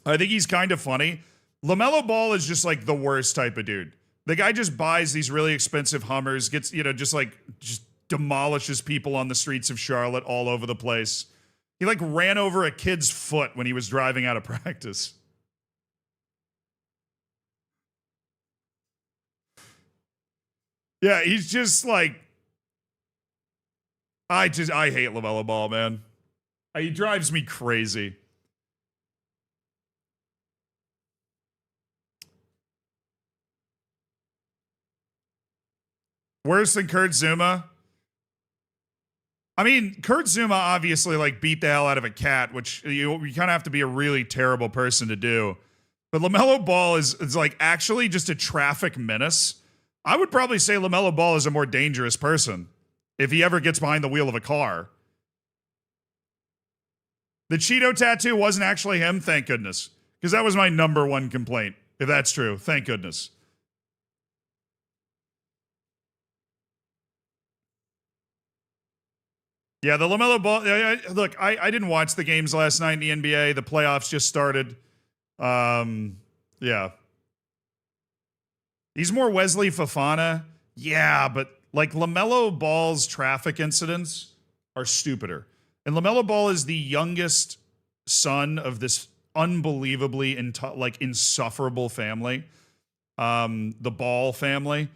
I think he's kind of funny. LaMelo Ball is just like the worst type of dude. The guy just buys these really expensive Hummers, gets, just demolishes people on the streets of Charlotte all over the place. He like ran over a kid's foot when he was driving out of practice. Yeah, he's just like, I hate LaMelo Ball, man. He drives me crazy. Worse than Kurt Zuma? I mean, Kurt Zuma obviously like beat the hell out of a cat, which you kind of have to be a really terrible person to do. But LaMelo Ball is like actually just a traffic menace. I would probably say LaMelo Ball is a more dangerous person if he ever gets behind the wheel of a car. The Cheeto tattoo wasn't actually him, thank goodness. Because that was my number one complaint, if that's true. Thank goodness. Yeah, the LaMelo Ball. Look, I didn't watch the games last night in the NBA. The playoffs just started. Yeah. He's more Wesley Fofana. Yeah, but like LaMelo Ball's traffic incidents are stupider. And LaMelo Ball is the youngest son of this unbelievably insufferable family. The Ball family,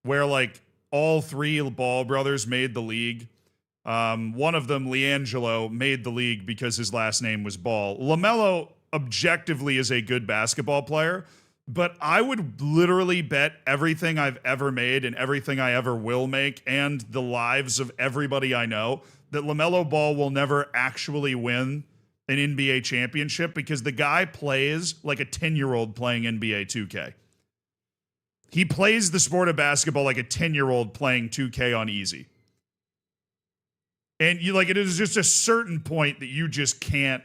where like all three Ball brothers made the league. One of them, LiAngelo, made the league because his last name was Ball. LaMelo objectively is a good basketball player, but I would literally bet everything I've ever made and everything I ever will make and the lives of everybody I know that LaMelo Ball will never actually win an NBA championship because the guy plays like a 10-year-old playing NBA 2K. He plays the sport of basketball like a 10-year-old playing 2K on easy. And it is just a certain point that you just can't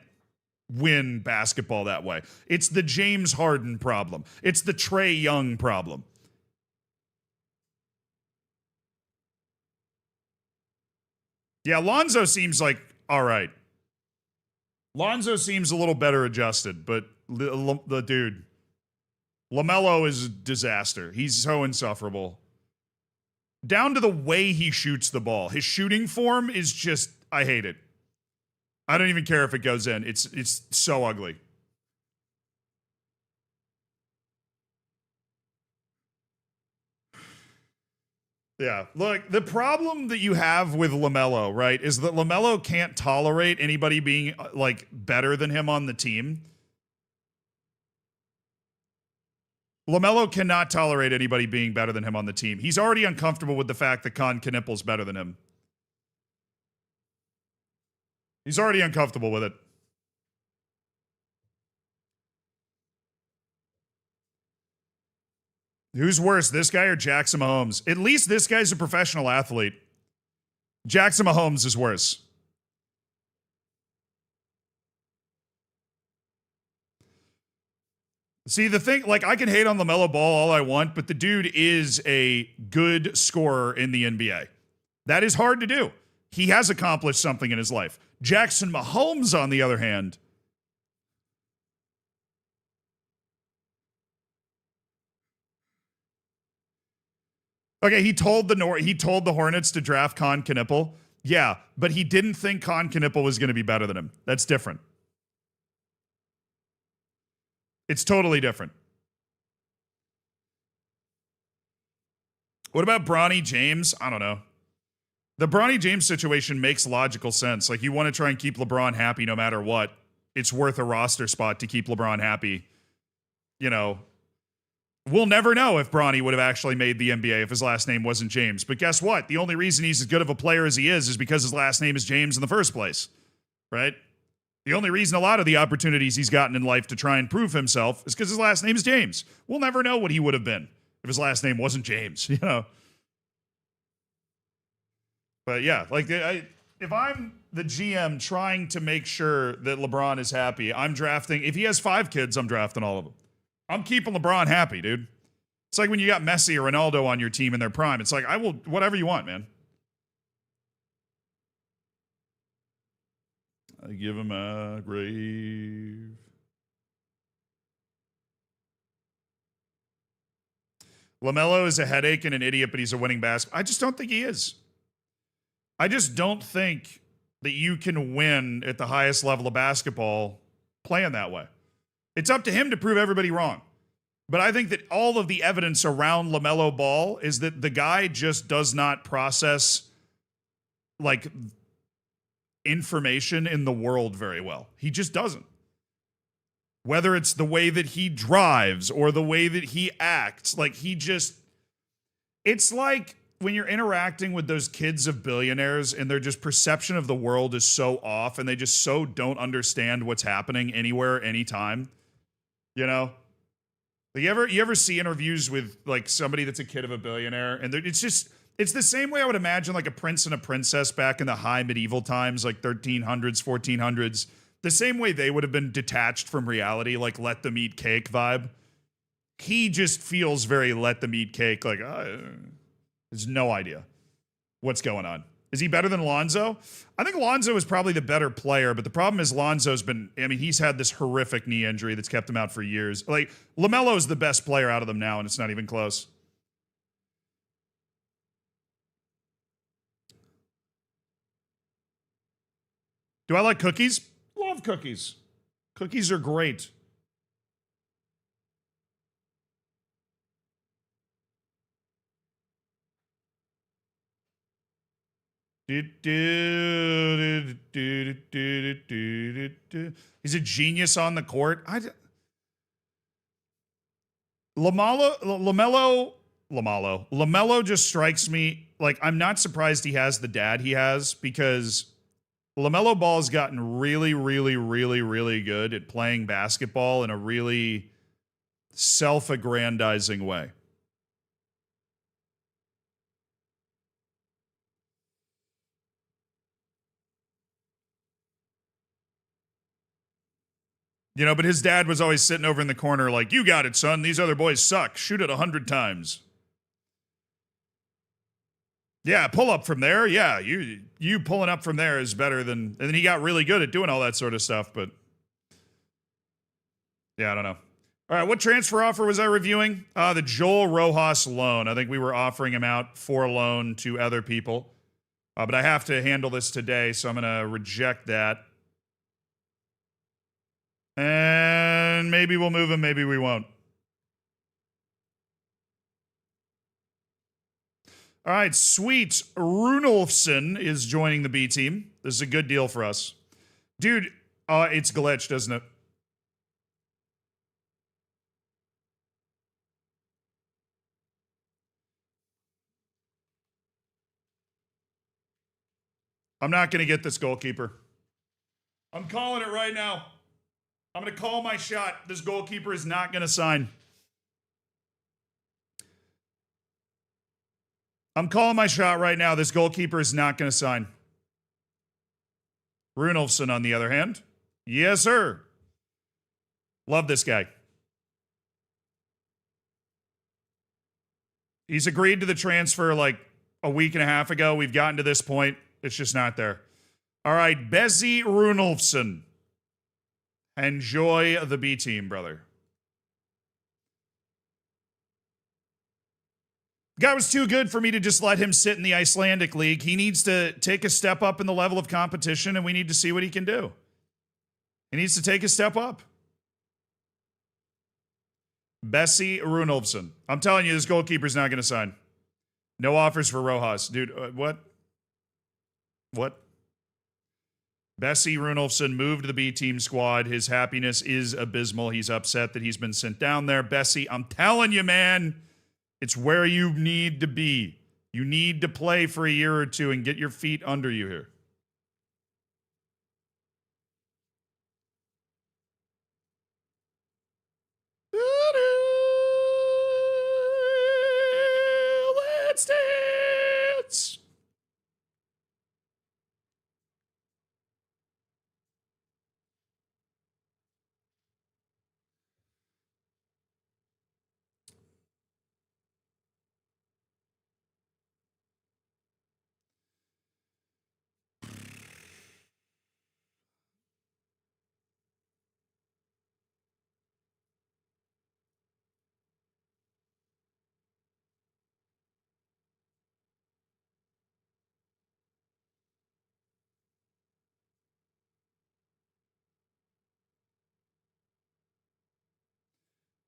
win basketball that way. It's the James Harden problem. It's the Trae Young problem. Yeah, Lonzo seems like all right. Lonzo seems a little better adjusted, but the dude, LaMelo is a disaster. He's so insufferable. Down to the way he shoots the ball. His shooting form is just, I hate it. I don't even care if it goes in. It's so ugly. Yeah, look, the problem that you have with LaMelo, right, is that LaMelo can't tolerate anybody being like better than him on the team. LaMelo cannot tolerate anybody being better than him on the team. He's already uncomfortable with the fact that Con Knippel's better than him. He's already uncomfortable with it. Who's worse, this guy or Jackson Mahomes? At least this guy's a professional athlete. Jackson Mahomes is worse. See, the thing, like, I can hate on LaMelo Ball all I want, but the dude is a good scorer in the NBA. That is hard to do. He has accomplished something in his life. Jackson Mahomes, on the other hand, okay, he told the Hornets to draft Con Knippel. Yeah, but he didn't think Con Knippel was going to be better than him. That's different. It's totally different. What about Bronny James? I don't know. The Bronny James situation makes logical sense. Like, you want to try and keep LeBron happy no matter what. It's worth a roster spot to keep LeBron happy. You know, we'll never know if Bronny would have actually made the NBA if his last name wasn't James. But guess what? The only reason he's as good of a player as he is because his last name is James in the first place. Right? The only reason a lot of the opportunities he's gotten in life to try and prove himself is because his last name is James. We'll never know what he would have been if his last name wasn't James, you know. But yeah, like if I'm the GM trying to make sure that LeBron is happy. I'm drafting, if he has 5 kids, I'm drafting all of them. I'm keeping LeBron happy, dude. It's like when you got Messi or Ronaldo on your team in their prime. It's like, I will, whatever you want, man. I give him a grave. LaMelo is a headache and an idiot, but he's a winning basketball. I just don't think he is. I just don't think that you can win at the highest level of basketball playing that way. It's up to him to prove everybody wrong. But I think that all of the evidence around LaMelo Ball is that the guy just does not process like information in the world very well. He just doesn't. Whether it's the way that he drives or the way that he acts, like he just, it's like when you're interacting with those kids of billionaires and their just perception of the world is so off and they just so don't understand what's happening anywhere, anytime. You know? You ever see interviews with like somebody that's a kid of a billionaire and it's the same way I would imagine like a prince and a princess back in the high medieval times, like 1300s, 1400s. The same way they would have been detached from reality, like let them eat cake vibe. He just feels very let them eat cake, like, there's no idea what's going on. Is he better than Lonzo? I think Lonzo is probably the better player, but the problem is Lonzo's been, I mean, he's had this horrific knee injury that's kept him out for years. Like, LaMelo is the best player out of them now, and it's not even close. Do I like cookies? Love cookies. Cookies are great. He's a genius on the court. LaMelo just strikes me like I'm not surprised he has the dad he has because LaMelo Ball's gotten really, really, really, really good at playing basketball in a really self-aggrandizing way. You know, but his dad was always sitting over in the corner like, you got it, son. These other boys suck. Shoot it 100 times. Yeah, pull up from there. Yeah, you pulling up from there is better than... And then he got really good at doing all that sort of stuff, but... Yeah, I don't know. All right, what transfer offer was I reviewing? The Joel Rojas loan. I think we were offering him out for a loan to other people. But I have to handle this today, so I'm going to reject that. And maybe we'll move him, maybe we won't. All right, sweet. Runolfsson is joining the B team. This is a good deal for us. Dude, it's glitched, doesn't it? I'm not going to get this goalkeeper. I'm calling it right now. I'm going to call my shot. This goalkeeper is not going to sign. I'm calling my shot right now. This goalkeeper is not going to sign. Runolfsson, on the other hand. Yes, sir. Love this guy. He's agreed to the transfer like a week and a half ago. We've gotten to this point. It's just not there. All right, Bezzy Runolfsson. Enjoy the B team, brother. The guy was too good for me to just let him sit in the Icelandic league. He needs to take a step up in the level of competition, and we need to see what he can do. He needs to take a step up. Bessie Runolfsson. I'm telling you, this goalkeeper's not going to sign. No offers for Rojas. Dude, what? What? Bessie Runolfsson moved to the B team squad. His happiness is abysmal. He's upset that he's been sent down there. Bessie, I'm telling you, man, it's where you need to be. You need to play for a year or two and get your feet under you here. Let's dance.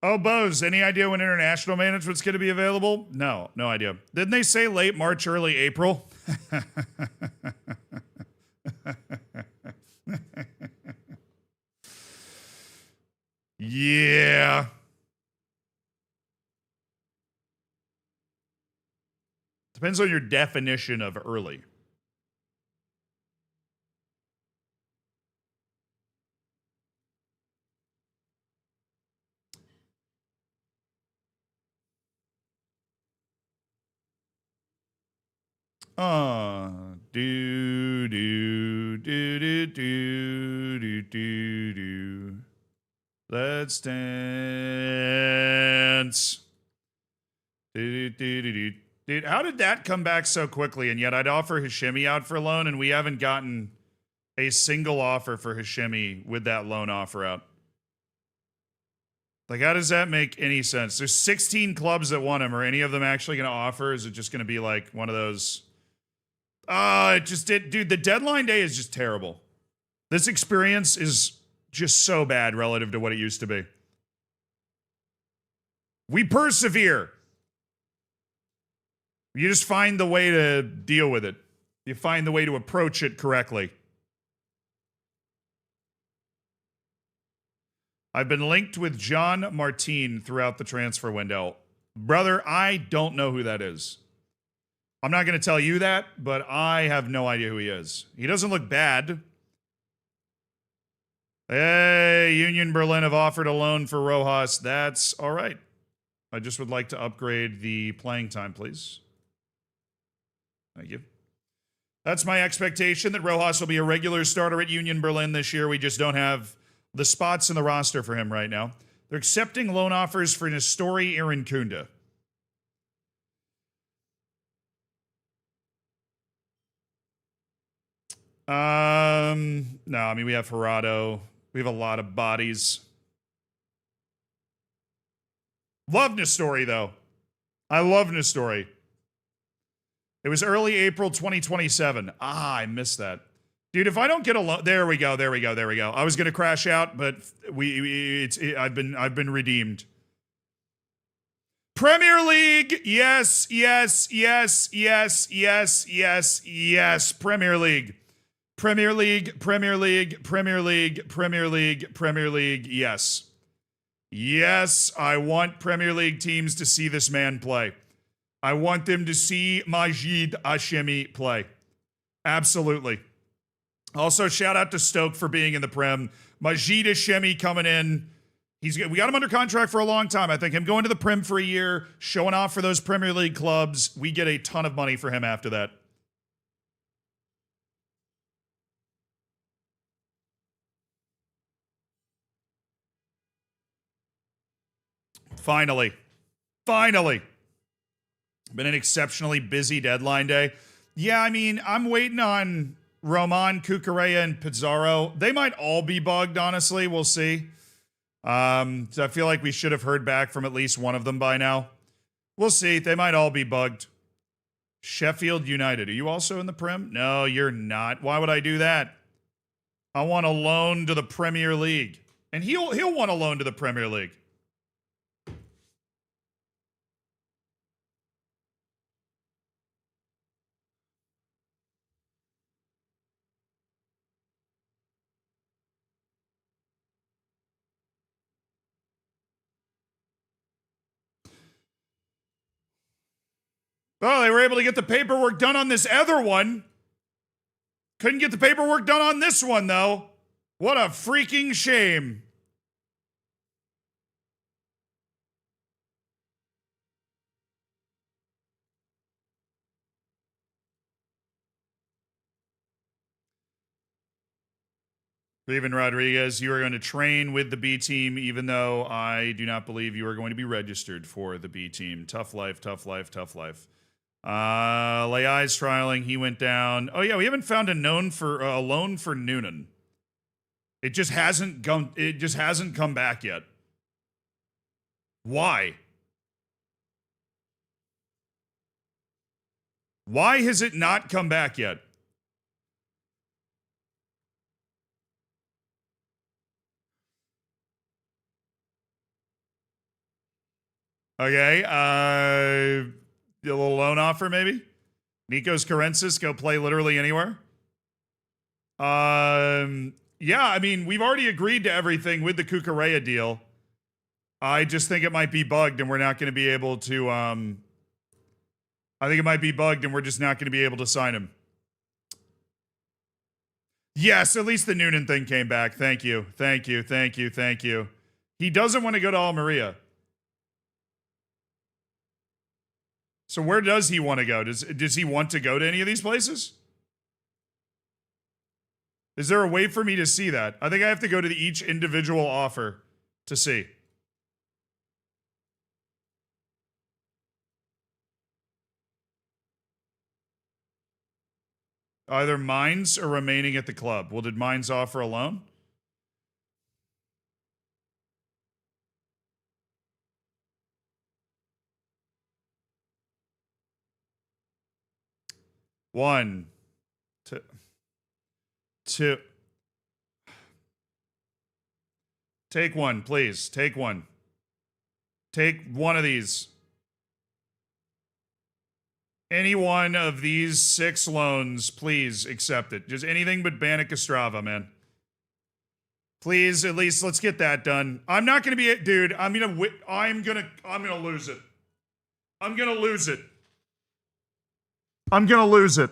Oh, Bose, any idea when international management's going to be available? No, no idea. Didn't they say late March, early April? Yeah. Depends on your definition of early. Do do do do do do do do. Let's dance. Do do do do. Dude, how did that come back so quickly? And yet I'd offer Hashimi out for loan, and we haven't gotten a single offer for Hashimi with that loan offer out. Like, how does that make any sense? There's 16 clubs that want him. Are any of them actually going to offer? Is it just going to be like one of those? It just did. Dude, the deadline day is just terrible. This experience is just so bad relative to what it used to be. We persevere. You just find the way to deal with it. You find the way to approach it correctly. I've been linked with John Martin throughout the transfer window. Brother, I don't know who that is. I'm not going to tell you that, but I have no idea who he is. He doesn't look bad. Hey, Union Berlin have offered a loan for Rojas. That's all right. I just would like to upgrade the playing time, please. Thank you. That's my expectation, that Rojas will be a regular starter at Union Berlin this year. We just don't have the spots in the roster for him right now. They're accepting loan offers for Nestori Irankunda. No, I mean, we have Gerardo. We have a lot of bodies. Love Nestori, though. I love Nestori. It was early April 2027. I missed that. Dude, if I don't get a loan, there we go. I was gonna crash out, but I've been redeemed. Premier League, yes. Premier League, yes. Yes, I want Premier League teams to see this man play. I want them to see Majid Hashimi play. Absolutely. Also, shout out to Stoke for being in the Prem. Majid Hashimi coming in. We got him under contract for a long time. I think him going to the Prem for a year, showing off for those Premier League clubs, we get a ton of money for him after that. Finally. Been an exceptionally busy deadline day. Yeah, I mean, I'm waiting on Roman, Cucurella, and Pizarro. They might all be bugged, honestly. We'll see. So I feel like we should have heard back from at least one of them by now. We'll see. They might all be bugged. Sheffield United. Are you also in the Prem? No, you're not. Why would I do that? I want a loan to the Premier League. And he'll want a loan to the Premier League. Oh, they were able to get the paperwork done on this other one. Couldn't get the paperwork done on this one, though. What a freaking shame. Steven Rodriguez, you are going to train with the B team, even though I do not believe you are going to be registered for the B team. Tough life. Leiai's trialing. He went down. Oh yeah, we haven't found a loan for Noonan. It just hasn't come back yet. Why? Why has it not come back yet? Okay. A little loan offer, maybe. Nikos Karensis, go play literally anywhere. Yeah, I mean, we've already agreed to everything with the Cucurella deal. I just think it might be bugged and we're not going to be able to, I think it might be bugged and we're just not going to be able to sign him. Yes, at least the Noonan thing came back. Thank you. Thank you. Thank you. Thank you. He doesn't want to go to Almeria. So where does he want to go? Does he want to go to any of these places? Is there a way for me to see that? I think I have to go to each individual offer to see. Either Mines or remaining at the club. Well, did Mines offer a loan? One, two. Take one, please. Take one. Take one of these. Any one of these 6 loans, please accept it. Just anything but Bannock Ostrava, man. Please, at least let's get that done. I'm not gonna be, dude. I'm gonna lose it. I'm gonna lose it. I'm gonna lose it.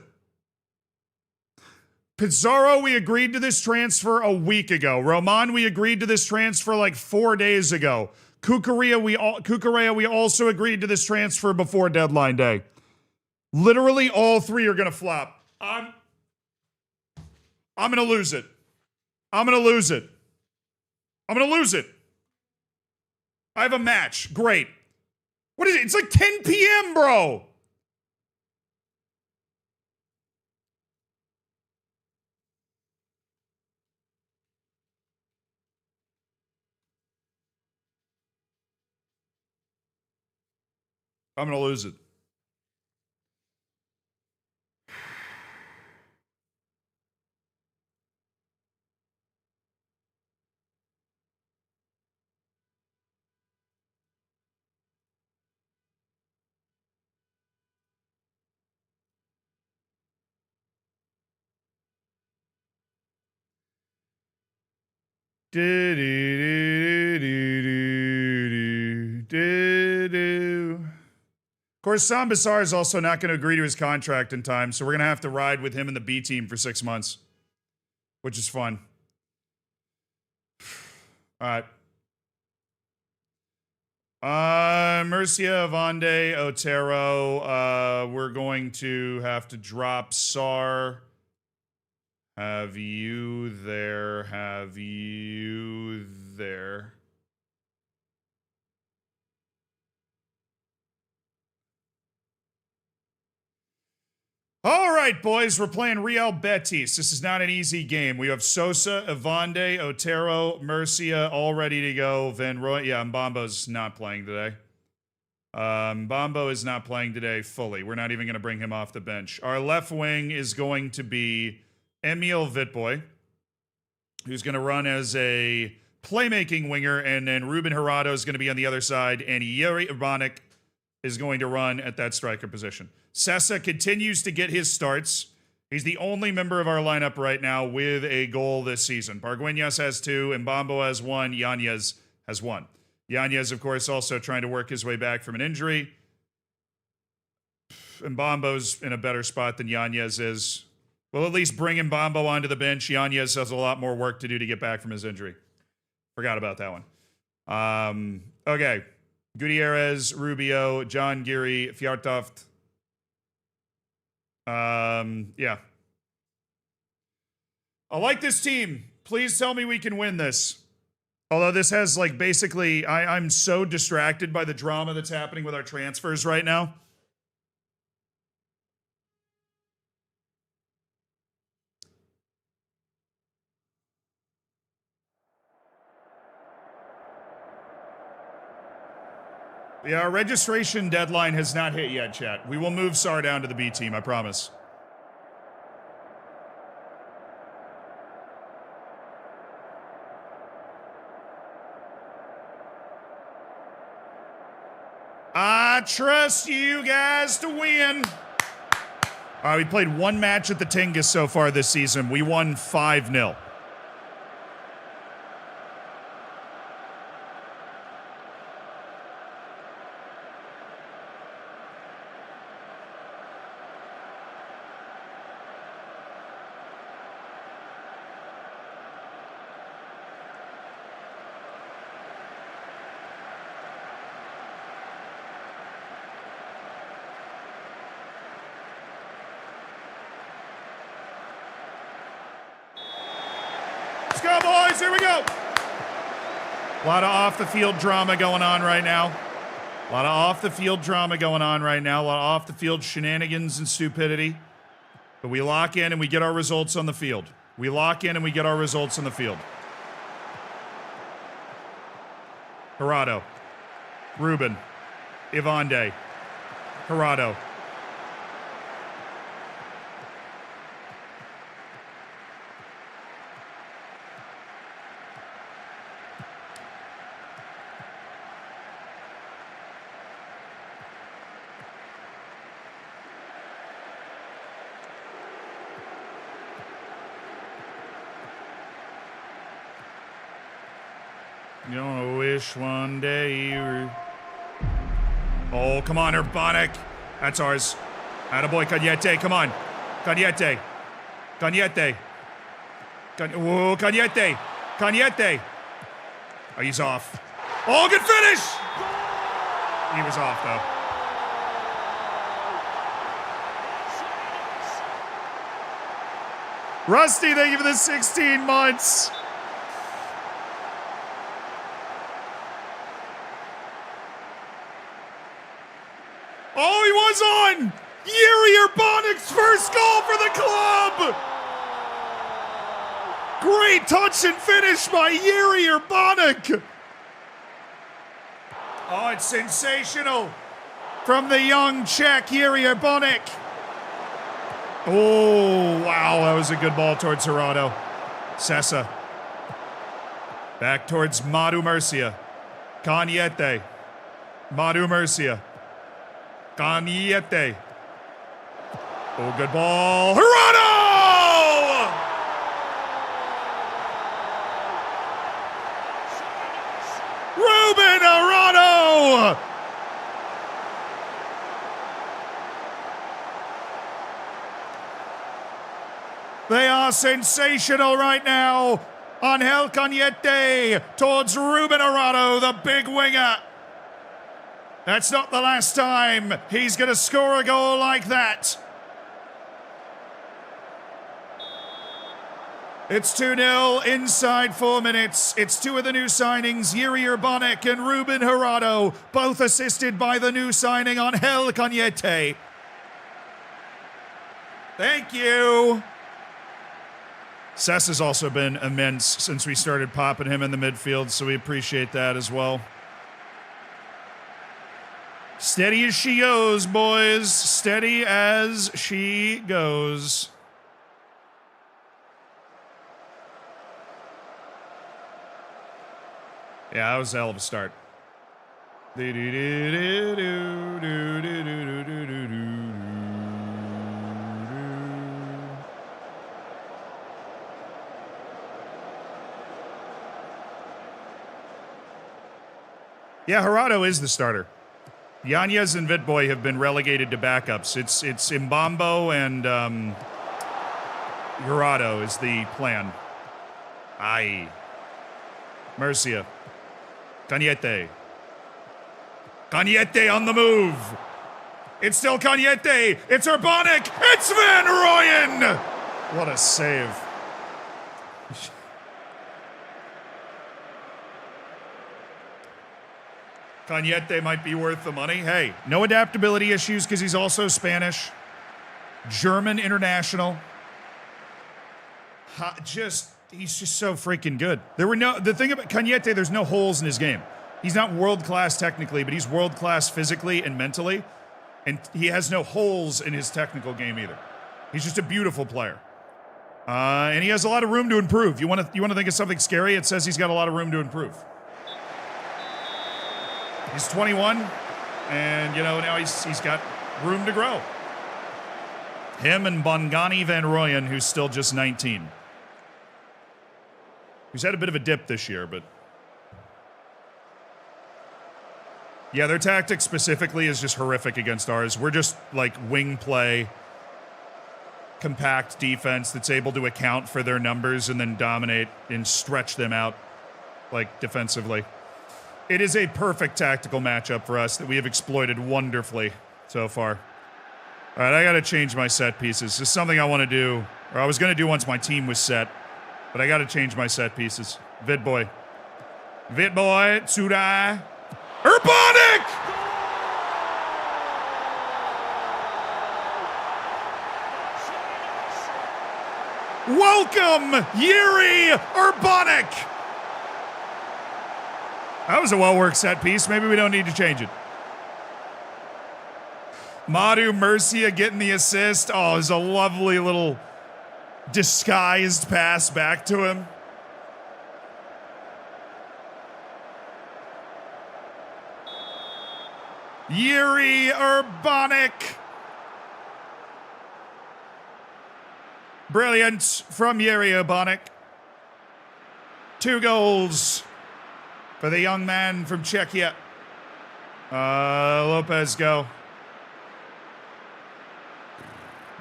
Pizarro, we agreed to this transfer a week ago. Roman, we agreed to this transfer like 4 days ago. Cucurella, we also agreed to this transfer before deadline day. Literally all 3 are gonna flop. I'm gonna lose it. I'm gonna lose it. I'm gonna lose it. I have a match. Great. What is it? It's like 10 p.m., bro. I'm gonna lose it. Of course, Sam Bassar is also not going to agree to his contract in time, so we're going to have to ride with him in the B team for 6 months, which is fun. All right. Murcia, Vonde, Otero. We're going to have to drop Sar. Have you there. Have you there. All right, boys, we're playing Real Betis. This is not an easy game. We have Sosa, Evande, Otero, Murcia all ready to go. Van Roy, yeah, Mbambo's not playing today. Mbambo is not playing today fully. We're not even going to bring him off the bench. Our left wing is going to be Emil Vitboy, who's going to run as a playmaking winger, and then Ruben Gerardo is going to be on the other side, and Yuri Ivanek is going to run at that striker position. Sessa continues to get his starts. He's the only member of our lineup right now with a goal this season. Pargueñas has 2, Mbambo has 1, Yanez has 1. Yanez, of course, also trying to work his way back from an injury. Mbambo's in a better spot than Yanez is. We'll at least bring Mbambo onto the bench. Yanez has a lot more work to do to get back from his injury. Forgot about that one. Okay. Gutierrez, Rubio, John Geary, Fjartoft. Yeah. I like this team. Please tell me we can win this. Although this has, like, basically, I'm so distracted by the drama that's happening with our transfers right now. Yeah, our registration deadline has not hit yet, chat. We will move Sar down to the B team, I promise. I trust you guys to win. All right, we played one match at the Tingus so far this season. We won 5-0. Let's go, boys. Here we go. A lot of off-the-field drama going on right now. A lot of off-the-field drama going on right now. A lot of off-the-field shenanigans and stupidity. But we lock in and we get our results on the field. We lock in and we get our results on the field. Gerardo. Ruben. Ivande. Gerardo. You don't wish one day you were... Oh, come on, Urbanic. That's ours. Attaboy, Cagnette, come on. Cagnette. Cagnette. Whoa, Cagnette. Cagnette. Oh, he's off. Oh, good finish! He was off, though. Rusty, thank you for the 16 months. Oh, he was on! Yuri Urbanic's first goal for the club! Great touch and finish by Yuri Urbanic! Oh, it's sensational from the young Czech, Yuri Urbanic. Oh, wow, that was a good ball towards Gerardo. Sessa. Back towards Madu Murcia. Cagnette. Madu Murcia. Cagnette. Oh, good ball. Gerardo! Ruben Gerardo! They are sensational right now. Angel Cagnette towards Ruben Gerardo, the big winger. That's not the last time he's going to score a goal like that. It's 2-0 inside 4 minutes. It's two of the new signings, Yuri Urbanic and Ruben Gerardo, both assisted by the new signing Angel Cagnette. Thank you. Sess has also been immense since we started popping him in the midfield, so we appreciate that as well. Steady as she goes, boys. Steady as she goes. Yeah, that was a hell of a start. Yeah, Gerardo is the starter. Yanez and Vitboy have been relegated to backups. It's Mbambo and Gerardo is the plan. Aye. Murcia. Cagnette. Cagnette on the move. It's still Cagnette. It's Urbanic. It's Van Rooyen. What a save. Cagnette might be worth the money. Hey, no adaptability issues because he's also Spanish. German international. He's just so freaking good. The thing about Cagnette, there's no holes in his game. He's not world-class technically, but he's world-class physically and mentally. And he has no holes in his technical game either. He's just a beautiful player. And he has a lot of room to improve. You want to think of something scary? It says he's got a lot of room to improve. He's 21. And, you know, now he's got room to grow. Him and Bongani Van Rooyen, who's still just 19. Who's had a bit of a dip this year, but... Yeah, their tactic specifically is just horrific against ours. We're just, like, wing play, compact defense that's able to account for their numbers and then dominate and stretch them out, like, defensively. It is a perfect tactical matchup for us that we have exploited wonderfully so far. All right, I got to change my set pieces. This is something I want to do, or I was going to do once my team was set, but I got to change my set pieces. Vidboy. Vidboy, Tsudai. Urbanic! Welcome, Yuri Urbanic! That was a well-worked set piece. Maybe we don't need to change it. Madu Murcia getting the assist. Oh, it was a lovely little disguised pass back to him. Yuri Urbanic. Brilliant from Yuri Urbanic. 2 goals for the young man from Czechia. Lopez, go.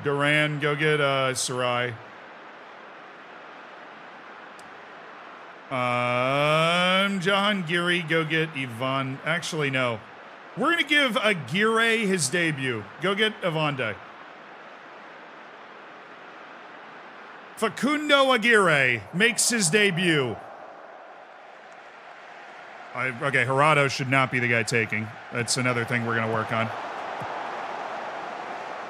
Duran, go get Sarai. Jahangiri, go get Ivan. Actually, no. We're going to give Aguirre his debut. Go get Avande. Facundo Aguirre makes his debut. Okay, Gerardo should not be the guy taking. That's another thing we're going to work on.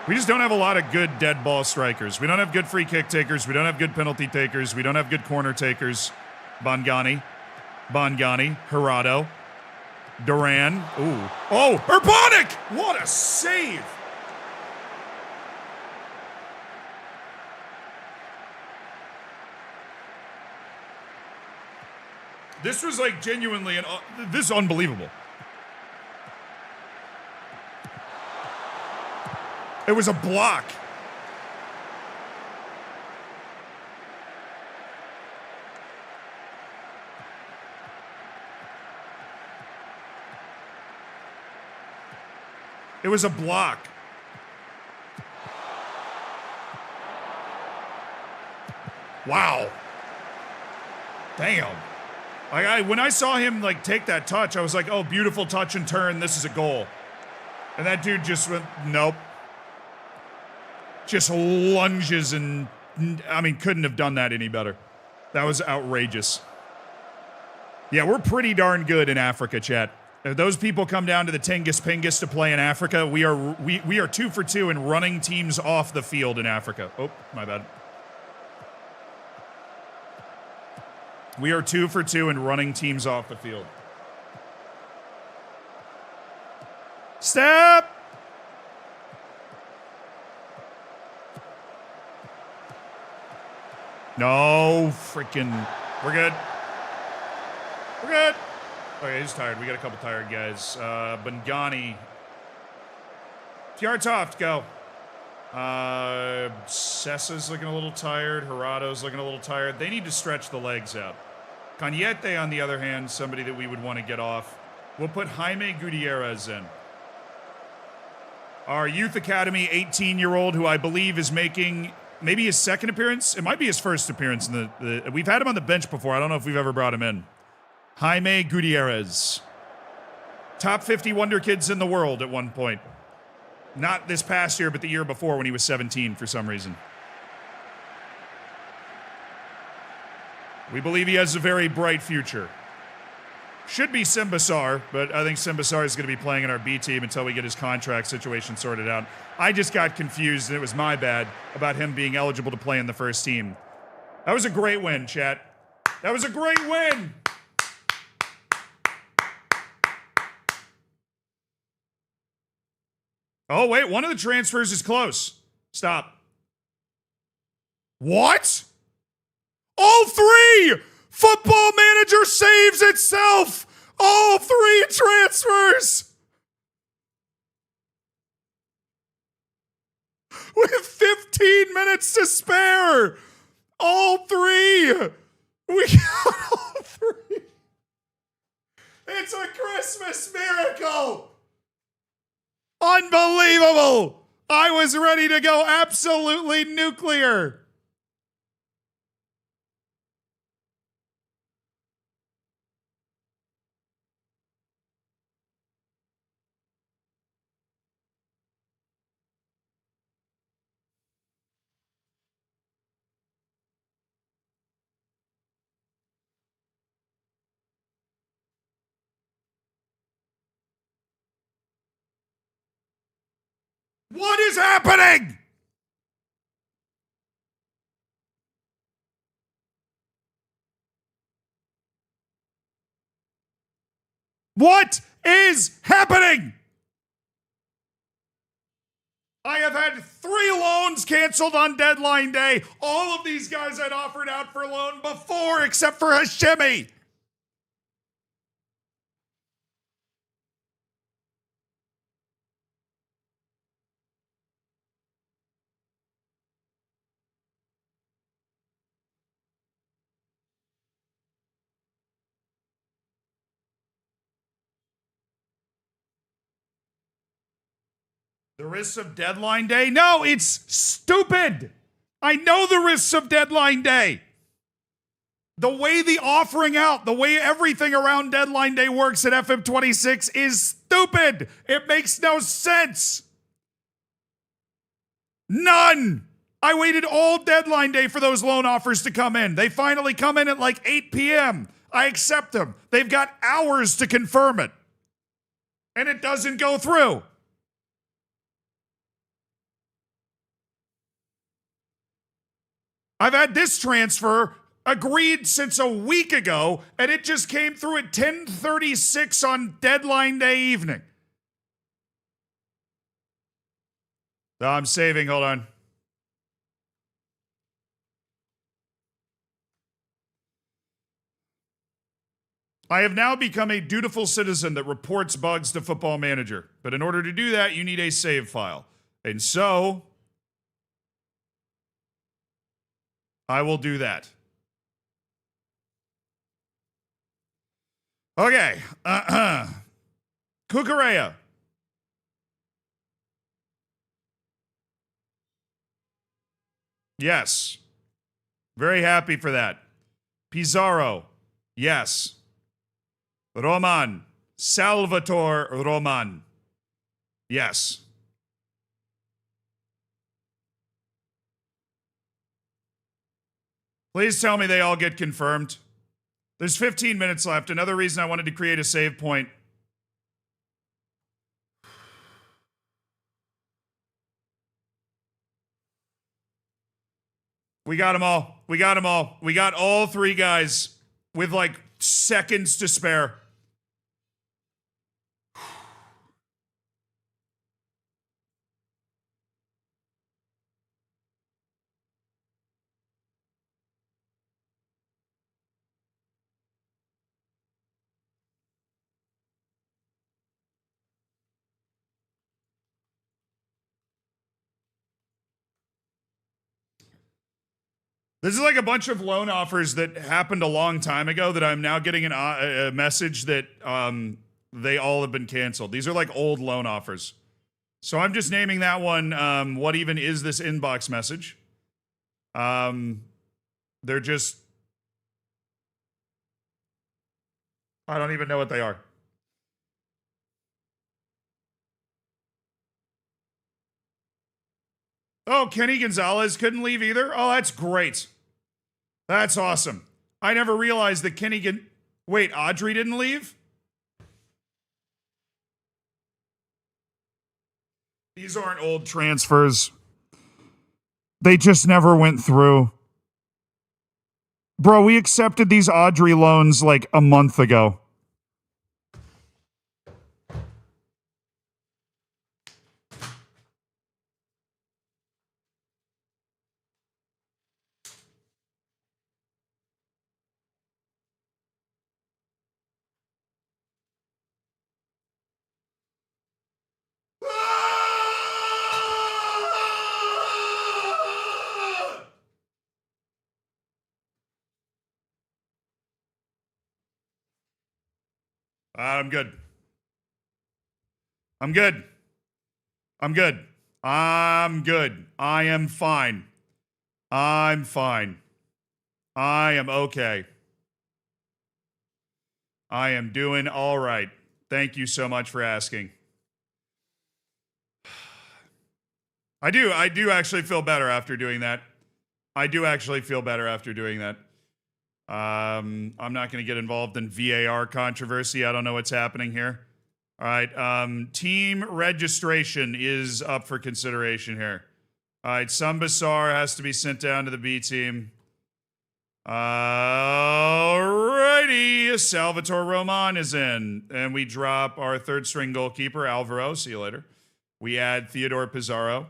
We just don't have a lot of good dead ball strikers. We don't have good free kick takers. We don't have good penalty takers. We don't have good corner takers. Bongani, Gerardo, Duran. Ooh. Oh, Urbanic! What a save! This was like genuinely this is unbelievable. It was a block. It was a block. Wow. Damn. When I saw him like take that touch, I was like, oh, beautiful touch and turn. This is a goal. And that dude just went, nope. Just lunges and, I mean, couldn't have done that any better. That was outrageous. Yeah, we're pretty darn good in Africa, chat. If those people come down to the Tingus Pingus to play in Africa, we are 2 for 2 in running teams off the field in Africa. Oh, my bad. We are 2 for 2 in running teams off the field. Step! No, freaking. We're good. We're good. Okay, he's tired. We got a couple tired guys. Bongani. Tiartoft, go. Sessa's looking a little tired. Gerardo's looking a little tired. They need to stretch the legs out. Cañete, on the other hand, somebody that we would want to get off. We'll put Jaime Gutierrez in. Our Youth Academy 18-year-old, who I believe is making maybe his second appearance. It might be his first appearance. We've had him on the bench before. I don't know if we've ever brought him in. Jaime Gutierrez. Top 50 wonder kids in the world at one point. Not this past year, but the year before when he was 17 for some reason. We believe he has a very bright future. Should be Simbasar, but I think Simbasar is going to be playing in our B team until we get his contract situation sorted out. I just got confused, and it was my bad, about him being eligible to play in the first team. That was a great win, chat. That was a great win! Oh, wait, one of the transfers is close. Stop. What? All 3! Football Manager saves itself! All 3 transfers! with 15 minutes to spare. All three. We got all three. It's a Christmas miracle. Unbelievable. I was ready to go absolutely nuclear. What is happening? What is happening? I have had 3 loans canceled on deadline day. All of these guys I'd offered out for loan before, except for Hashimi. The risks of deadline day? No, it's stupid. I know the risks of deadline day. The way the offering out, the way everything around deadline day works at FM26 is stupid. It makes no sense. None. I waited all deadline day for those loan offers to come in. They finally come in at like 8 p.m. I accept them. They've got hours to confirm it. And it doesn't go through. I've had this transfer agreed since a week ago, and it just came through at 10:36 on deadline day evening. I'm saving. Hold on. I have now become a dutiful citizen that reports bugs to Football Manager. But in order to do that, you need a save file. And so I will do that. Okay. Cucurella. Yes. Very happy for that. Pizarro. Yes. Roman. Salvatore Roman. Yes. Please tell me they all get confirmed. There's 15 minutes left. Another reason I wanted to create a save point. We got them all. We got them all. We got all 3 guys with like seconds to spare. This is like a bunch of loan offers that happened a long time ago that I'm now getting a message that they all have been canceled. These are like old loan offers. So I'm just naming that one, what even is this inbox message? They're just, I don't even know what they are. Oh, Kenny Gonzalez couldn't leave either? Oh, that's great. That's awesome. I never realized that wait, Audrey didn't leave? These aren't old transfers. They just never went through. Bro, we accepted these Audrey loans like a month ago. I'm good. I'm good. I'm good. I'm good. I am fine. I'm fine. I am okay. I am doing all right. Thank you so much for asking. I do actually feel better after doing that. I do actually feel better after doing that. I'm not going to get involved in VAR controversy. I don't know what's happening here. All right. Team registration is up for consideration here. All right. Sambasar has to be sent down to the B team. Alrighty. Salvatore Roman is in. And we drop our third string goalkeeper, Alvaro. See you later. We add Theodore Pizarro.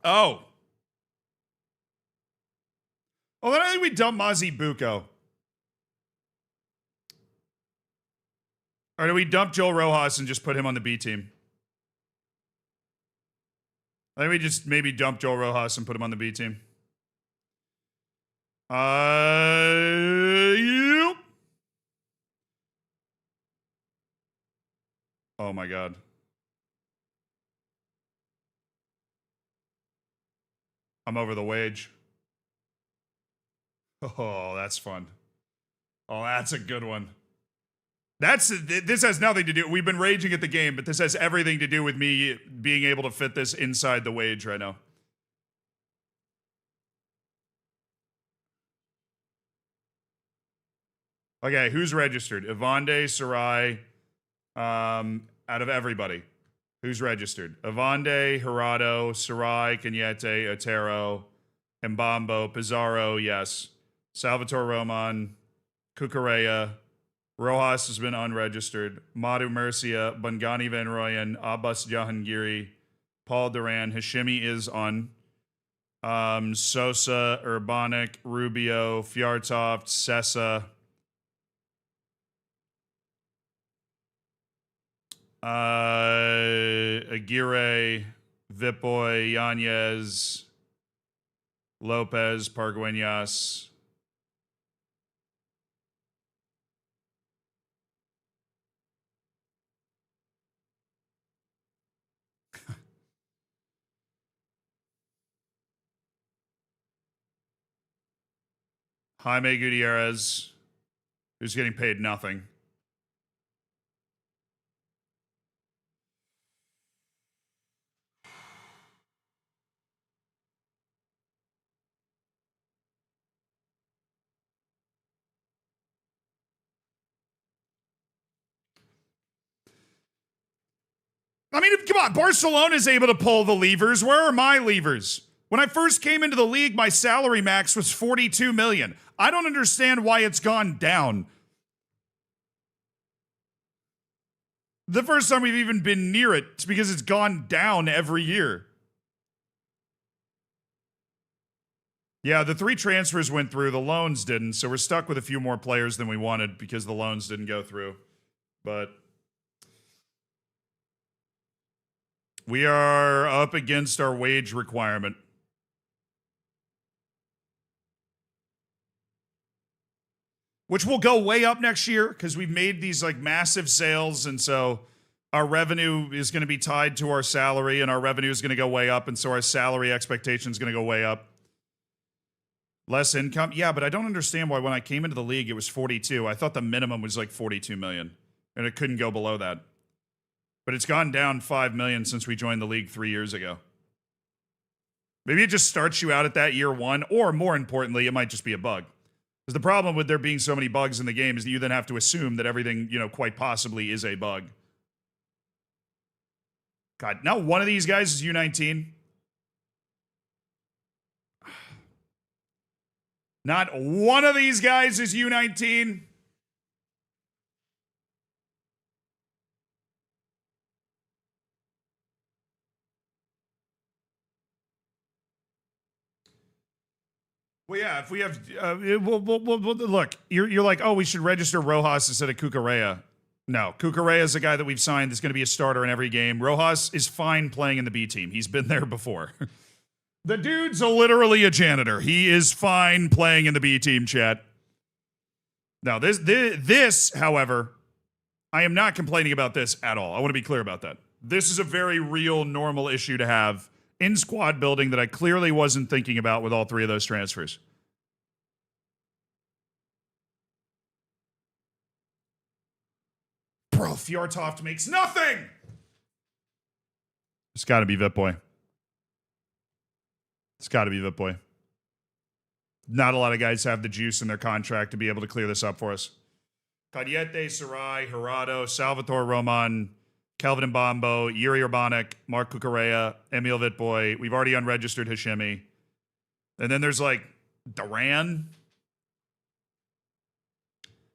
Oh. Oh, then I think we dump Mazi Bucco. Or do we dump Joel Rojas and just put him on the B team? I think we just maybe dump Joel Rojas and put him on the B team. You. Oh my God. I'm over the wage. Oh, that's fun. Oh, that's a good one. This has nothing to do. We've been raging at the game, but this has everything to do with me being able to fit this inside the wage right now. Okay, who's registered? Ivande, Sarai, out of everybody. Who's registered? Ivande, Gerardo, Sarai, Cañete, Otero, Mbambo, Pizarro, yes. Salvatore Roman, Cucurella, Rojas has been unregistered. Madu Murcia, Bangani Van Royen, Abbas Jahangiri, Paul Duran, Hashimi is on. Sosa, Urbanic, Rubio, Fjartoft, Sessa. Aguirre, Vipoy, Yanez, Lopez, Pargueñas. Jaime Gutierrez, who's getting paid nothing. I mean, come on, Barcelona is able to pull the levers. Where are my levers? When I first came into the league, my salary max was $42 million. I don't understand why it's gone down. The first time we've even been near it, it's because it's gone down every year. Yeah, the 3 transfers went through, the loans didn't, so we're stuck with a few more players than we wanted because the loans didn't go through. But we are up against our wage requirement. Which will go way up next year because we've made these like massive sales, and so our revenue is going to be tied to our salary, and our revenue is going to go way up, and so our salary expectation is going to go way up. Less income? Yeah, but I don't understand why when I came into the league it was 42. I thought the minimum was like 42 million, and it couldn't go below that. But it's gone down 5 million since we joined the league 3 years ago. Maybe it just starts you out at that year one, or more importantly, it might just be a bug. Because the problem with there being so many bugs in the game is that you then have to assume that everything, quite possibly is a bug. God, now one of these guys is U19. Not one of these guys is U19. Well, yeah, if we have, look, you're like, oh, we should register Rojas instead of Cucurella. No, Cucurella is a guy that we've signed that's going to be a starter in every game. Rojas is fine playing in the B team. He's been there before. The dude's literally a janitor. He is fine playing in the B team, chat. Now, this, however, I am not complaining about this at all. I want to be clear about that. This is a very real, normal issue to have in squad building that I clearly wasn't thinking about with all three of those transfers. Bro, Fjortoft makes nothing! It's got to be Vitboy. It's got to be Vitboy. Not a lot of guys have the juice in their contract to be able to clear this up for us. Cadiete, Sarai, Gerardo, Salvatore Roman, Kelvin Mbambo, Yuri Urbanik, Mark Cucurella, Emil Vitboy. We've already unregistered Hashimi. And then there's like Duran.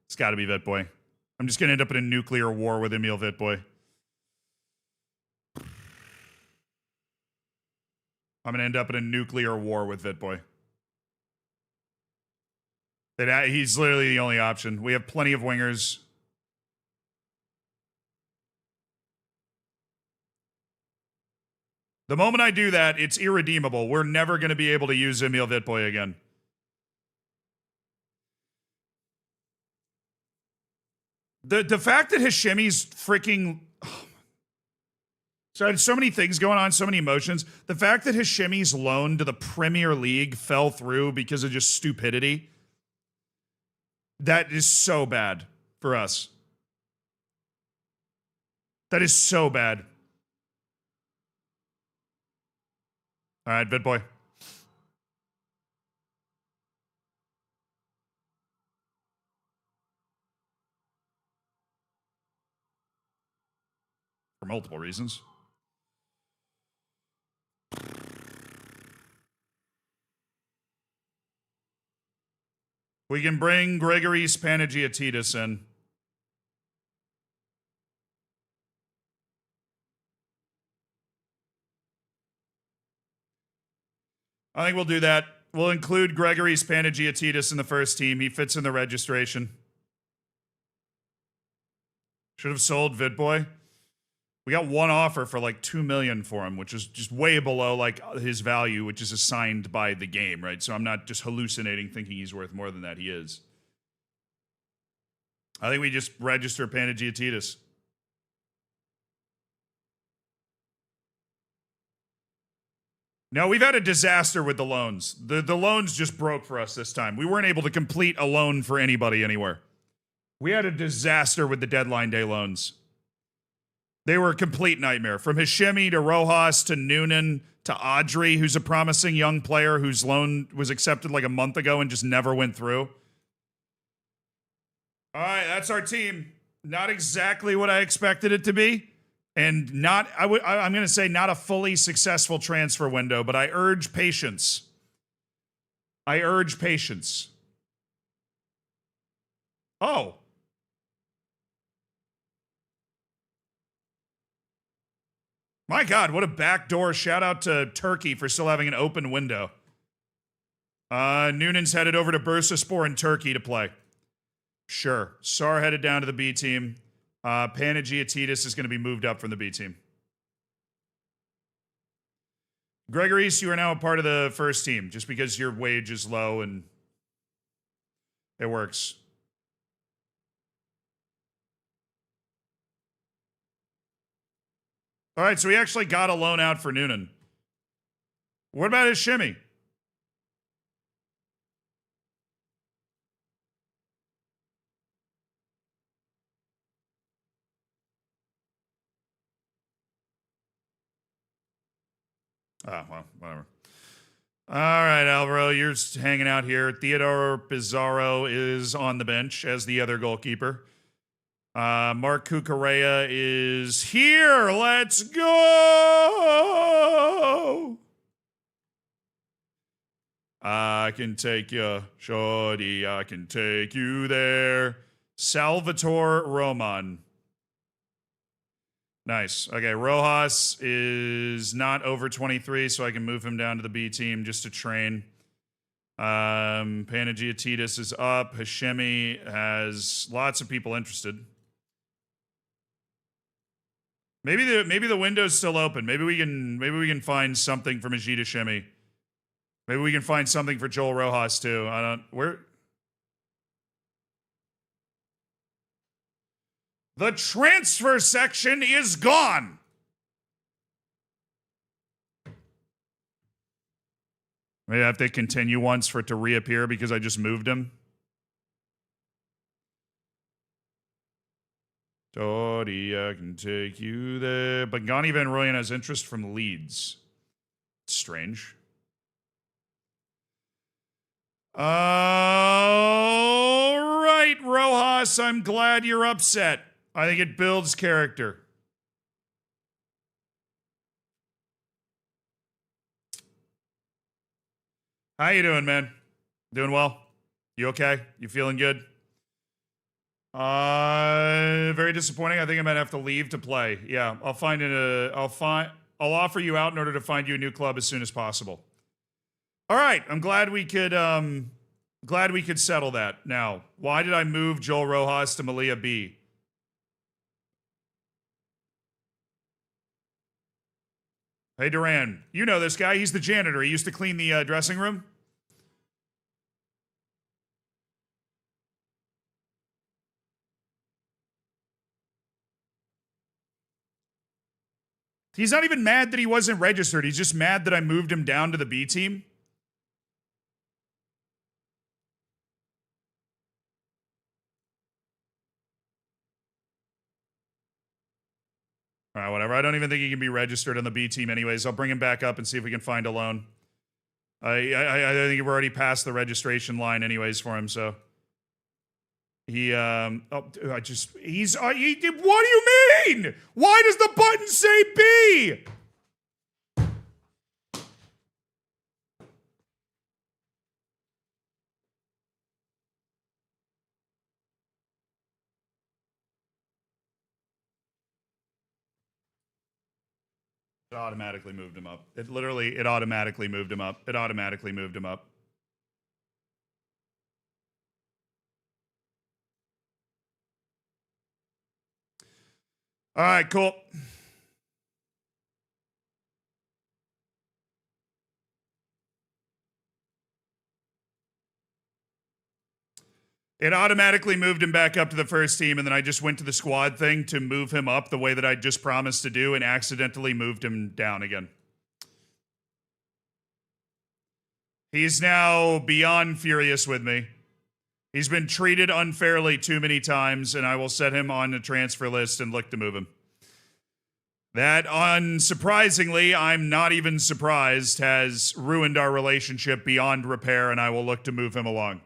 It's got to be Vitboy. I'm just going to end up in a nuclear war with Emil Vitboy. I'm going to end up in a nuclear war with Vitboy. He's literally the only option. We have plenty of wingers. The moment I do that, it's irredeemable. We're never going to be able to use Emil Vitboy again. The fact that Hashimi's freaking... So I had so many things going on, so many emotions. The fact that Hashimi's loan to the Premier League fell through because of just stupidity... That is so bad for us. That is so bad. All right, Vitboy. For multiple reasons. We can bring Gregory Panagiotidis in. I think we'll do that. We'll include Gregory Panagiotidis in the first team. He fits in the registration. Should have sold Vitboy. We got one offer for like $2 million for him, which is just way below like his value, which is assigned by the game, right? So I'm not just hallucinating thinking he's worth more than that. He is. I think we just register Panagiotidis. No, we've had a disaster with the loans. The loans just broke for us this time. We weren't able to complete a loan for anybody anywhere. We had a disaster with the deadline day loans. They were a complete nightmare. From Hashimi to Rojas to Noonan to Audrey, who's a promising young player whose loan was accepted like a month ago and just never went through. All right, that's our team. Not exactly what I expected it to be. And not, I'm going to say not a fully successful transfer window, but I urge patience. I urge patience. Oh. My God, what a backdoor shout out to Turkey for still having an open window. Noonan's headed over to Bursaspor in Turkey to play. Sure. Sar headed down to the B team. Panagiotidis is going to be moved up from the B team. Gregory, you are now a part of the first team just because your wage is low and it works. All right, so we actually got a loan out for Noonan. What about his shimmy? Oh, well, whatever. All right, Alvaro, you're hanging out here. Theodore Pizarro is on the bench as the other goalkeeper. Mark Cucurella is here. Let's go. I can take you, shorty. I can take you there. Salvatore Roman. Nice. Okay, Rojas is not over 23, so I can move him down to the B team just to train. Panagiotidis is up. Hashimi has lots of people interested. Maybe the window's still open. Maybe we can find something for Majid Hashimi. Maybe we can find something for Joel Rojas too. The transfer section is gone. Maybe I have to continue once for it to reappear because I just moved him. Dodie, I can take you there. But Gani Van Rooyen has interest from Leeds. Strange. All right, Rojas, I'm glad you're upset. I think it builds character. How you doing, man? Doing well? You okay? You feeling good? Very disappointing. I think I might have to leave to play. Yeah, I'll offer you out in order to find you a new club as soon as possible. All right, I'm glad we could settle that. Now, why did I move Joel Rojas to Melilla B? Hey, Duran, you know this guy. He's the janitor. He used to clean the dressing room. He's not even mad that he wasn't registered. He's just mad that I moved him down to the B team. All right, whatever. I don't even think he can be registered on the B team anyways. I'll bring him back up and see if we can find a loan. I think we're already past the registration line anyways for him, so. What do you mean? Why does the button say B? It automatically moved him up. It automatically moved him up. It automatically moved him up. All right, cool. It automatically moved him back up to the first team, and then I just went to the squad thing to move him up the way that I just promised to do and accidentally moved him down again. He's now beyond furious with me. He's been treated unfairly too many times, and I will set him on the transfer list and look to move him. That, unsurprisingly, I'm not even surprised, has ruined our relationship beyond repair, and I will look to move him along.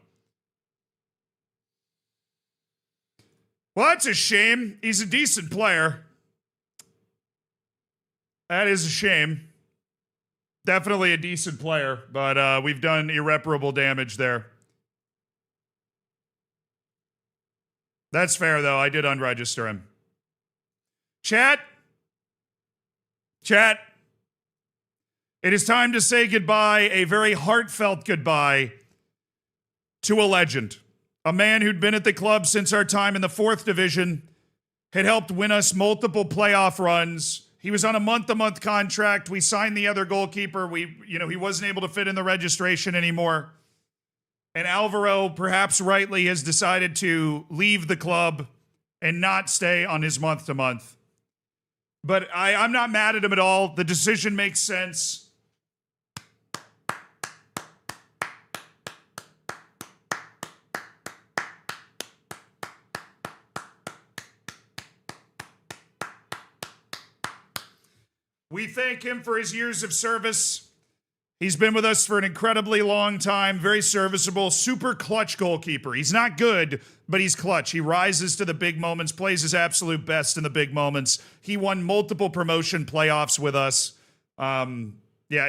Well, that's a shame. He's a decent player. That is a shame. Definitely a decent player, but we've done irreparable damage there. That's fair, though. I did unregister him. Chat. It is time to say goodbye, a very heartfelt goodbye, to a legend. A man who'd been at the club since our time in the 4th division, had helped win us multiple playoff runs. He was on a month-to-month contract. We signed the other goalkeeper. He wasn't able to fit in the registration anymore. And Alvaro, perhaps rightly, has decided to leave the club and not stay on his month-to-month. But I'm not mad at him at all. The decision makes sense. We thank him for his years of service. He's been with us for an incredibly long time, very serviceable, super clutch goalkeeper. He's not good, but he's clutch. He rises to the big moments, plays his absolute best in the big moments. He won multiple promotion playoffs with us.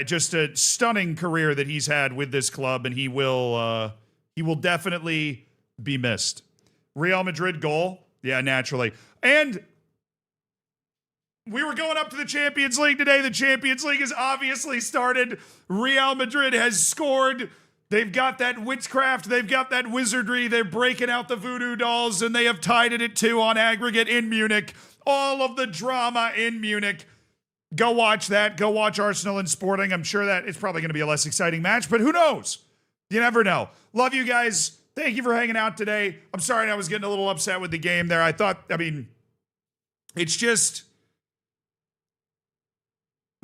Just a stunning career that he's had with this club, and he will definitely be missed. Real Madrid goal? Yeah, naturally. And we were going up to the Champions League today. The Champions League has obviously started. Real Madrid has scored. They've got that witchcraft. They've got that wizardry. They're breaking out the voodoo dolls, and they have tied it at 2 on aggregate in Munich. All of the drama in Munich. Go watch that. Go watch Arsenal and Sporting. I'm sure that it's probably going to be a less exciting match, but who knows? You never know. Love you guys. Thank you for hanging out today. I'm sorry I was getting a little upset with the game there. it's just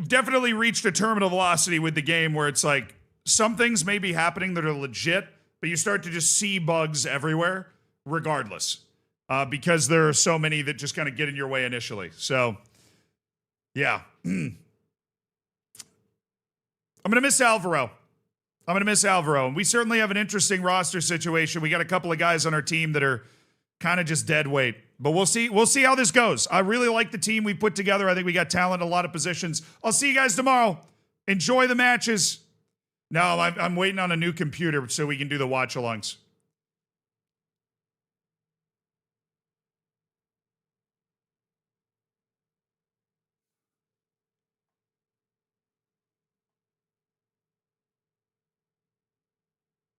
definitely reached a terminal velocity with the game where it's like some things may be happening that are legit, but you start to just see bugs everywhere regardless, because there are so many that just kind of get in your way initially. So, yeah. I'm going to miss Alvaro. And we certainly have an interesting roster situation. We got a couple of guys on our team that are kind of just dead weight. But we'll see how this goes. I really like the team we put together. I think we got talent in a lot of positions. I'll see you guys tomorrow. Enjoy the matches. No, I'm waiting on a new computer so we can do the watch-alongs.